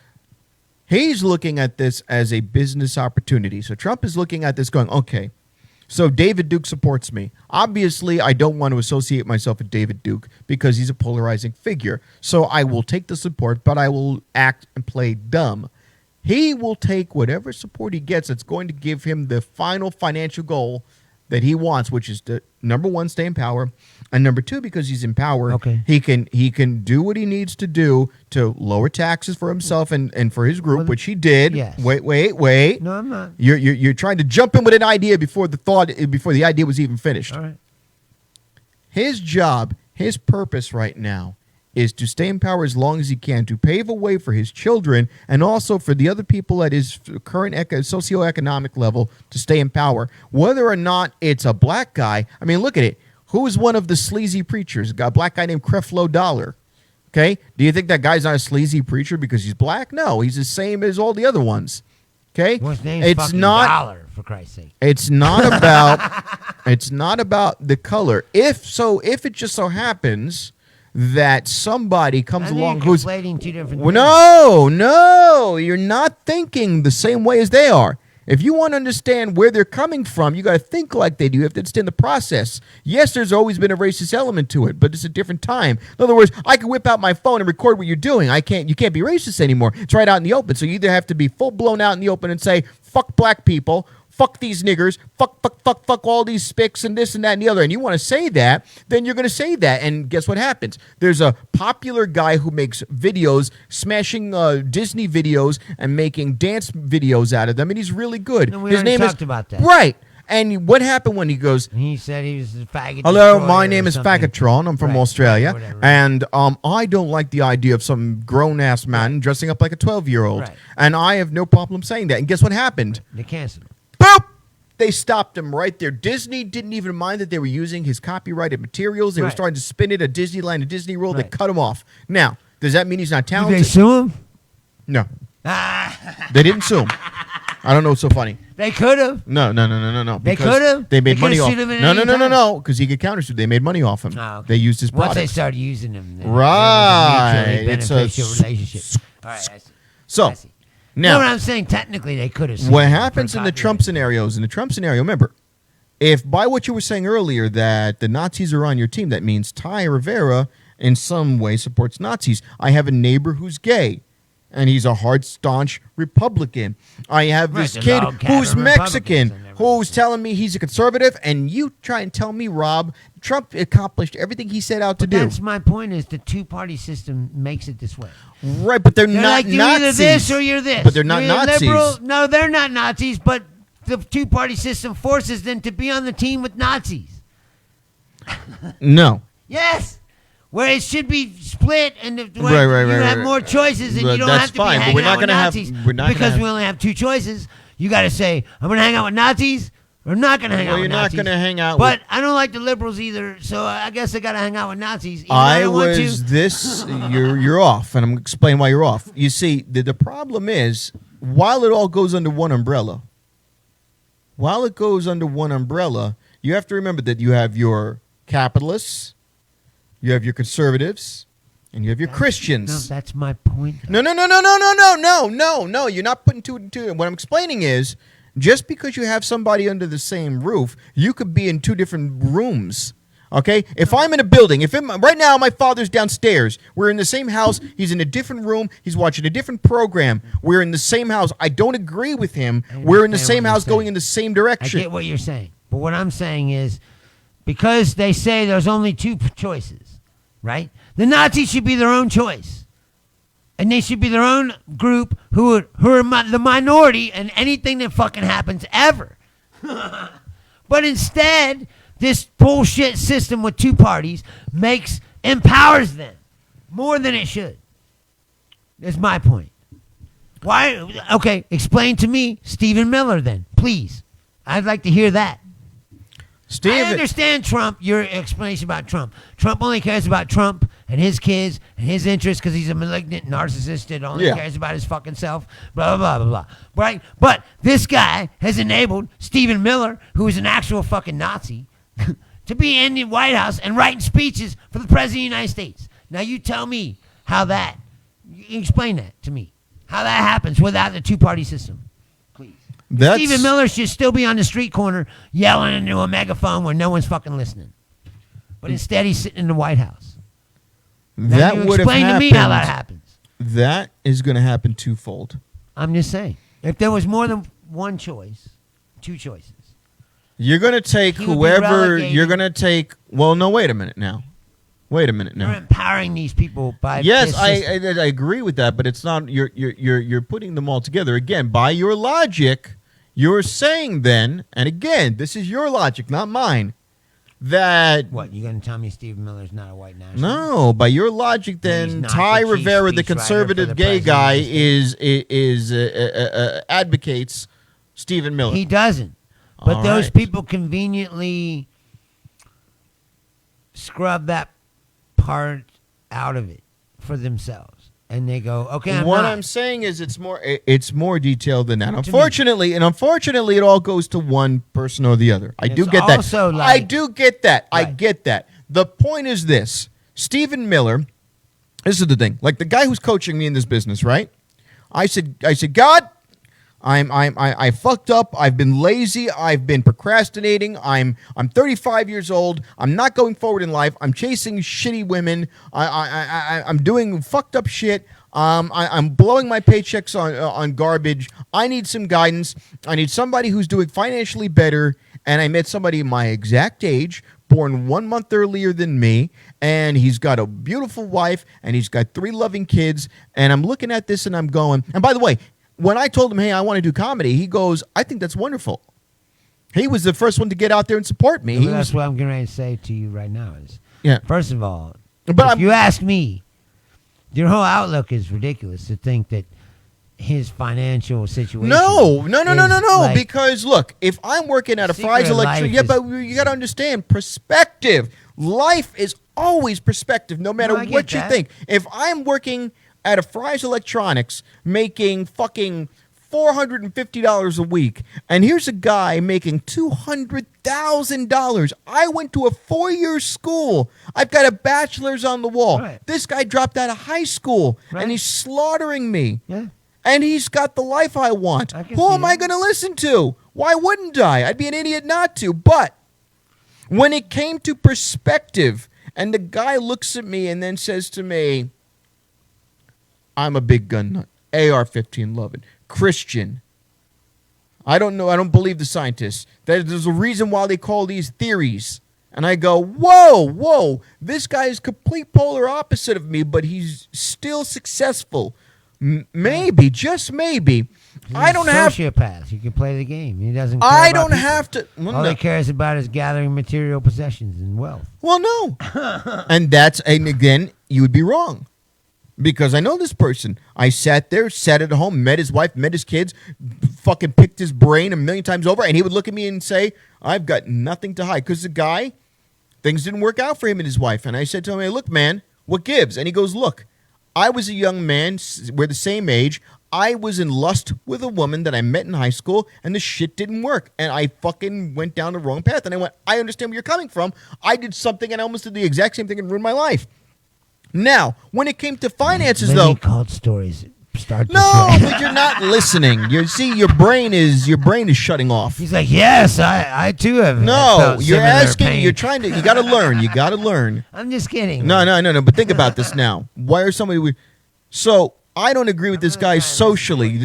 He's looking at this as a business opportunity. So Trump is looking at this going, okay, so David Duke supports me. Obviously, I don't want to associate myself with David Duke because he's a polarizing figure. So I will take the support, but I will act and play dumb. He will take whatever support he gets that's going to give him the final financial goal that he wants, which is to, number one, stay in power, and number two, because he's in power, Okay. he can do what he needs to do to lower taxes for himself and for his group, Well, which he did. yes. Wait. No, I'm not. You're trying to jump in with an idea before the idea was even finished. All right. His job, his purpose right now is to stay in power as long as he can, to pave a way for his children and also for the other people at his current socioeconomic level to stay in power. Whether or not it's a black guy, I mean, look at it. Who is one of the sleazy preachers? A black guy named Creflo Dollar. Okay? Do you think that guy's not a sleazy preacher because he's black? No, he's the same as all the other ones. Okay? Well, his name's fucking Dollar, for Christ's sake. It's not about it's not about the color. If it just so happens that somebody comes along who's conflating two different well, things. no, you're not thinking the same way as they are. If you want to understand where they're coming from, you got to think like they do. You have to understand the process. Yes, there's always been a racist element to it, but it's a different time. In other words, I can whip out my phone and record what you're doing. You can't be racist anymore. It's right out in the open. So you either have to be full blown out in the open and say, fuck black people, fuck these niggers, fuck all these spics and this and that and the other. And you want to say that, then you're going to say that. And guess what happens? There's a popular guy who makes videos, smashing Disney videos and making dance videos out of them. And he's really good. No, we already talked about that. Right. And what happened when he goes, he said he was a faggot. hello, my name is Faggotron. I'm from Australia. Right, and I don't like the idea of some grown-ass man dressing up like a 12-year-old. Right. And I have no problem saying that. And guess what happened? They canceled him. Boop! They stopped him right there. Disney didn't even mind that they were using his copyrighted materials. They were starting to spin it at Disneyland and Disney World. They cut him off. Now, does that mean he's not talented? Did they sue him? No. They didn't sue him. I don't know what's so funny. They could have. No. They could have. They made money off. No. Because he could countersued. They made money off him. Oh, okay. They used his Once product. they started using him, then Right. It was a mutually beneficial relationship. All right, I see. So, I see. now, what I'm saying, technically, they could have. what happens in the Trump scenarios? In the Trump scenario, remember, if by what you were saying earlier that the Nazis are on your team, that means Ty Rivera in some way supports Nazis. I have a neighbor who's gay, and he's a hard, staunch Republican. I have this kid who's Mexican who's telling me he's a conservative, and you try and tell me, Rob, Trump accomplished everything he set out to do. That's my point, is the two-party system makes it this way. Right, but they're not like, Nazis. You're either this or you're this. But they're not You're Nazis. Liberal. No, they're not Nazis, but the two-party system forces them to be on the team with Nazis. No. Yes. Where it should be split, and you Right, have more choices, and you don't that's have to fine, be but we're hanging not out with gonna have- Nazis. we're not because gonna we only have two choices. You got to say, I'm going to hang out with Nazis, or I'm not going to hang out with Nazis. Well, you're not going to hang out But with... I don't like the liberals either, so I guess I got to hang out with Nazis. Even though I don't want to. You're off, and I'm going to explain why you're off. You see, the problem is, while it all goes under one umbrella, you have to remember that you have your capitalists, you have your conservatives, and you have your Christians. No, that's my point. No. You're not putting two and two. What I'm explaining is, just because you have somebody under the same roof, you could be in two different rooms. Okay? If I'm in a building, right now my father's downstairs. We're in the same house. He's in a different room. He's watching a different program. We're in the same house. I don't agree with him. We're in the same house going in the same direction. I get what you're saying. But what I'm saying is, because they say there's only two choices, right? The Nazis should be their own choice. And they should be their own group who are the minority in anything that fucking happens ever. But instead, this bullshit system with two parties empowers them more than it should. That's my point. Why? Okay, explain to me Stephen Miller then, please. I'd like to hear that. I understand Trump, your explanation about Trump. Trump only cares about Trump and his kids and his interests because he's a malignant narcissist that only cares about his fucking self, blah, blah, blah, blah, blah. Right? But this guy has enabled Stephen Miller, who is an actual fucking Nazi, to be in the White House and writing speeches for the President of the United States. Now you tell me you explain that to me, how that happens without the two-party system. Stephen Miller should still be on the street corner yelling into a megaphone where no one's fucking listening. But instead, he's sitting in the White House. That would have happened. Explain to me how that happens. That is going to happen twofold. I'm just saying. If there was more than one choice, two choices. You're going to take whoever you're going to take. Well, no, wait a minute now. You're empowering these people by. Yes, I agree with that, but it's not. You're putting them all together again by your logic. You're saying then, and again, this is your logic, not mine. That what, you going to tell me Stephen Miller's not a white nationalist? No, by your logic, then Ty Rivera, the conservative gay guy, advocates Stephen Miller. He doesn't, but those people conveniently scrub that part out of it for themselves, and they go, "Okay, I'm saying is it's more detailed than that. Unfortunately, it all goes to one person or the other. I do get that. I do get that. Right. I get that. The point is this: Stephen Miller. This is the thing. Like the guy who's coaching me in this business, right? I said, God, I fucked up. I've been lazy. I've been procrastinating. I'm 35 years old. I'm not going forward in life. I'm chasing shitty women. I'm doing fucked up shit. I'm blowing my paychecks on garbage. I need some guidance. I need somebody who's doing financially better. And I met somebody my exact age, born 1 month earlier than me, and he's got a beautiful wife, and he's got 3 loving kids. And I'm looking at this, and I'm going. And by the way, when I told him, hey, I want to do comedy, he goes, I think that's wonderful. He was the first one to get out there and support me. Well, that's what I'm going to say to you right now. Is first of all, but if you ask me, your whole outlook is ridiculous to think that his financial situation. No. Like, because look, if I'm working at a Fry's Electric, but you got to understand perspective. Life is always perspective, no matter what you think. If I'm working at a Fry's Electronics making fucking $450 a week, and here's a guy making $200,000. I went to a 4-year school. I've got a bachelor's on the wall. Right. This guy dropped out of high school, and he's slaughtering me. Yeah. And he's got the life I want. Who am I going to listen to? Why wouldn't I? I'd be an idiot not to. But when it came to perspective, and the guy looks at me and then says to me, I'm a big gun nut. AR-15 loving. Christian. I don't know. I don't believe the scientists. There's a reason why they call these theories. And I go, whoa. This guy is complete polar opposite of me, but he's still successful. Maybe, just maybe. I don't have sociopath. You can play the game. He doesn't. Care I about don't people. have to. Well, All he cares about is gathering material possessions and wealth. Well, no. and again, you would be wrong, because I know this person. I sat at home, met his wife, met his kids, fucking picked his brain 1,000,000 times over, and he would look at me and say, "I've got nothing to hide," because the guy, things didn't work out for him and his wife, and I said to him, "Hey, look, man, what gives?" And he goes, "Look. I was a young man, we're the same age. I was in lust with a woman that I met in high school, and the shit didn't work. And I fucking went down the wrong path." And I went, I understand where you're coming from. I did something, and I almost did the exact same thing and ruined my life. Now, when it came to finances, Many cult stories start this no, way. but you're not listening. You see, your brain is shutting off. He's like, yes, I too have. No, felt you're similar asking. pain. You're trying to. You got to learn. You got to learn. I'm just kidding. No. But think about this now. Why are somebody? So I don't agree with this guy socially.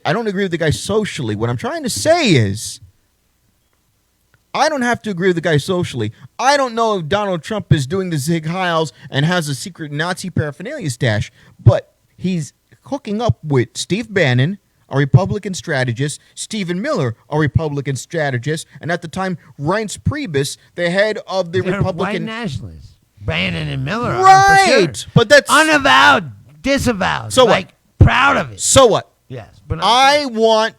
I don't agree with the guy socially. What I'm trying to say is, I don't have to agree with the guy socially. I don't know if Donald Trump is doing the Zig Heils and has a secret Nazi paraphernalia stash, but he's hooking up with Steve Bannon, a Republican strategist, Stephen Miller, a Republican strategist, and at the time, Reince Priebus, the head of the They're Republican... white nationalists. Bannon and Miller are Right! for sure. But that's... Unavowed, disavowed. So what? Like, proud of it. So what? Yes. But I want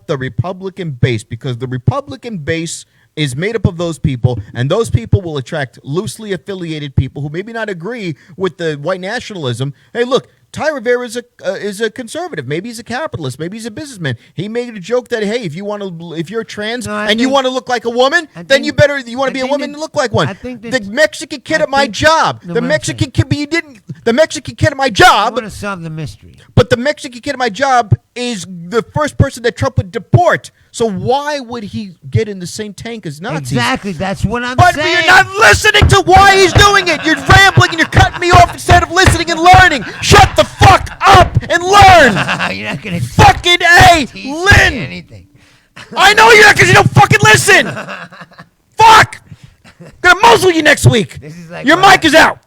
the Republican base, because the Republican base is made up of those people, and those people will attract loosely affiliated people who maybe not agree with the white nationalism. Hey, look, Ty Rivera is a conservative. Maybe he's a capitalist. Maybe he's a businessman. He made a joke that, hey, if you're trans you want to look like a woman, then you want to be a woman and look like one. The Mexican kid at my job. The Mexican kid, but you didn't. The Mexican kid at my I job. want to solve the mystery. But the Mexican kid at my job is the first person that Trump would deport. So why would he get in the same tank as Nazis? Exactly. That's what I'm But saying. you're not listening to why he's doing it. You're rambling and you're cutting me off instead of listening and learning. Shut the fuck up and learn. You're not going to Fucking A, Lynn. anything. I know you're not, because you don't fucking listen. Fuck. I'm going to muzzle you next week. This is like Your mic is out.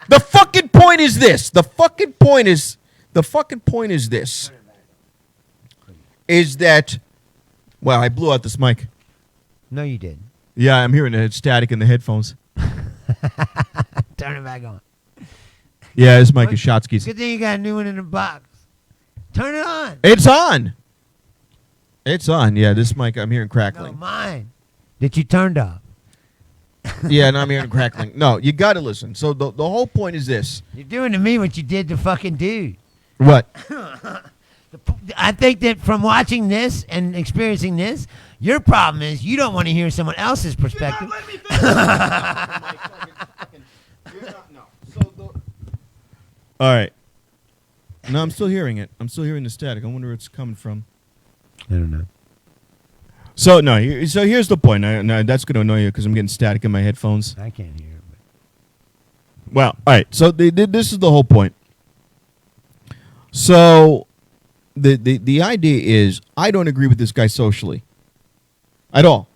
The fucking point is this. The fucking point is this. Is that, well, I blew out this mic. No, you didn't. Yeah, I'm hearing the static in the headphones. Turn it back on. Yeah, this mic is Shotsky's. Good thing you got a new one in the box. Turn it on. It's on. It's on. Yeah, this mic I'm hearing No, crackling. mine. That you turned off. Yeah, and I'm hearing crackling. No, you got to listen. So the whole point is this. You're doing to me what you did to fucking dude. What? I think that from watching this and experiencing this, your problem is you don't want to hear someone else's perspective. All right. No, I'm still hearing it. I'm still hearing the static. I wonder where it's coming from. I don't know. So no. So here's the point. Now that's going to annoy you because I'm getting static in my headphones. I can't hear it. Well, all right. So this is the whole point. So the idea is I don't agree with this guy socially. At all.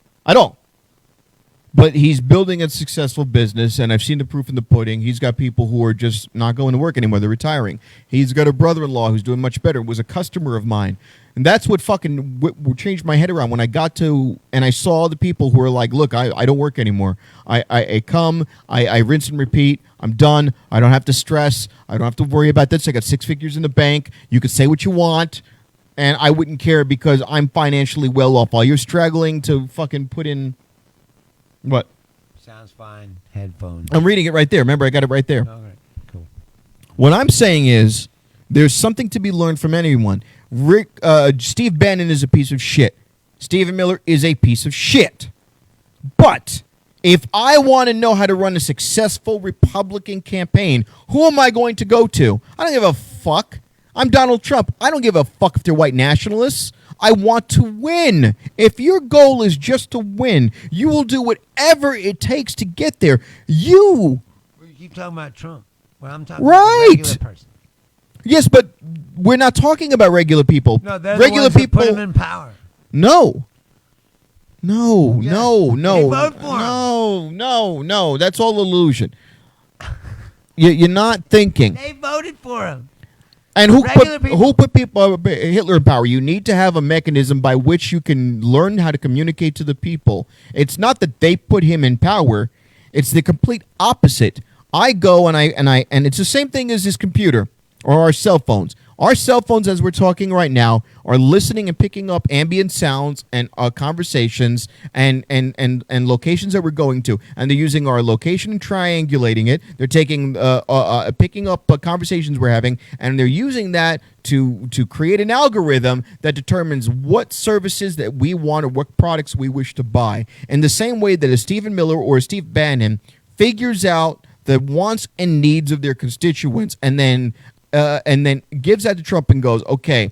But he's building a successful business, and I've seen the proof in the pudding. He's got people who are just not going to work anymore. They're retiring. He's got a brother-in-law who's doing much better, was a customer of mine. And that's what fucking changed my head around when I got to, and I saw the people who are like, look, I don't work anymore. I come, I rinse and repeat. I'm done. I don't have to stress. I don't have to worry about this. I got 6 figures in the bank. You can say what you want, and I wouldn't care because I'm financially well off. While you're struggling to fucking put in... What? Sounds fine. Headphones. I'm reading it right there. Remember, I got it right there. All right. Cool. What I'm saying is there's something to be learned from anyone. Steve Bannon is a piece of shit. Stephen Miller is a piece of shit. But if I want to know how to run a successful Republican campaign, who am I going to go to? I don't give a fuck. I'm Donald Trump. I don't give a fuck if they're white nationalists. I want to win. If your goal is just to win, you will do whatever it takes to get there. You keep talking about Trump. Well, I'm talking right. about the regular person. Yes, but we're not talking about regular people. No, they're regular the ones people that put him in power. No. No. They vote for him. No. That's all illusion. You're not thinking. They voted for him. And who Regular put people Hitler in power? You need to have a mechanism by which you can learn how to communicate to the people. It's not that they put him in power; it's the complete opposite. I go and it's the same thing as this computer or our cell phones. Our cell phones, as we're talking right now, are listening and picking up ambient sounds and conversations and locations that we're going to, and they're using our location and triangulating it. They're taking picking up conversations we're having, and they're using that to create an algorithm that determines what services that we want or what products we wish to buy. In the same way that a Stephen Miller or a Steve Bannon figures out the wants and needs of their constituents, and then gives that to Trump and goes, okay,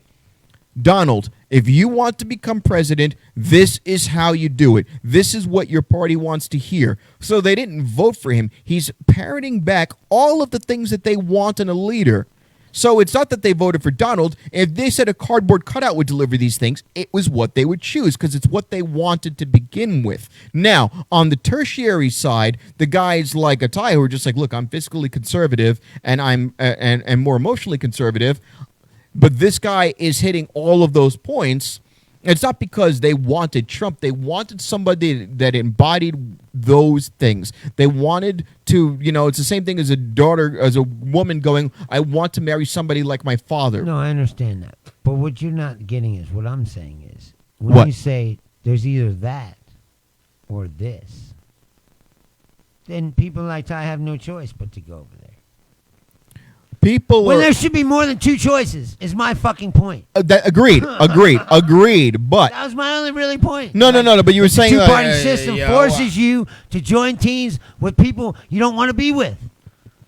Donald, if you want to become president, this is how you do it. This is what your party wants to hear. So they didn't vote for him. He's parroting back all of the things that they want in a leader. So it's not that they voted for Donald. If they said a cardboard cutout would deliver these things, it was what they would choose because it's what they wanted to begin with. Now, on the tertiary side, the guys like Atai who are just like, look, I'm fiscally conservative and I'm and more emotionally conservative, but this guy is hitting all of those points. It's not because they wanted Trump. They wanted somebody that embodied those things. They wanted to, it's the same thing as a woman going, I want to marry somebody like my father. No, I understand that. But what you're not getting is, what I'm saying is, when you say there's either that or this, then people like Ty have no choice but to go over there. When there should be more than two choices, is my fucking point. Agreed. But that was my only really point. No. But you were saying the two-party system forces you to join teams with people you don't want to be with,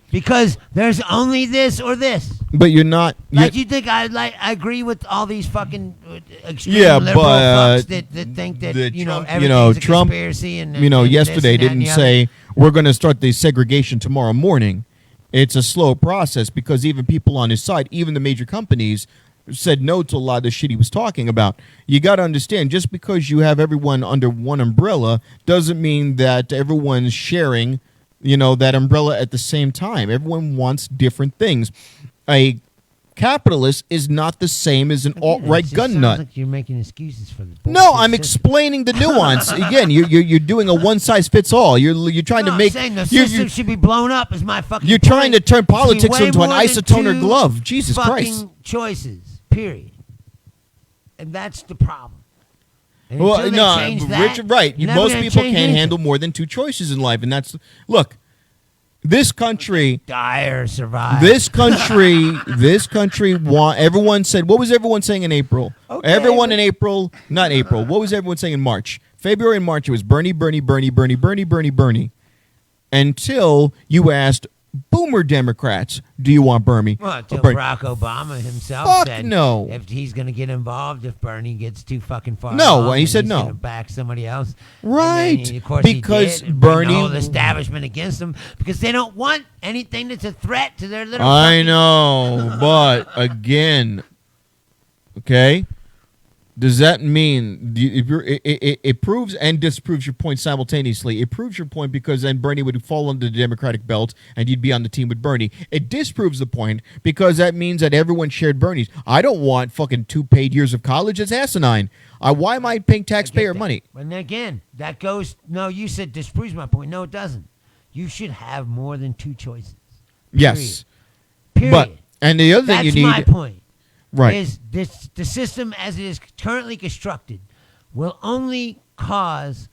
because there's only this or this. But you're not. You think I agree with all these fucking extreme liberal fucks that think that everything's a Trump, conspiracy and yesterday didn't say we're going to start the segregation tomorrow morning. It's a slow process because even people on his side, even the major companies, said no to a lot of the shit he was talking about. You got to understand, just because you have everyone under one umbrella doesn't mean that everyone's sharing, that umbrella at the same time. Everyone wants different things. A capitalist is not the same as an alt-right gun nut. Like you're making excuses for the No, I'm explaining the nuance. Again, you're doing a one-size-fits-all. You're trying to make. I'm saying the system should be blown up. Is my fucking. You're trying to turn politics into an isotoner glove. Jesus fucking Christ. Choices. Period. And that's the problem. And Well, until they no, change that, Richard, right. you're never Most gonna people change can't anything. handle more than 2 choices in life, and that's look. This country, Die or survive. this country want. Everyone said, what was everyone saying in April? Okay, Everyone but- in April, not April. What was everyone saying in March? February and March, it was Bernie, Bernie, Bernie, Bernie, Bernie, Bernie, Bernie. Until you asked boomer Democrats, do you want Bernie? Well, until Bernie? Barack Obama himself Fuck said no. if he's going to get involved, if Bernie gets too fucking far No, along, he and said he's no. gonna back somebody else. Right, And then, of course, because he did, and bring Bernie- the whole establishment against him because they don't want anything that's a threat to their little. I fucking- know, but again, okay. Does that mean it proves and disproves your point simultaneously? It proves your point because then Bernie would fall under the Democratic belt and you'd be on the team with Bernie. It disproves the point because that means that everyone shared Bernie's. I don't want fucking 2 paid years of college. It's asinine. Why am I paying I get taxpayer that. money? And again, that goes. No, you said disproves my point. No, it doesn't. You should have more than 2 choices. Yes, Period. but and the other That's thing you my need, point. right? Is this the system as it is currently constructed will only cause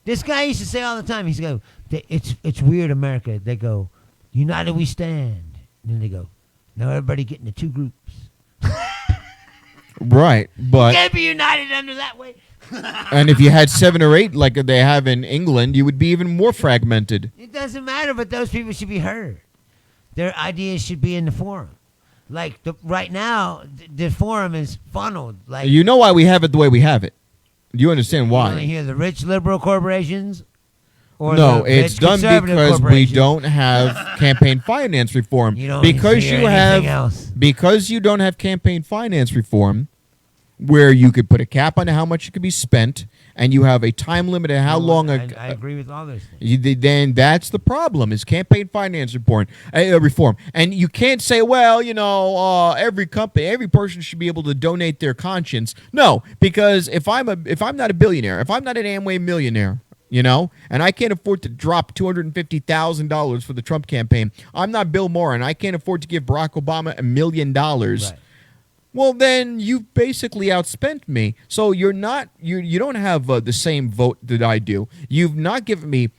this guy used to say all the time, he's go, it's weird America. They go, united we stand. And then they go, now everybody get into 2 groups. Right, but Can't be united under that way. and if you had 7 or 8 like they have in England, you would be even more fragmented. It doesn't matter, but those people should be heard. Their ideas should be in the forum. Like right now, the forum is funneled. Like You know why we have it the way we have it. You understand you want to why? hear the rich liberal corporations, or No, the it's rich done conservative because we corporations? don't have campaign finance reform. You don't because hear you anything have else. because you don't have campaign finance reform, where you could put a cap on how much it could be spent, and you have a time limit of how long I agree with all those things. then that's the problem is campaign finance reform. And you can't say, well, every company, every person should be able to donate their conscience. No, because if I'm not a billionaire, if I'm not an Amway millionaire, and I can't afford to drop $250,000 for the Trump campaign, I'm not Bill Maher, and I can't afford to give Barack Obama $1 million. Right. Well, then you've basically outspent me. So you don't have the same vote that I do. You've not given me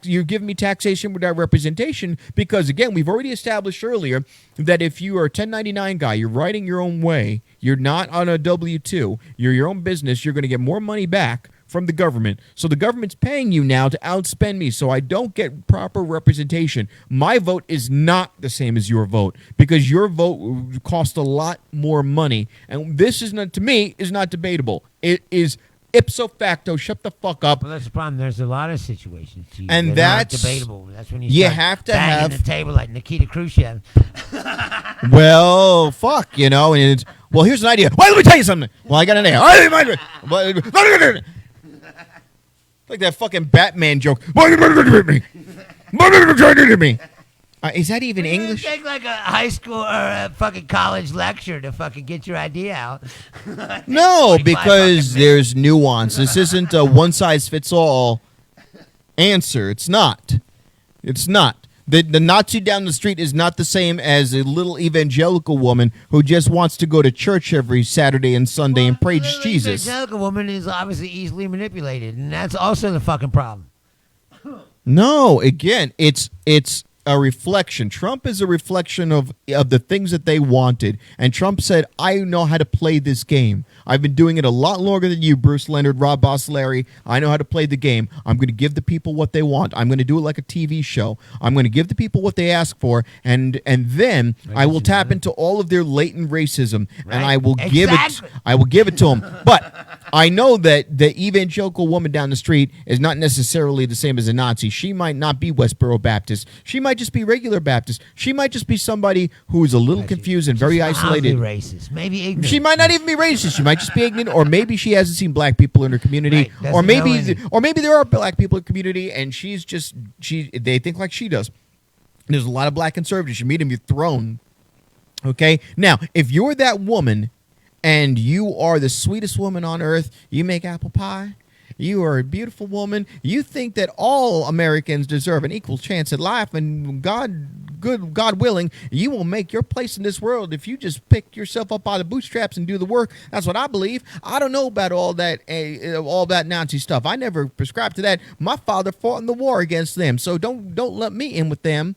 you've given me taxation without representation because, again, we've already established earlier that if you are a 1099 guy, you're writing your own way, you're not on a W-2, you're your own business, you're going to get more money back from the government. So the government's paying you now to outspend me so I don't get proper representation. My vote is not the same as your vote because your vote costs a lot more money. And this is not, to me, is not debatable. It is ipso facto, shut the fuck up. Well, that's the problem. There's a lot of situations, too, And that aren't that's- debatable. That's when you start have to banging have- the table like Nikita Khrushchev. Well, fuck, and it's, well, here's an idea. Well, let me tell you something. Well, I got an idea. Like that fucking Batman joke. Is that even It English? take like a high school or a fucking college lecture to fucking get your idea out. No, 45 because fucking there's nuance. This isn't a one-size-fits-all answer. It's not. It's not. The Nazi down the street is not the same as a little evangelical woman who just wants to go to church every Saturday and Sunday and praise The Jesus. evangelical woman is obviously easily manipulated, and that's also the fucking problem. No, again, it's a reflection. Trump is a reflection of the things that they wanted. And Trump said, I know how to play this game. I've been doing it a lot longer than you, Bruce Leonard, Rob Larry. I know how to play the game. I'm going to give the people what they want. I'm going to do it like a TV show. I'm going to give the people what they ask for, and then I will tap into all of their latent racism, and I will give Exactly. it. I will give it to them. But I know that the evangelical woman down the street is not necessarily the same as a Nazi. She might not be Westboro Baptist. She might just be regular Baptist. She might just be somebody who is a little confused and very isolated. Mildly racist, maybe ignorant. She might not even be racist. She might just be ignorant, or maybe she hasn't seen black people in her community, Right, or doesn't know maybe, any. or maybe there are black people in her community, and they think like she does. There's a lot of black conservatives. You meet them, you're thrown. Okay, now if you're that woman, and you are the sweetest woman on earth, you make apple pie. You are a beautiful woman. You think that all Americans deserve an equal chance at life, and God good God willing, you will make your place in this world if you just pick yourself up by the bootstraps and do the work. That's what I believe. I don't know about all that Nazi stuff. I never prescribed to that. My father fought in the war against them, so don't let me in with them.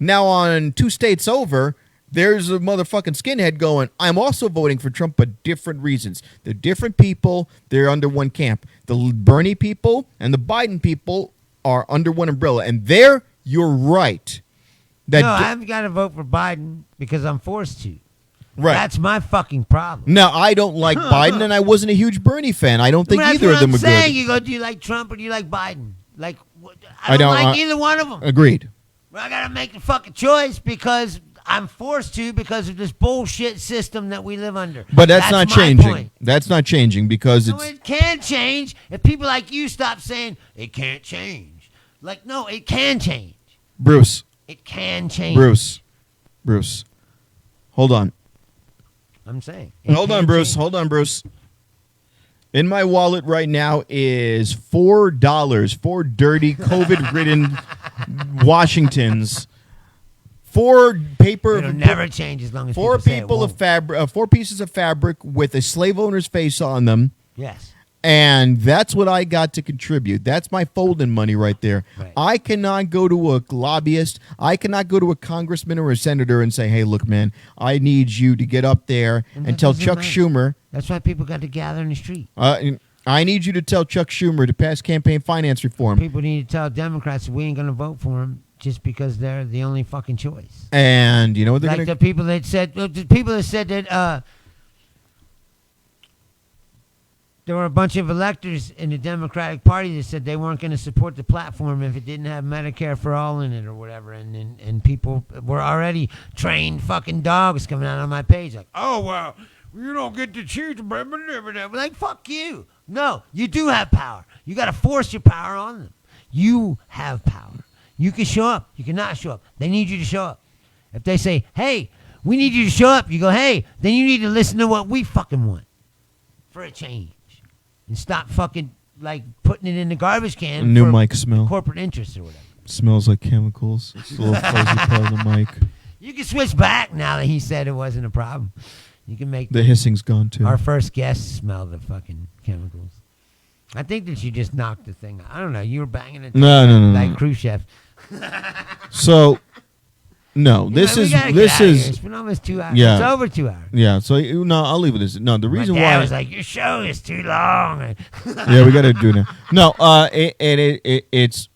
Now on 2 states over, there's a motherfucking skinhead going, I'm also voting for Trump, but different reasons. They're different people. They're under one camp. The Bernie people and the Biden people are under one umbrella. And there, you're right. No, I've got to vote for Biden because I'm forced to. Right. That's my fucking problem. Now, I don't like Biden, and I wasn't a huge Bernie fan. I don't think either of them are good. You go, do you like Trump or do you like Biden? Like, I don't like either one of them. Agreed. But I got to make the fucking choice because I'm forced to because of this bullshit system that we live under. But that's not changing. Point. That's not changing because it's... it can change if people like you stop saying it can't change. Like, no, it can change. Bruce. It can change. Bruce. Hold on. I'm saying. Hold on, Bruce. In my wallet right now is $4 for dirty COVID-ridden Washingtons. 4 paper. It'll never change as long as 4 people of fabric. 4 pieces of fabric with a slave owner's face on them. Yes. And that's what I got to contribute. That's my fold-in money right there. Right. I cannot go to a lobbyist. I cannot go to a congressman or a senator and say, hey, look, man, I need you to get up there and tell Chuck Schumer. That's why people got to gather in the street. I need you to tell Chuck Schumer to pass campaign finance reform. People need to tell Democrats we ain't going to vote for him just because they're the only fucking choice. And you know what they're like the people that said that there were a bunch of electors in the Democratic Party that said they weren't going to support the platform if it didn't have Medicare for all in it or whatever. And people were already trained fucking dogs coming out on my page like, oh, well, you don't get to choose. Like, fuck you. No, you do have power. You got to force your power on them. You have power. You can show up. You cannot show up. They need you to show up. If they say, hey, we need you to show up, you go, hey, then you need to listen to what we fucking want for a change. And stop fucking, like, putting it in the garbage can new for mic smell. Corporate interests or whatever. Smells like chemicals. It's a little fuzzy part of the mic. You can switch back now that he said it wasn't a problem. You can make the hissing's gone, too. Our first guest smell the fucking chemicals. I think that you just knocked the thing out. I don't know. You were banging it. No. Like Khrushchev. So... No, this is. It's been almost 2 hours. Yeah. It's over 2 hours. Yeah, so no, I'll leave it as. No, the reason My dad why was like, your show is too long. yeah, we got to do that. No,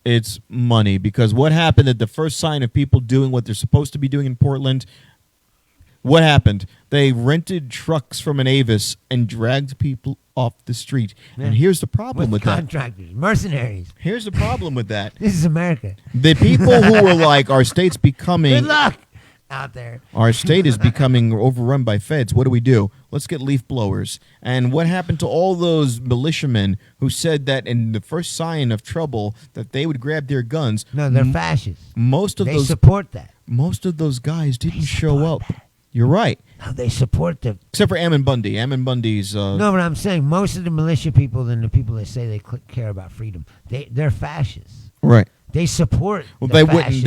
it's money because what happened at the first sign of people doing what they're supposed to be doing in Portland? What happened? They rented trucks from an Avis and dragged people off the street. Yeah. And here's the problem with contractors, mercenaries. Here's the problem with that. This is America. The people who were like, our state's becoming... Good luck out there. Our state is becoming overrun by feds. What do? Let's get leaf blowers. And what happened to all those militiamen who said that in the first sign of trouble that they would grab their guns? No, they're fascists. They support that. Most of those guys didn't show up. That. You're right. No, they support the... Except for Ammon Bundy. Ammon Bundy's... No, but I'm saying most of the militia people and the people that say they care about freedom, they're fascists. Right. They support they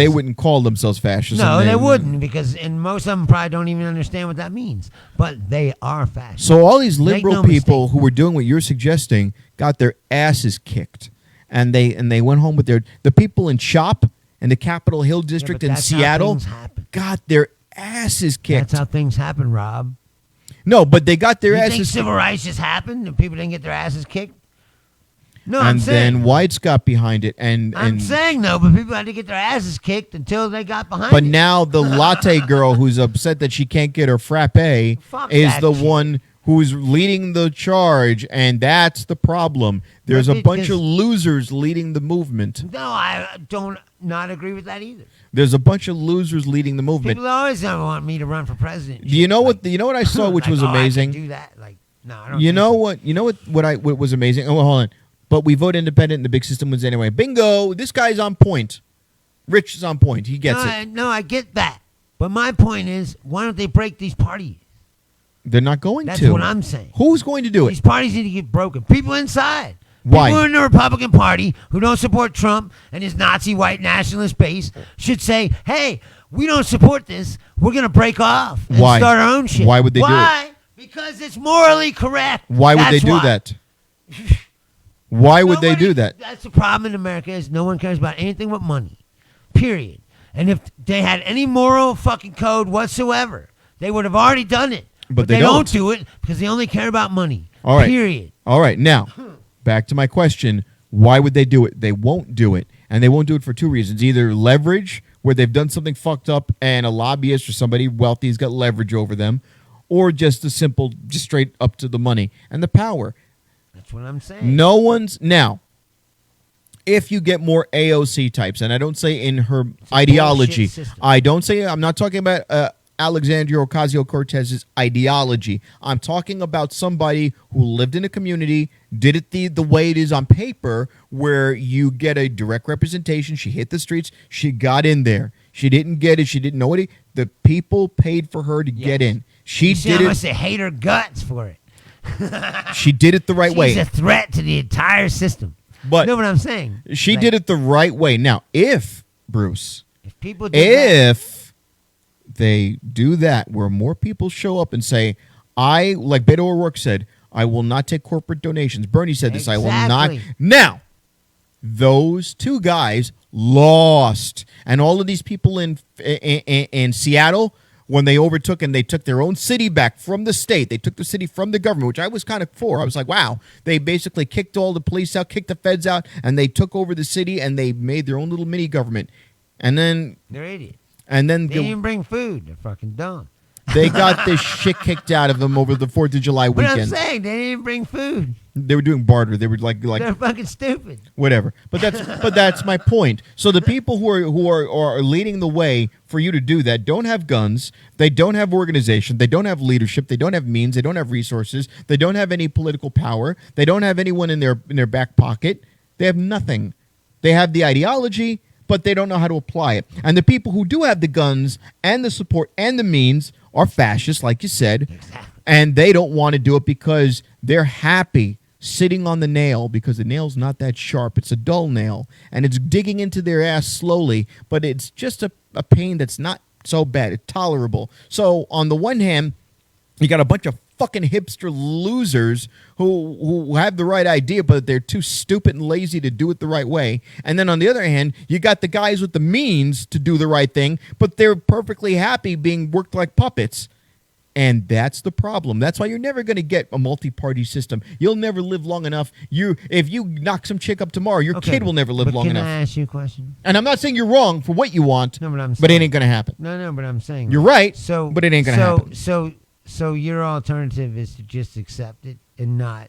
wouldn't call themselves fascists. No, they wouldn't because and most of them probably don't even understand what that means. But they are fascists. So all these liberal people who were doing what you're suggesting got their asses kicked. And they went home with the people in CHOP and the Capitol Hill District in Seattle got their asses kicked. That's how things happen, Rob. No, but they got their asses kicked. You think civil rights just happened and people didn't get their asses kicked? No, and then whites got behind it. I'm saying, no, but people had to get their asses kicked until they got behind it. But now the latte girl who's upset that she can't get her frappe is the one who's leading the charge, and that's the problem. There's a bunch of losers leading the movement. No, I don't not agree with that either. There's a bunch of losers leading the movement. People always want me to run for president. You know what I saw, which was amazing. I can do that. Like, no, I don't. What was amazing? Oh, hold on. But we vote independent, and the big system wins anyway. Bingo! This guy's on point. Rich is on point. He gets it. No, I get that. But my point is, why don't they break these parties? They're not going to. That's what I'm saying. Who's going to do it? These parties need to get broken. People inside. Why? People in the Republican Party who don't support Trump and his Nazi white nationalist base should say, hey, we don't support this. We're going to break off and Why? start our own shit. Why would they do it? Why? Because it's morally correct. Why would they That's do why. that? Why would they Nobody- do that? That's the problem in America is no one cares about anything but money. Period. And if they had any moral fucking code whatsoever, they would have already done it. But they they don't don't. do it because they only care about money. All right. Period. All right. Now, back to my question. Why would they do it? They won't do it. And they won't do it for two reasons. Either leverage, where they've done something fucked up and a lobbyist or somebody wealthy has got leverage over them, or just the simple, just straight up to the money and the power. That's what I'm saying. No one's now. If you get more AOC types, and I don't say in her ideology, bullshit system. I don't say I'm not talking about Alexandria Ocasio-Cortez's ideology. I'm talking about somebody who lived in a community, did it the way it is on paper, where you get a direct representation. She hit the streets. She got in there. She didn't get it. She didn't know it. The people paid for her to get in. She You see did how it. much they hate her guts for it. She did it the right She's way. a threat to the entire system. But you know what I'm saying? she Like, did it the right way. Now, if Bruce, If people did that, if they do that, where more people show up and say, like Beto O'Rourke said, I will not take corporate donations. Bernie said this, I will not. Exactly. Now, those two guys lost. And all of these people in Seattle, when they overtook and they took their own city back from the state, they took the city from the government, which I was kind of for. I was like, wow. They basically kicked all the police out, kicked the feds out, and they took over the city and they made their own little mini government. And then they're idiots. and then They didn't even bring food. They're fucking dumb. they got this shit kicked out of them over the 4th of July But I'm weekend. saying they didn't even bring food. They were doing barter. They were like They're fucking stupid. whatever. But that's my point. So the people who are leading the way for you to do that don't have guns. They don't have organization. They don't have leadership. They don't have means. They don't have resources. They don't have any political power. They don't have anyone in their back pocket. They have nothing. They have the ideology, but they don't know how to apply it. And the people who do have the guns and the support and the means are fascists, like you said, Exactly. and they don't want to do it because they're happy sitting on the nail, because the nail's not that sharp. It's a dull nail, and it's digging into their ass slowly, but it's just a pain that's not so bad. It's tolerable. So on the one hand, you got a bunch of fucking hipster losers who have the right idea, but they're too stupid and lazy to do it the right way. And then on the other hand, you got the guys with the means to do the right thing, but they're perfectly happy being worked like puppets. And that's the problem. That's why you're never going to get a multi-party system. You'll never live long enough. If you knock some chick up tomorrow, your Okay, kid will never live but long can enough. I ask you a question? And I'm not saying you're wrong for what you want, No, but I'm but it saying, ain't going to happen. No, but I'm saying You're right, So, but it ain't going to happen. So your alternative is to just accept it and not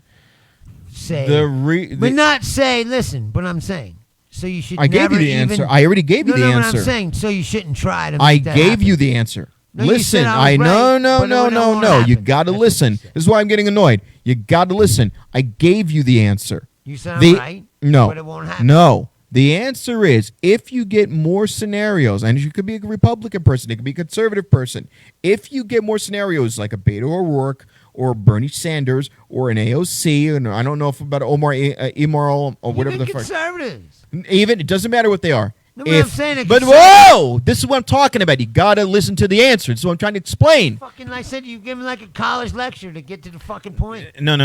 say, but not say. Listen, but I'm saying. So you should. I gave you the answer. I already gave you the But answer. I'm saying. So you shouldn't try to. I Make that gave happen. you the answer. No, you Listen, said I was right, no. but it won't You happen. got to That's what listen. you said. This is why I'm getting annoyed. You got to listen. I gave you the answer. You said I'm right. No. But it won't happen. No. The answer is, if you get more scenarios, and you could be a Republican person, it could be a conservative person. If you get more scenarios like a Beto O'Rourke or Bernie Sanders or an AOC, and I don't know if about Omar Immoral or whatever Even the fuck. conservatives. Even, it doesn't matter what they are. No, but I'm saying a but conservative- whoa, this is what I'm talking about. You got to listen to the answer. This is what I'm trying to explain. Fucking, I said you give me like a college lecture to get to the fucking point. No.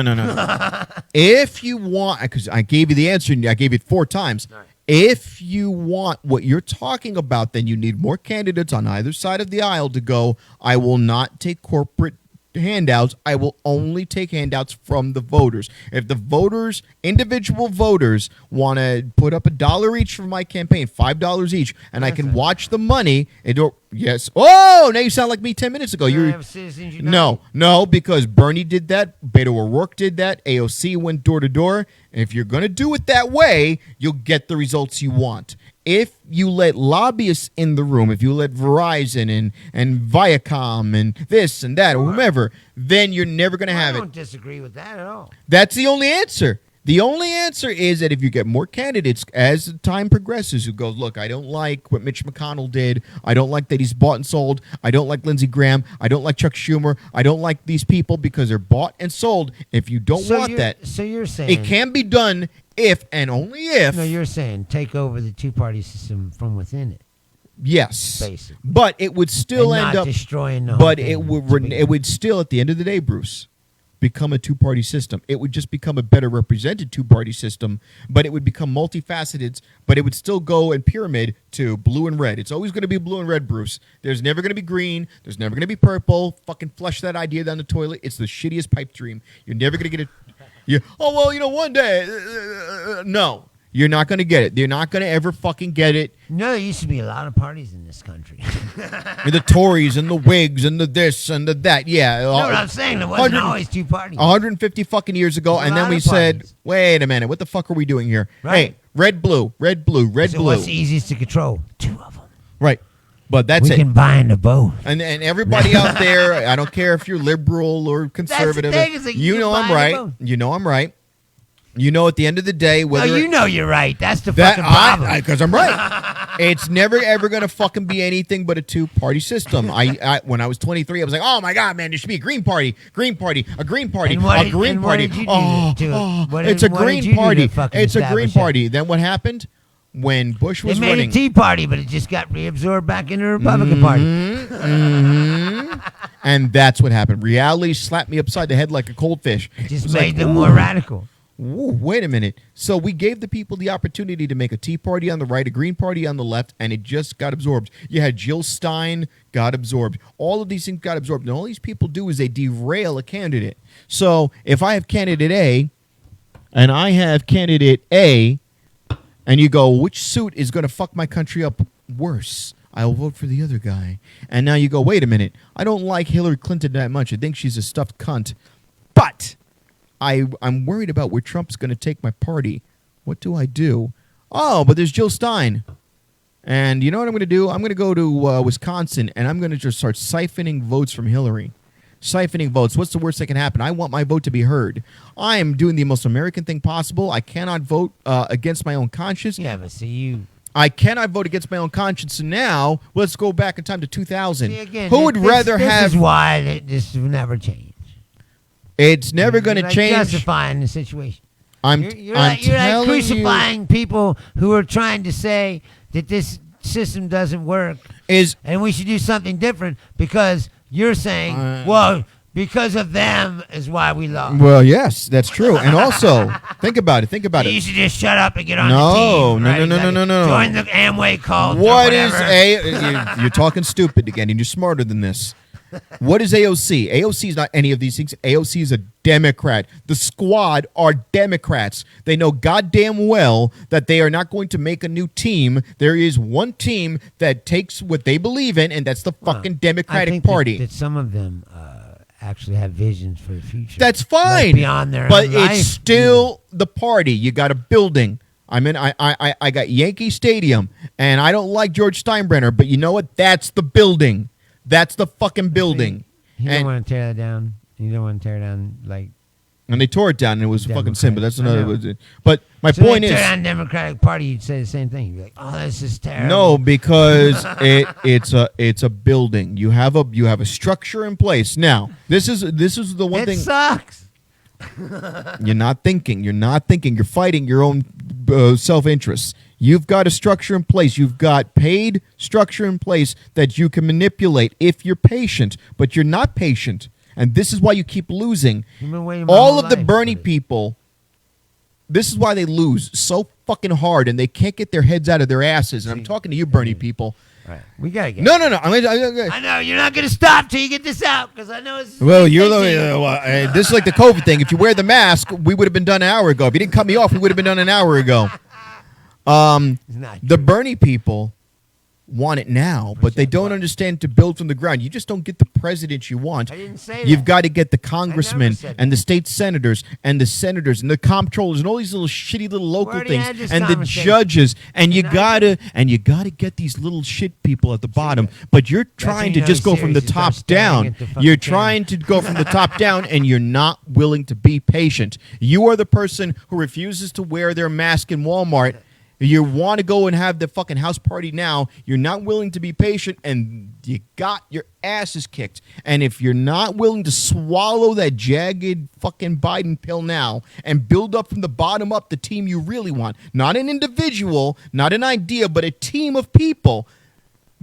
If you want, because I gave you the answer, and I gave it 4 times. All right. If you want what you're talking about, then you need more candidates on either side of the aisle to go, I will not take corporate handouts. I will only take handouts from the voters. If the voters, individual voters, want to put up $1 each for my campaign, $5 each, and I can watch the money. Yes. Oh, now you sound like me 10 minutes ago. You You're have Citizens United. no, because Bernie did that, Beto O'Rourke did that, AOC went door to door. And if you're going to do it that way, you'll get the results you want. If you let lobbyists in the room, if you let Verizon and Viacom and this and that or whomever, then you're never going to have I it. don't disagree with that at all. That's the only answer. The only answer is that if you get more candidates as time progresses who goes, look, I don't like what Mitch McConnell did. I don't like that he's bought and sold. I don't like Lindsey Graham. I don't like Chuck Schumer. I don't like these people because they're bought and sold. If you don't want that, So you're saying it can be done if and only if. No, you're saying take over the two-party system from within it. Yes, Basically. but it would still And end not up destroying the whole But thing it would still, at the end of the day, Bruce, become a two-party system. It would just become a better represented two-party system, but it would become multifaceted, but it would still go in pyramid to blue and red. It's always going to be blue and red, Bruce. There's never going to be green. There's never going to be purple. Fucking flush that idea down the toilet. It's the shittiest pipe dream. You're never going to get it. One day. No. You're not going to get it. You're not going to ever fucking get it. No, there used to be a lot of parties in this country. The Tories and the Whigs and the this and the that. Yeah. You know what I'm saying? There wasn't always two parties. 150 fucking years ago, There's a and then lot we of said, parties. wait a minute, what the fuck are we doing here? Right. Hey, red, blue, red, blue, red, So blue. what's the easiest to control? Two of them. Right. But that's We it. can bind to both. And everybody out there, I don't care if you're liberal or conservative. thing, is that You you know can I'm buy right. them You know I'm right. You know at the end of the day, No, whether you know you're right. That's the that fucking problem. because I'm right. It's never ever gonna fucking be anything but a two-party system. I when I was 23, I was like, oh my god, man, there should be a green party, a green party, And what a did- green and what party. did you do Oh, to it? oh, What it's did- a what did green you do to party. fucking It's a green establish that? party. Then what happened? When Bush They was made running, a Tea Party, but it just got reabsorbed back into the Republican Party. and that's what happened. Reality slapped me upside the head like a cold fish. It It just was made like, them ooh. more radical. Ooh, wait a minute. So we gave the people the opportunity to make a Tea Party on the right, a Green Party on the left, and it just got absorbed. You had Jill Stein got absorbed. All of these things got absorbed. And all these people do is they derail a candidate. So if I have candidate A and I have candidate A, and you go, which suit is going to fuck my country up worse? I'll vote for the other guy. And now you go, wait a minute. I don't like Hillary Clinton that much. I think she's a stuffed cunt. But I'm worried about where Trump's going to take my party. What do I do? Oh, but there's Jill Stein. And you know what I'm going to do? I'm going to go to Wisconsin, and I'm going to just start siphoning votes from Hillary. Siphoning votes. What's the worst that can happen? I want my vote to be heard. I am doing the most American thing possible. I cannot vote against my own conscience. Yeah, but see you. I cannot vote against my own conscience. So now, let's go back in time to 2000. See, again, Who would rather this have... This is why this will never change. It's never going to You're, like, change. justifying the situation. I'm You're I'm like telling you. crucifying people who are trying to say that this system doesn't work and we should do something different because you're saying, well, because of them is why we lost. Well, yes, that's true. And also, think about it. You should just shut up and get on the No, team. no, right? no, no, no, no. Join the Amway cult. What is whatever. you're talking stupid again, and you're smarter than this. What is AOC? AOC is not any of these things. AOC is a Democrat. The squad are Democrats. They know goddamn well that they are not going to make a new team. There is one team that takes what they believe in, and that's the fucking Democratic I think Party. That some of them actually have visions for the future. That's fine. Like beyond their but own it's life. still the party. You got a building. I got Yankee Stadium, and I don't like George Steinbrenner, but you know what? That's the building. That's the fucking building. You don't And, want to tear that down. You don't want to tear down like. and they tore it down, and it was a fucking sin. But that's Democrat. I another. know. But my So point they is, tear down Democratic Party. You'd say the same thing. You'd be like, "Oh, this is terrible." no, because it's a building. You have a structure in place. Now, this is the one it thing. sucks. You're not thinking. You're fighting your own self-interest. You've got a structure in place. You've got paid structure in place that you can manipulate if you're patient, but you're not patient. And this is why you keep losing. You've been waiting my All whole of the life Bernie for this. people, this is why they lose so fucking hard, and they can't get their heads out of their asses. And I'm talking to you, Bernie people. Right. We gotta get. No. I know you're not gonna stop till you get this out because I know it's. Well, this is like the COVID thing. If you wear the mask, we would have been done an hour ago. If you didn't cut me off, we would have been done an hour ago. It's not The true. Bernie people want it now, but they don't understand to build from the ground. You just don't get the president you want. I didn't say You've that. got to get the congressmen said and the state senators and the senators and the comptrollers and all these little shitty little local already things had this and the conversation. judges and you And I- gotta get these little shit people at the bottom. But you're trying when to you know just go he's from the serious. You top start staring down. at the fucking You're camera. trying to go from the top down and you're not willing to be patient. You are the person who refuses to wear their mask in Walmart. You want to go and have the fucking house party now. You're not willing to be patient, and you got your asses kicked. And if you're not willing to swallow that jagged fucking Biden pill now and build up from the bottom up the team you really want, not an individual, not an idea, but a team of people,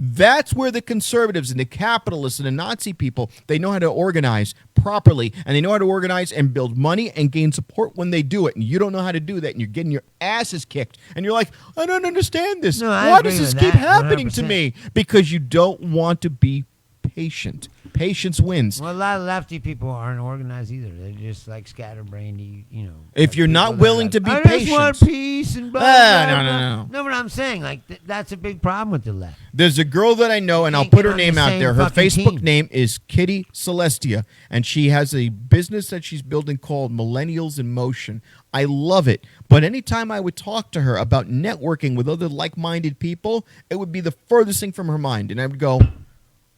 That's where the conservatives and the capitalists and the Nazi people, they know how to organize properly, and they know how to organize and build money and gain support when they do it. And you don't know how to do that, and you're getting your asses kicked. And you're like, I don't understand this. No, I Why agree does this with keep that, happening to 100%. me? Because you don't want to be patient. Patience wins. Well, a lot of lefty people aren't organized either. They're just like scatterbrained, you know. If like you're not people that are willing like, to be I patient. just want peace and blah, Ah, blah, no, blah. no, no. No, but I'm saying, like, that's a big problem with the left. There's a girl that I know, and I'll Can't put get her on the name out same there. Her fucking Facebook team. name is Kitty Celestia, and she has a business that she's building called Millennials in Motion. I love it. But anytime I would talk to her about networking with other like-minded people, it would be the furthest thing from her mind. And I would go,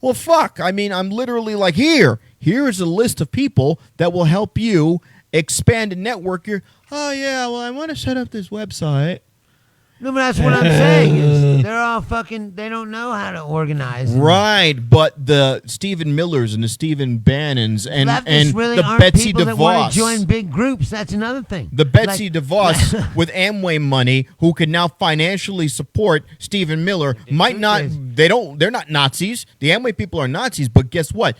well, fuck. I mean, I'm literally like, here is a list of people that will help you expand and network your, oh, yeah, well, I want to set up this website. No, but that's what I'm saying is they're all fucking, they don't know how to organize. Right, but the Stephen Millers and the Stephen Bannons and Leftists really the aren't Betsy people that want to join DeVos. big groups. That's another thing. The Betsy Like- DeVos with Amway money, who can now financially support Stephen Miller, might truth not. is- They're not Nazis. The Amway people are Nazis, but guess what?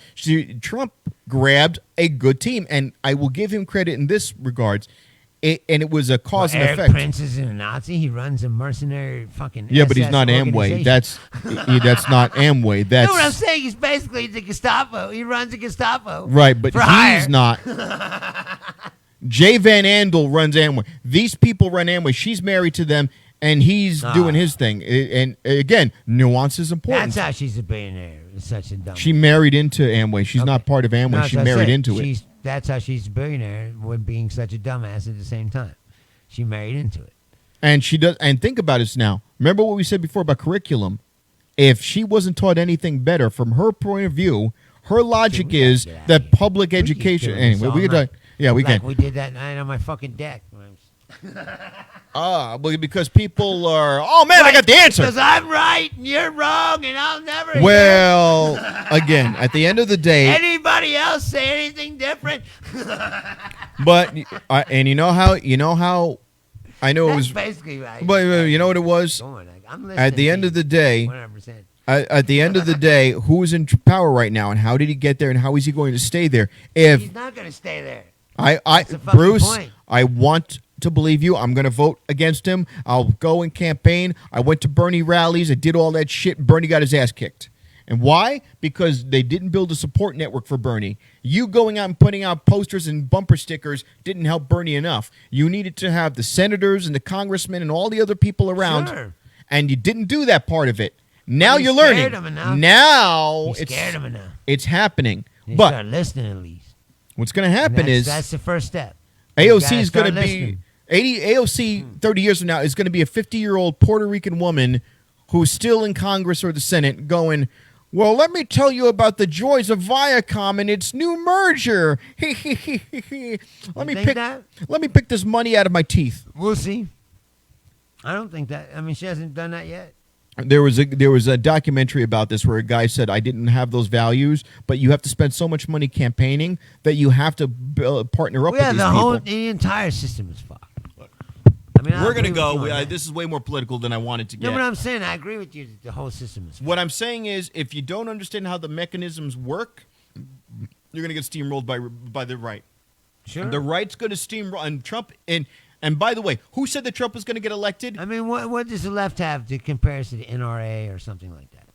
Trump grabbed a good team, and I will give him credit in this regards. It was a cause and Eric effect. Prince is a Nazi. He runs a mercenary fucking Yeah, but he's SS not Amway. organization. That's not Amway. That's No, what I'm saying, he's basically the Gestapo. He runs the Gestapo. right, but for he's hire. not. Jay Van Andel runs Amway. These people run Amway. She's married to them, and he's doing his thing. And again, nuance is important. That's how she's a billionaire. It's such a dumb. She married into Amway. She's not part of Amway. No, She that's what I married said. into it. That's how she's a billionaire with being such a dumbass at the same time. She married into it. And she does. And think about this now. Remember what we said before about curriculum? If she wasn't taught anything better from her point of view, her logic we gotta is get out of that here. public We keep education. doing this Anyway, all we could night. talk. Yeah, we Like can. we did that night on my fucking deck. Well, because people are. Oh man, I got the answer. Because I'm right and you're wrong, and I'll never hear Well, again, at the end of the day, anybody else say anything different. but and you know how I know it That's was. basically right. But you know what it was. Going, like, I'm At the end of the day, 100%. at the end of the day, who is in power right now, and how did he get there, and how is he going to stay there? If He's not going to stay there. I the fucking Bruce, point. I want to believe you. I'm going to vote against him. I'll go and campaign. I went to Bernie rallies. I did all that shit. Bernie got his ass kicked. And why? Because they didn't build a support network for Bernie. You going out and putting out posters and bumper stickers didn't help Bernie enough. You needed to have the senators and the congressmen and all the other people around. Sure. And you didn't do that part of it. Now you you're scared learning. them enough. Now You scared him enough. it's happening. You But start listening at least. what's going to happen And is that's the first step. You AOC gotta is going to start be listening. 80 AOC 30 years from now is going to be a 50-year-old Puerto Rican woman who's still in Congress or the Senate going, well, let me tell you about the joys of Viacom and its new merger. let me think that? let me pick this money out of my teeth. We'll see. I don't think that. I mean, she hasn't done that yet. There was a documentary about this where a guy said, I didn't have those values, but you have to spend so much money campaigning that you have to partner up Yeah, with these the people. the entire system is fucked. I mean, I We're going to agree with go. you on that. This is way more political than I wanted to get. No, but I'm saying I agree with you that the whole system is fucked. What I'm saying is, if you don't understand how the mechanisms work, you're going to get steamrolled by the right. Sure. The right's going to steamroll, and Trump. And by the way, who said that Trump was going to get elected? I mean, what does the left have to compare us to the NRA or something like that?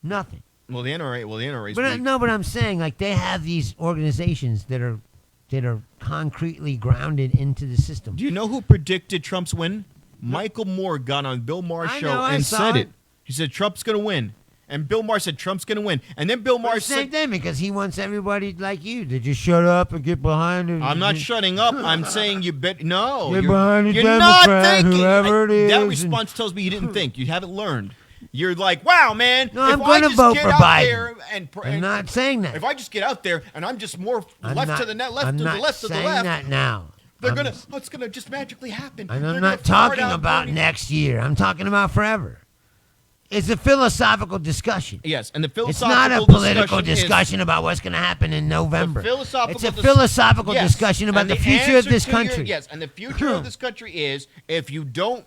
Nothing. Well, the NRA. But no, but I'm saying like they have these organizations that are concretely grounded into the system. Do you know who predicted Trump's win? Michael Moore got on Bill Maher's I show know, I and saw said it. it. He said Trump's going to win. And Bill Maher said Trump's going to win. And then Bill Maher Well, same said, thing because he wants everybody like you to just shut up and get behind him. I'm not shutting up. I'm saying you bet. No. Get behind the you're not Democrat, thinking. whoever it That is, response tells me you didn't think. You haven't learned. You're like, wow, man. No, if I'm I gonna just vote get for out Biden. there I'm not saying that. If I just get out there and I'm just more I'm left not- to the net, left I'm to the not left to the saying left, that now. it's gonna just magically happen. And They're I'm gonna not talking fart out about Bernie. next year. I'm talking about forever. It's a philosophical discussion. Yes, and the It's philosophical not a political is- discussion about what's going to happen in November. philosophical It's a dis- philosophical Yes, discussion about and the future of answer this to your- country. yes, and the future of this country is if you don't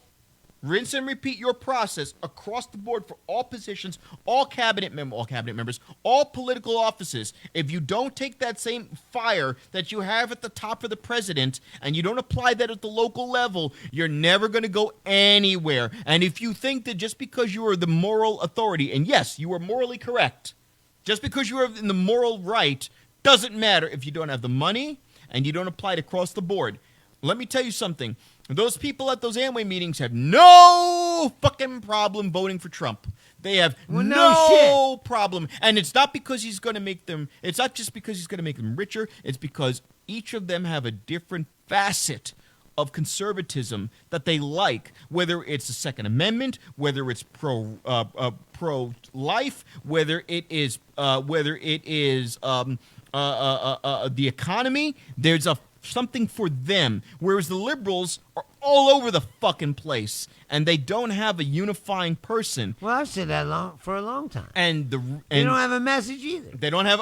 Rinse and repeat your process across the board for all positions, all cabinet members, all political offices. If you don't take that same fire that you have at the top for the president and you don't apply that at the local level, you're never going to go anywhere. And if you think that just because you are the moral authority, and yes, you are morally correct, just because you are in the moral right, doesn't matter if you don't have the money and you don't apply it across the board. Let me tell you something. Those people at those Amway meetings have no fucking problem voting for Trump. They have no problem. And it's not because he's going to make them, it's not just because he's going to make them richer. It's because each of them have a different facet of conservatism that they like, whether it's the Second Amendment, whether it's pro-life, whether it is the economy. There's something for them, whereas the liberals are all over the fucking place and they don't have a unifying person. Well, I've said that for a long time. And they don't have a message either. They don't have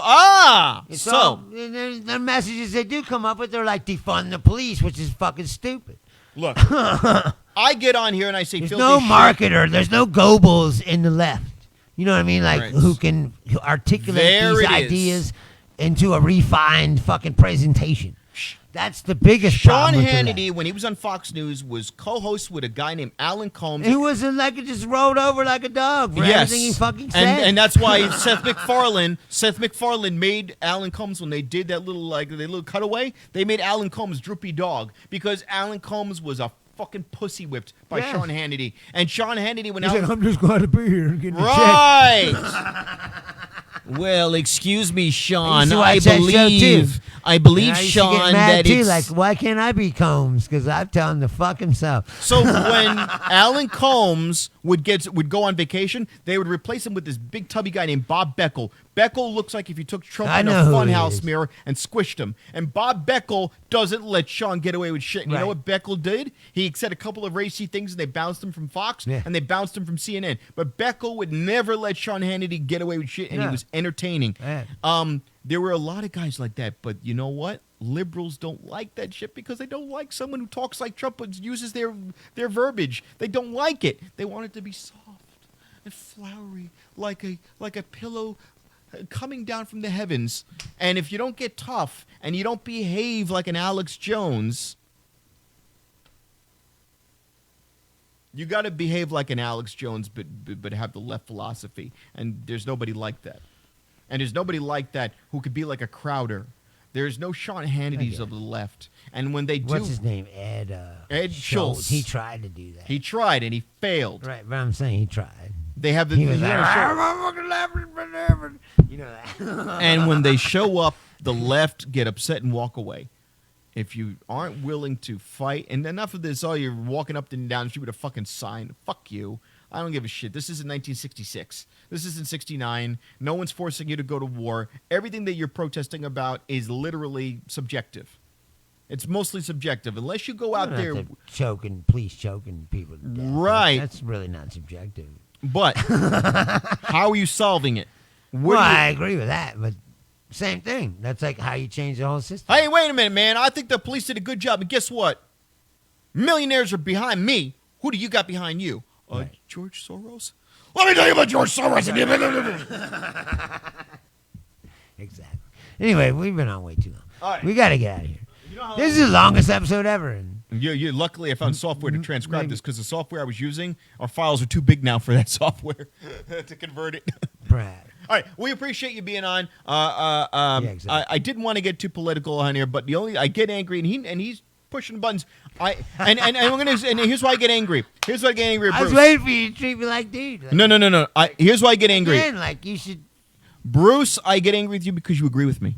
their messages they do come up with, they're like defund the police, which is fucking stupid. Look, I get on here and I say, there's no marketer, there's no Goebbels in the left. You know what I mean? Like, right. who can articulate these ideas into a refined fucking presentation. That's the biggest Sean problem. Hannity, when he was on Fox News, was co-host with a guy named Alan Combs. He was like just rolled over like a dog for everything he fucking said. And that's why Seth MacFarlane made Alan Combs, when they did that little cutaway, they made Alan Combs droopy dog because Alan Combs was a fucking pussy whipped by Sean Hannity. And Sean Hannity, when He's like, I'm just glad to be here and getting right. Well, excuse me, Sean. I believe Sean that it's like, why can't I be Combs? Because I tell him to fuck himself. So when Alan Combs would go on vacation, they would replace him with this big tubby guy named Bob Beckel. Beckel looks like if you took Trump in a funhouse mirror and squished him. And Bob Beckel doesn't let Sean get away with shit. And you know what Beckel did? He said a couple of racy things and they bounced him from Fox and they bounced him from CNN. But Beckel would never let Sean Hannity get away with shit, and he was entertaining. There were a lot of guys like that, but you know what? Liberals don't like that shit because they don't like someone who talks like Trump and uses their verbiage. They don't like it. They want it to be soft and flowery, like a pillow coming down from the heavens. And if you don't get tough and you don't behave like an Alex Jones, you got to behave like an Alex Jones, but have the left philosophy. And there's nobody like that. And there's nobody like that who could be like a Crowder. There's no Sean Hannitys of the left. And when they do... What's his name? Ed Schultz. He tried to do that. He tried, and he failed. Right, but I'm saying he tried. They have the... He was like, you know that. And when they show up, the left get upset and walk away. If you aren't willing to fight... And enough of this, you're walking up and down the street with a fucking sign. Fuck you. I don't give a shit. This isn't 1966. This isn't 69. No one's forcing you to go to war. Everything that you're protesting about is literally subjective. It's mostly subjective. Unless you go out there... police choking people to death. Right. That's really not subjective. But how are you solving it? I agree with that, but same thing. That's like how you change the whole system. Hey, wait a minute, man. I think the police did a good job. And guess what? Millionaires are behind me. Who do you got behind you? George Soros? Let me tell you about George Soros. Exactly. Anyway, we've been on way too long. All right. We got to get out of here. This is the longest episode ever. Luckily, I found software to transcribe this because the software I was using, our files are too big now for that software to convert it. Brad. All right, we appreciate you being on. Exactly. I didn't want to get too political on here, but I get angry, and he's pushing buttons. And here's why I get angry. Here's why I get angry at Bruce. I was waiting for you to treat me like dude. Like, No. Here's why I get angry. Again, like you should. Bruce, I get angry with you because you agree with me.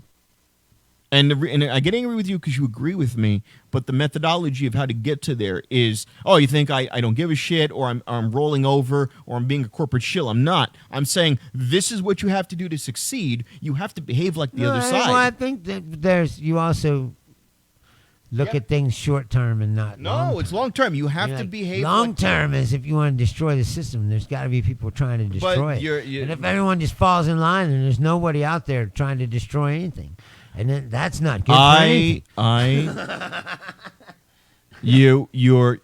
And I get angry with you because you agree with me, but the methodology of how to get to there is, you think I don't give a shit, or I'm rolling over, or I'm being a corporate shill. I'm not. I'm saying this is what you have to do to succeed. You have to behave like the other side. Well, I think that you also look at things short term and not long term. It's long term. You have to behave long term is if you want to destroy the system, there's got to be people trying to destroy it. And if everyone just falls in line, then there's nobody out there trying to destroy anything. And then that's not good for anything. You're You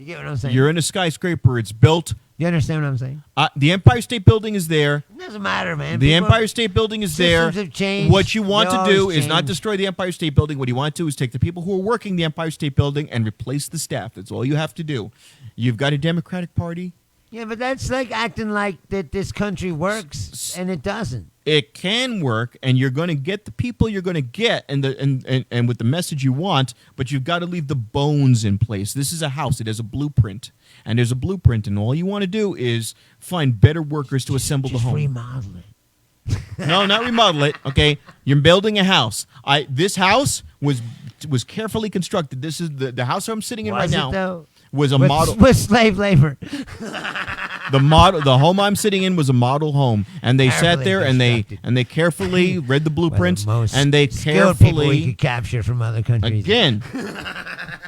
get what I'm saying? you're in a skyscraper. It's built. You understand what I'm saying? The Empire State Building is there. It doesn't matter, man. The People- Empire State Building is there. systems have changed. What you want They to do always is not change. destroy the Empire State Building. What you want to do is take the people who are working the Empire State Building and replace the staff. That's all you have to do. You've got a Democratic Party. Yeah, but that's like acting like that this country works, and it doesn't. It can work, and you're going to get the people you're going to get, and with the message you want. But you've got to leave the bones in place. This is a house; it has a blueprint, and there's a blueprint, and all you want to do is find better workers to assemble Just the home. remodel it. No, not remodel it. Okay, you're building a house. This house was carefully constructed. This is the house I'm sitting in Was right it, now. though? Was a With, model. with slave labor. The home I'm sitting in was a model home, and they sat Carefully there constructed. and they carefully read the blueprints, One of the most and they skilled people we carefully could capture from other countries. again.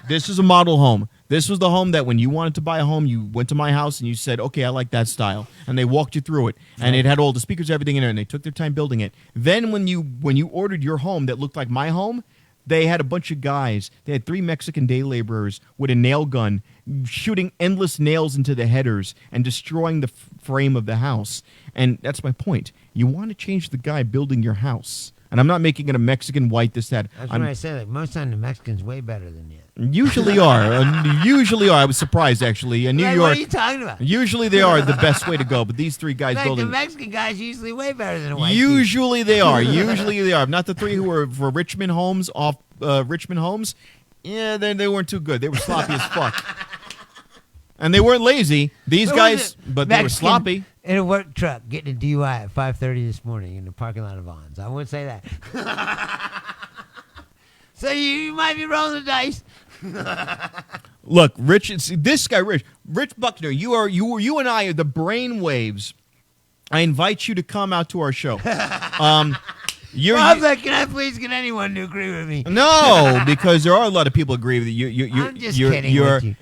This is a model home. This was the home that when you wanted to buy a home, you went to my house and you said, "Okay, I like that style," and they walked you through it, and it had all the speakers, everything in there, and they took their time building it. Then when you ordered your home that looked like my home, they had a bunch of guys. They had 3 Mexican day laborers with a nail gun shooting endless nails into the headers and destroying the frame of the house. And that's my point. You want to change the guy building your house. And I'm not making it a Mexican, white, this, that. That's what I say. Like, most times the Mexicans way better than you. Usually are. Usually are. I was surprised, actually. In New Like, York, what are you talking about? usually they are the best way to go. But these 3 guys Like, the building... Mexican guys usually way better than the white people. Usually they are. Usually they are. Not the 3 who were for Richmond Homes, off Richmond Homes. Yeah, they weren't too good. They were sloppy as fuck. And they weren't lazy. These What guys, was it? but they were Mexican sloppy. In a work truck, getting a DUI at 5:30 this morning in the parking lot of Vons. I wouldn't say that. So you might be rolling the dice. Look, this guy, Rich Buckner, you and I are the brain waves. I invite you to come out to our show. Well, I was like, can I please get anyone to agree with me? No, because there are a lot of people who agree with you. I'm just kidding with you.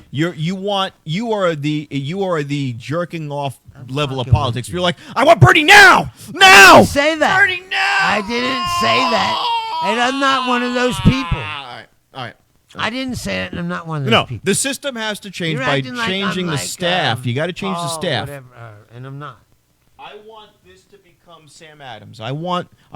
You are the jerking off level of fucking politics. with you. You're like, I want Bernie now, I now. didn't say that. Bernie now. I didn't say that. And I'm not one of those people. All right. I didn't say that, and I'm not one of those No, people. the system has to change You're by acting like changing I'm the like, staff. You got to change the staff. Whatever, and I'm not. I want this to become Sam Adams. I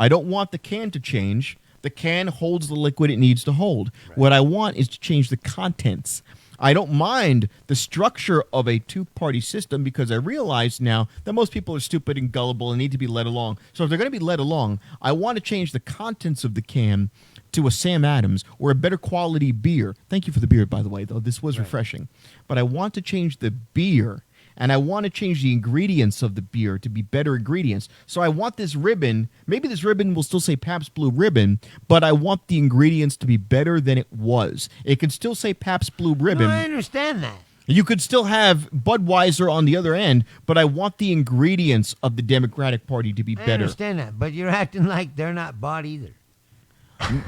don't want the can to change. The can holds the liquid it needs to hold. Right. What I want is to change the contents. I don't mind the structure of a 2-party system because I realize now that most people are stupid and gullible and need to be led along. So if they're going to be led along, I want to change the contents of the can to a Sam Adams or a better quality beer. Thank you for the beer, by the way, though. This was refreshing. But I want to change the beer. And I want to change the ingredients of the beer to be better ingredients. So I want this ribbon, maybe this ribbon will still say Pabst Blue Ribbon, but I want the ingredients to be better than it was. It could still say Pabst Blue Ribbon. No, I understand that. You could still have Budweiser on the other end, but I want the ingredients of the Democratic Party to be I better. understand that, but you're acting like they're not bought either.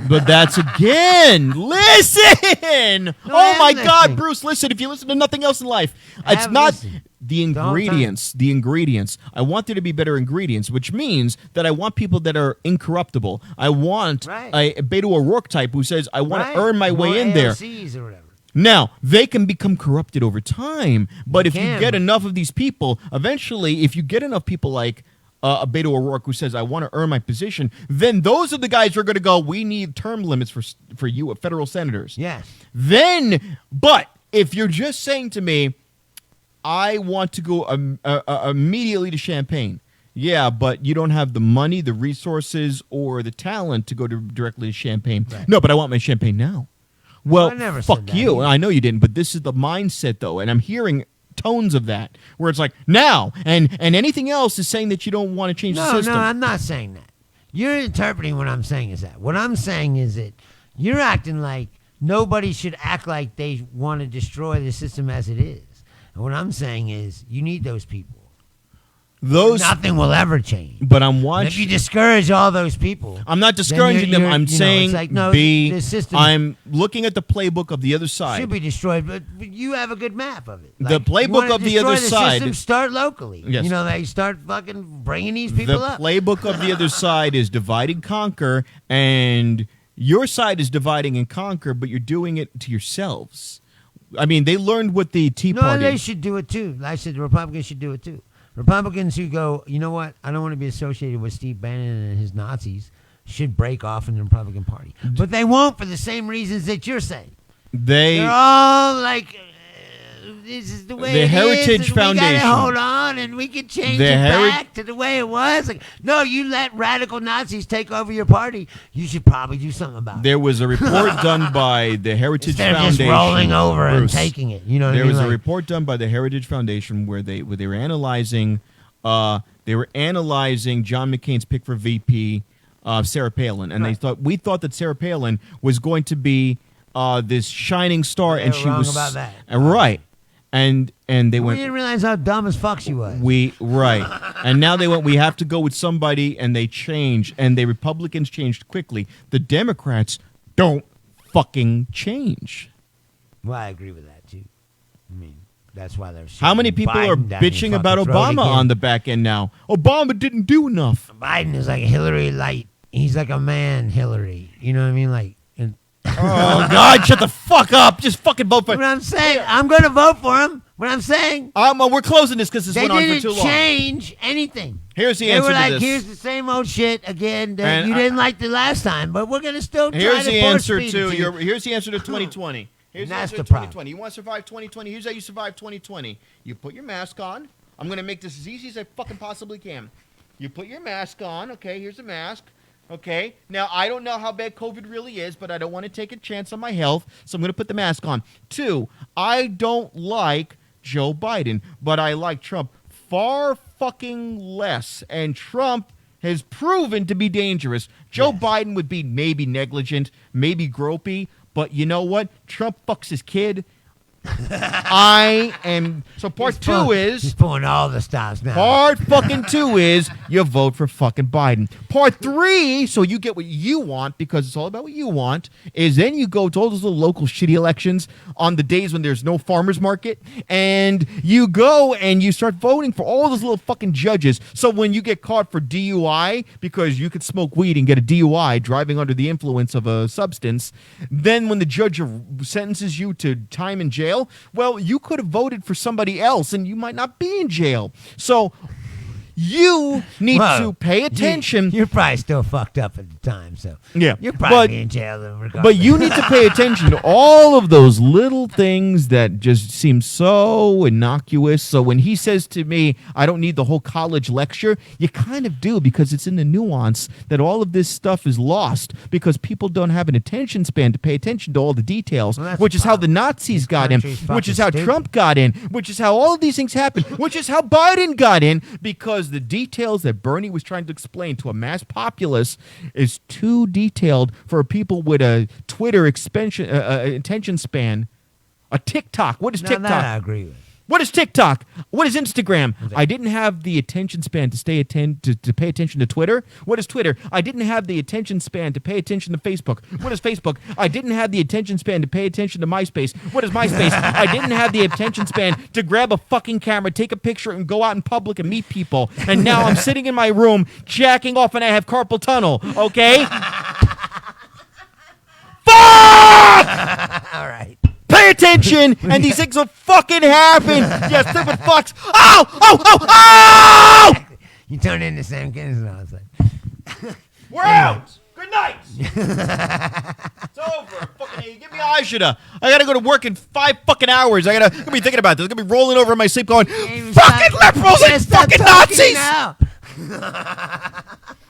But that's again, listen! No, Oh I my am God, listening. Bruce, listen, if you listen to nothing else in life, I it's have not listened. the ingredients. The ingredients. I want there to be better ingredients, which means that I want people that are incorruptible. I want a Beto O'Rourke type who says, I want to earn my way in there. ALCs or whatever. Now, they can become corrupted over time, but if you can. get enough of these people, eventually, if you get enough people like a Beto O'Rourke who says, I want to earn my position, then those are the guys who are going to go, we need term limits for you federal senators. Yes. Then, but if you're just saying to me, I want to go immediately to Champaign, yeah, but you don't have the money, the resources, or the talent to go directly to Champaign. Right. No, but I want my Champaign now. Well, I never said fuck that you. either. I know you didn't, but this is the mindset, though, and I'm hearing tones of that where it's like now, and anything else is saying that you don't want to change the system. No, I'm not saying that. You're interpreting what I'm saying is that. What I'm saying is that you're acting like nobody should act like they want to destroy the system as it is. And what I'm saying is you need those people. Nothing will ever change. But I'm And watching. if you discourage all those people, I'm not discouraging them. I'm saying it's like, no, B. the system I'm looking at the playbook of the other side. should be destroyed, but you have a good map of it. The Like, you playbook wanna of the destroy other side- System, start locally. Yes. You know, they start fucking bringing these people The up. playbook of the other side is divide and conquer, and your side is dividing and conquer, but you're doing it to yourselves. I mean, they learned what the Tea No, Party. they should do it too. I said the Republicans should do it too. Republicans who go, you know what? I don't want to be associated with Steve Bannon and his Nazis should break off in the Republican Party. But they won't for the same reasons that you're saying. They're all like, this is the way The it Heritage is, and Foundation. we gotta hold on, and we can change The it Heri- back to the way it was. Like, no, you let radical Nazis take over your party. You should probably do something about it. There was a report done by the Heritage Instead of Foundation. just rolling over and Bruce, taking it. You know what there I mean? was a Like, report done by the Heritage Foundation where they were analyzing John McCain's pick for VP, Sarah Palin, and Right. we thought that Sarah Palin was going to be this shining star, They and were she wrong was about that. Right, and they we went. didn't realize how dumb as fuck she was. And now they went, we have to go with somebody, and they changed, and the Republicans changed quickly. The Democrats don't fucking change. Well, I agree with that too. I mean, that's why there's How many people are bitching about Obama on the back end now? Obama didn't do enough. Biden is like Hillary light. He's like a man Hillary. You know what I mean? Like, and Oh, God, shut the fuck up. Just fucking vote for what I'm saying, I'm going to vote for him. What I'm saying, we're closing this because this they went on for didn't too long. change anything. Here's the They answer were to like, this. here's the same old shit again that And you I- didn't like the last time, but we're going to still try Here's to the force answer feed it to you. here's the answer to 2020. Here's And the that's answer to the problem. 2020. You want to survive 2020? Here's how you survive 2020. You put your mask on. I'm going to make this as easy as I fucking possibly can. You put your mask on. Okay, here's a mask. Okay, now I don't know how bad COVID really is, but I don't want to take a chance on my health, so I'm going to put the mask on. 2, I don't like Joe Biden, but I like Trump far fucking less, and Trump has proven to be dangerous. Joe Biden would be maybe negligent, maybe gropey, but you know what? Trump fucks his kid. I am. So part He's 2 pulling- is. he's pulling all the stops now. Part fucking 2 is you vote for fucking Biden. Part 3, so you get what you want because it's all about what you want, is then you go to all those little local shitty elections on the days when there's no farmer's market, and you go and you start voting for all those little fucking judges. So when you get caught for DUI because you could smoke weed and get a DUI driving under the influence of a substance, then when the judge sentences you to time in jail, well, you could have voted for somebody else and you might not be in jail. So you need Well, to pay attention. You're probably still fucked up at the time, so Yeah, you're probably but- in jail regardless. But you need to pay attention to all of those little things that just seem so innocuous. So when he says to me, I don't need the whole college lecture, you kind of do, because it's in the nuance that all of this stuff is lost because people don't have an attention span to pay attention to all the details, Well, that's which is how the problem. Nazis This got in, country's which is fucking how stupid. Trump got in, which is how all of these things happened, which is how Biden got in, because the details that Bernie was trying to explain to a mass populace is too detailed for people with a Twitter attention span. A TikTok. What is Now TikTok? that I agree with. What is TikTok? What is Instagram? I didn't have the attention span to to pay attention to Twitter. What is Twitter? I didn't have the attention span to pay attention to Facebook. What is Facebook? I didn't have the attention span to pay attention to MySpace. What is MySpace? I didn't have the attention span to grab a fucking camera, take a picture, and go out in public and meet people. And now I'm sitting in my room jacking off and I have carpal tunnel, okay? Fuck! All right. Pay attention, and these things will fucking happen. You stupid fucks. Ow! Oh! Oh! Oh! You turn into Sam Kinison all of a sudden. We're out. Good night. It's over. Fucking give me Ajita. I gotta go to work in 5 fucking hours. I'm gonna be thinking about this. I'm gonna be rolling over in my sleep, going, Even "Fucking stop- liberals and Just stop fucking talking Nazis." now.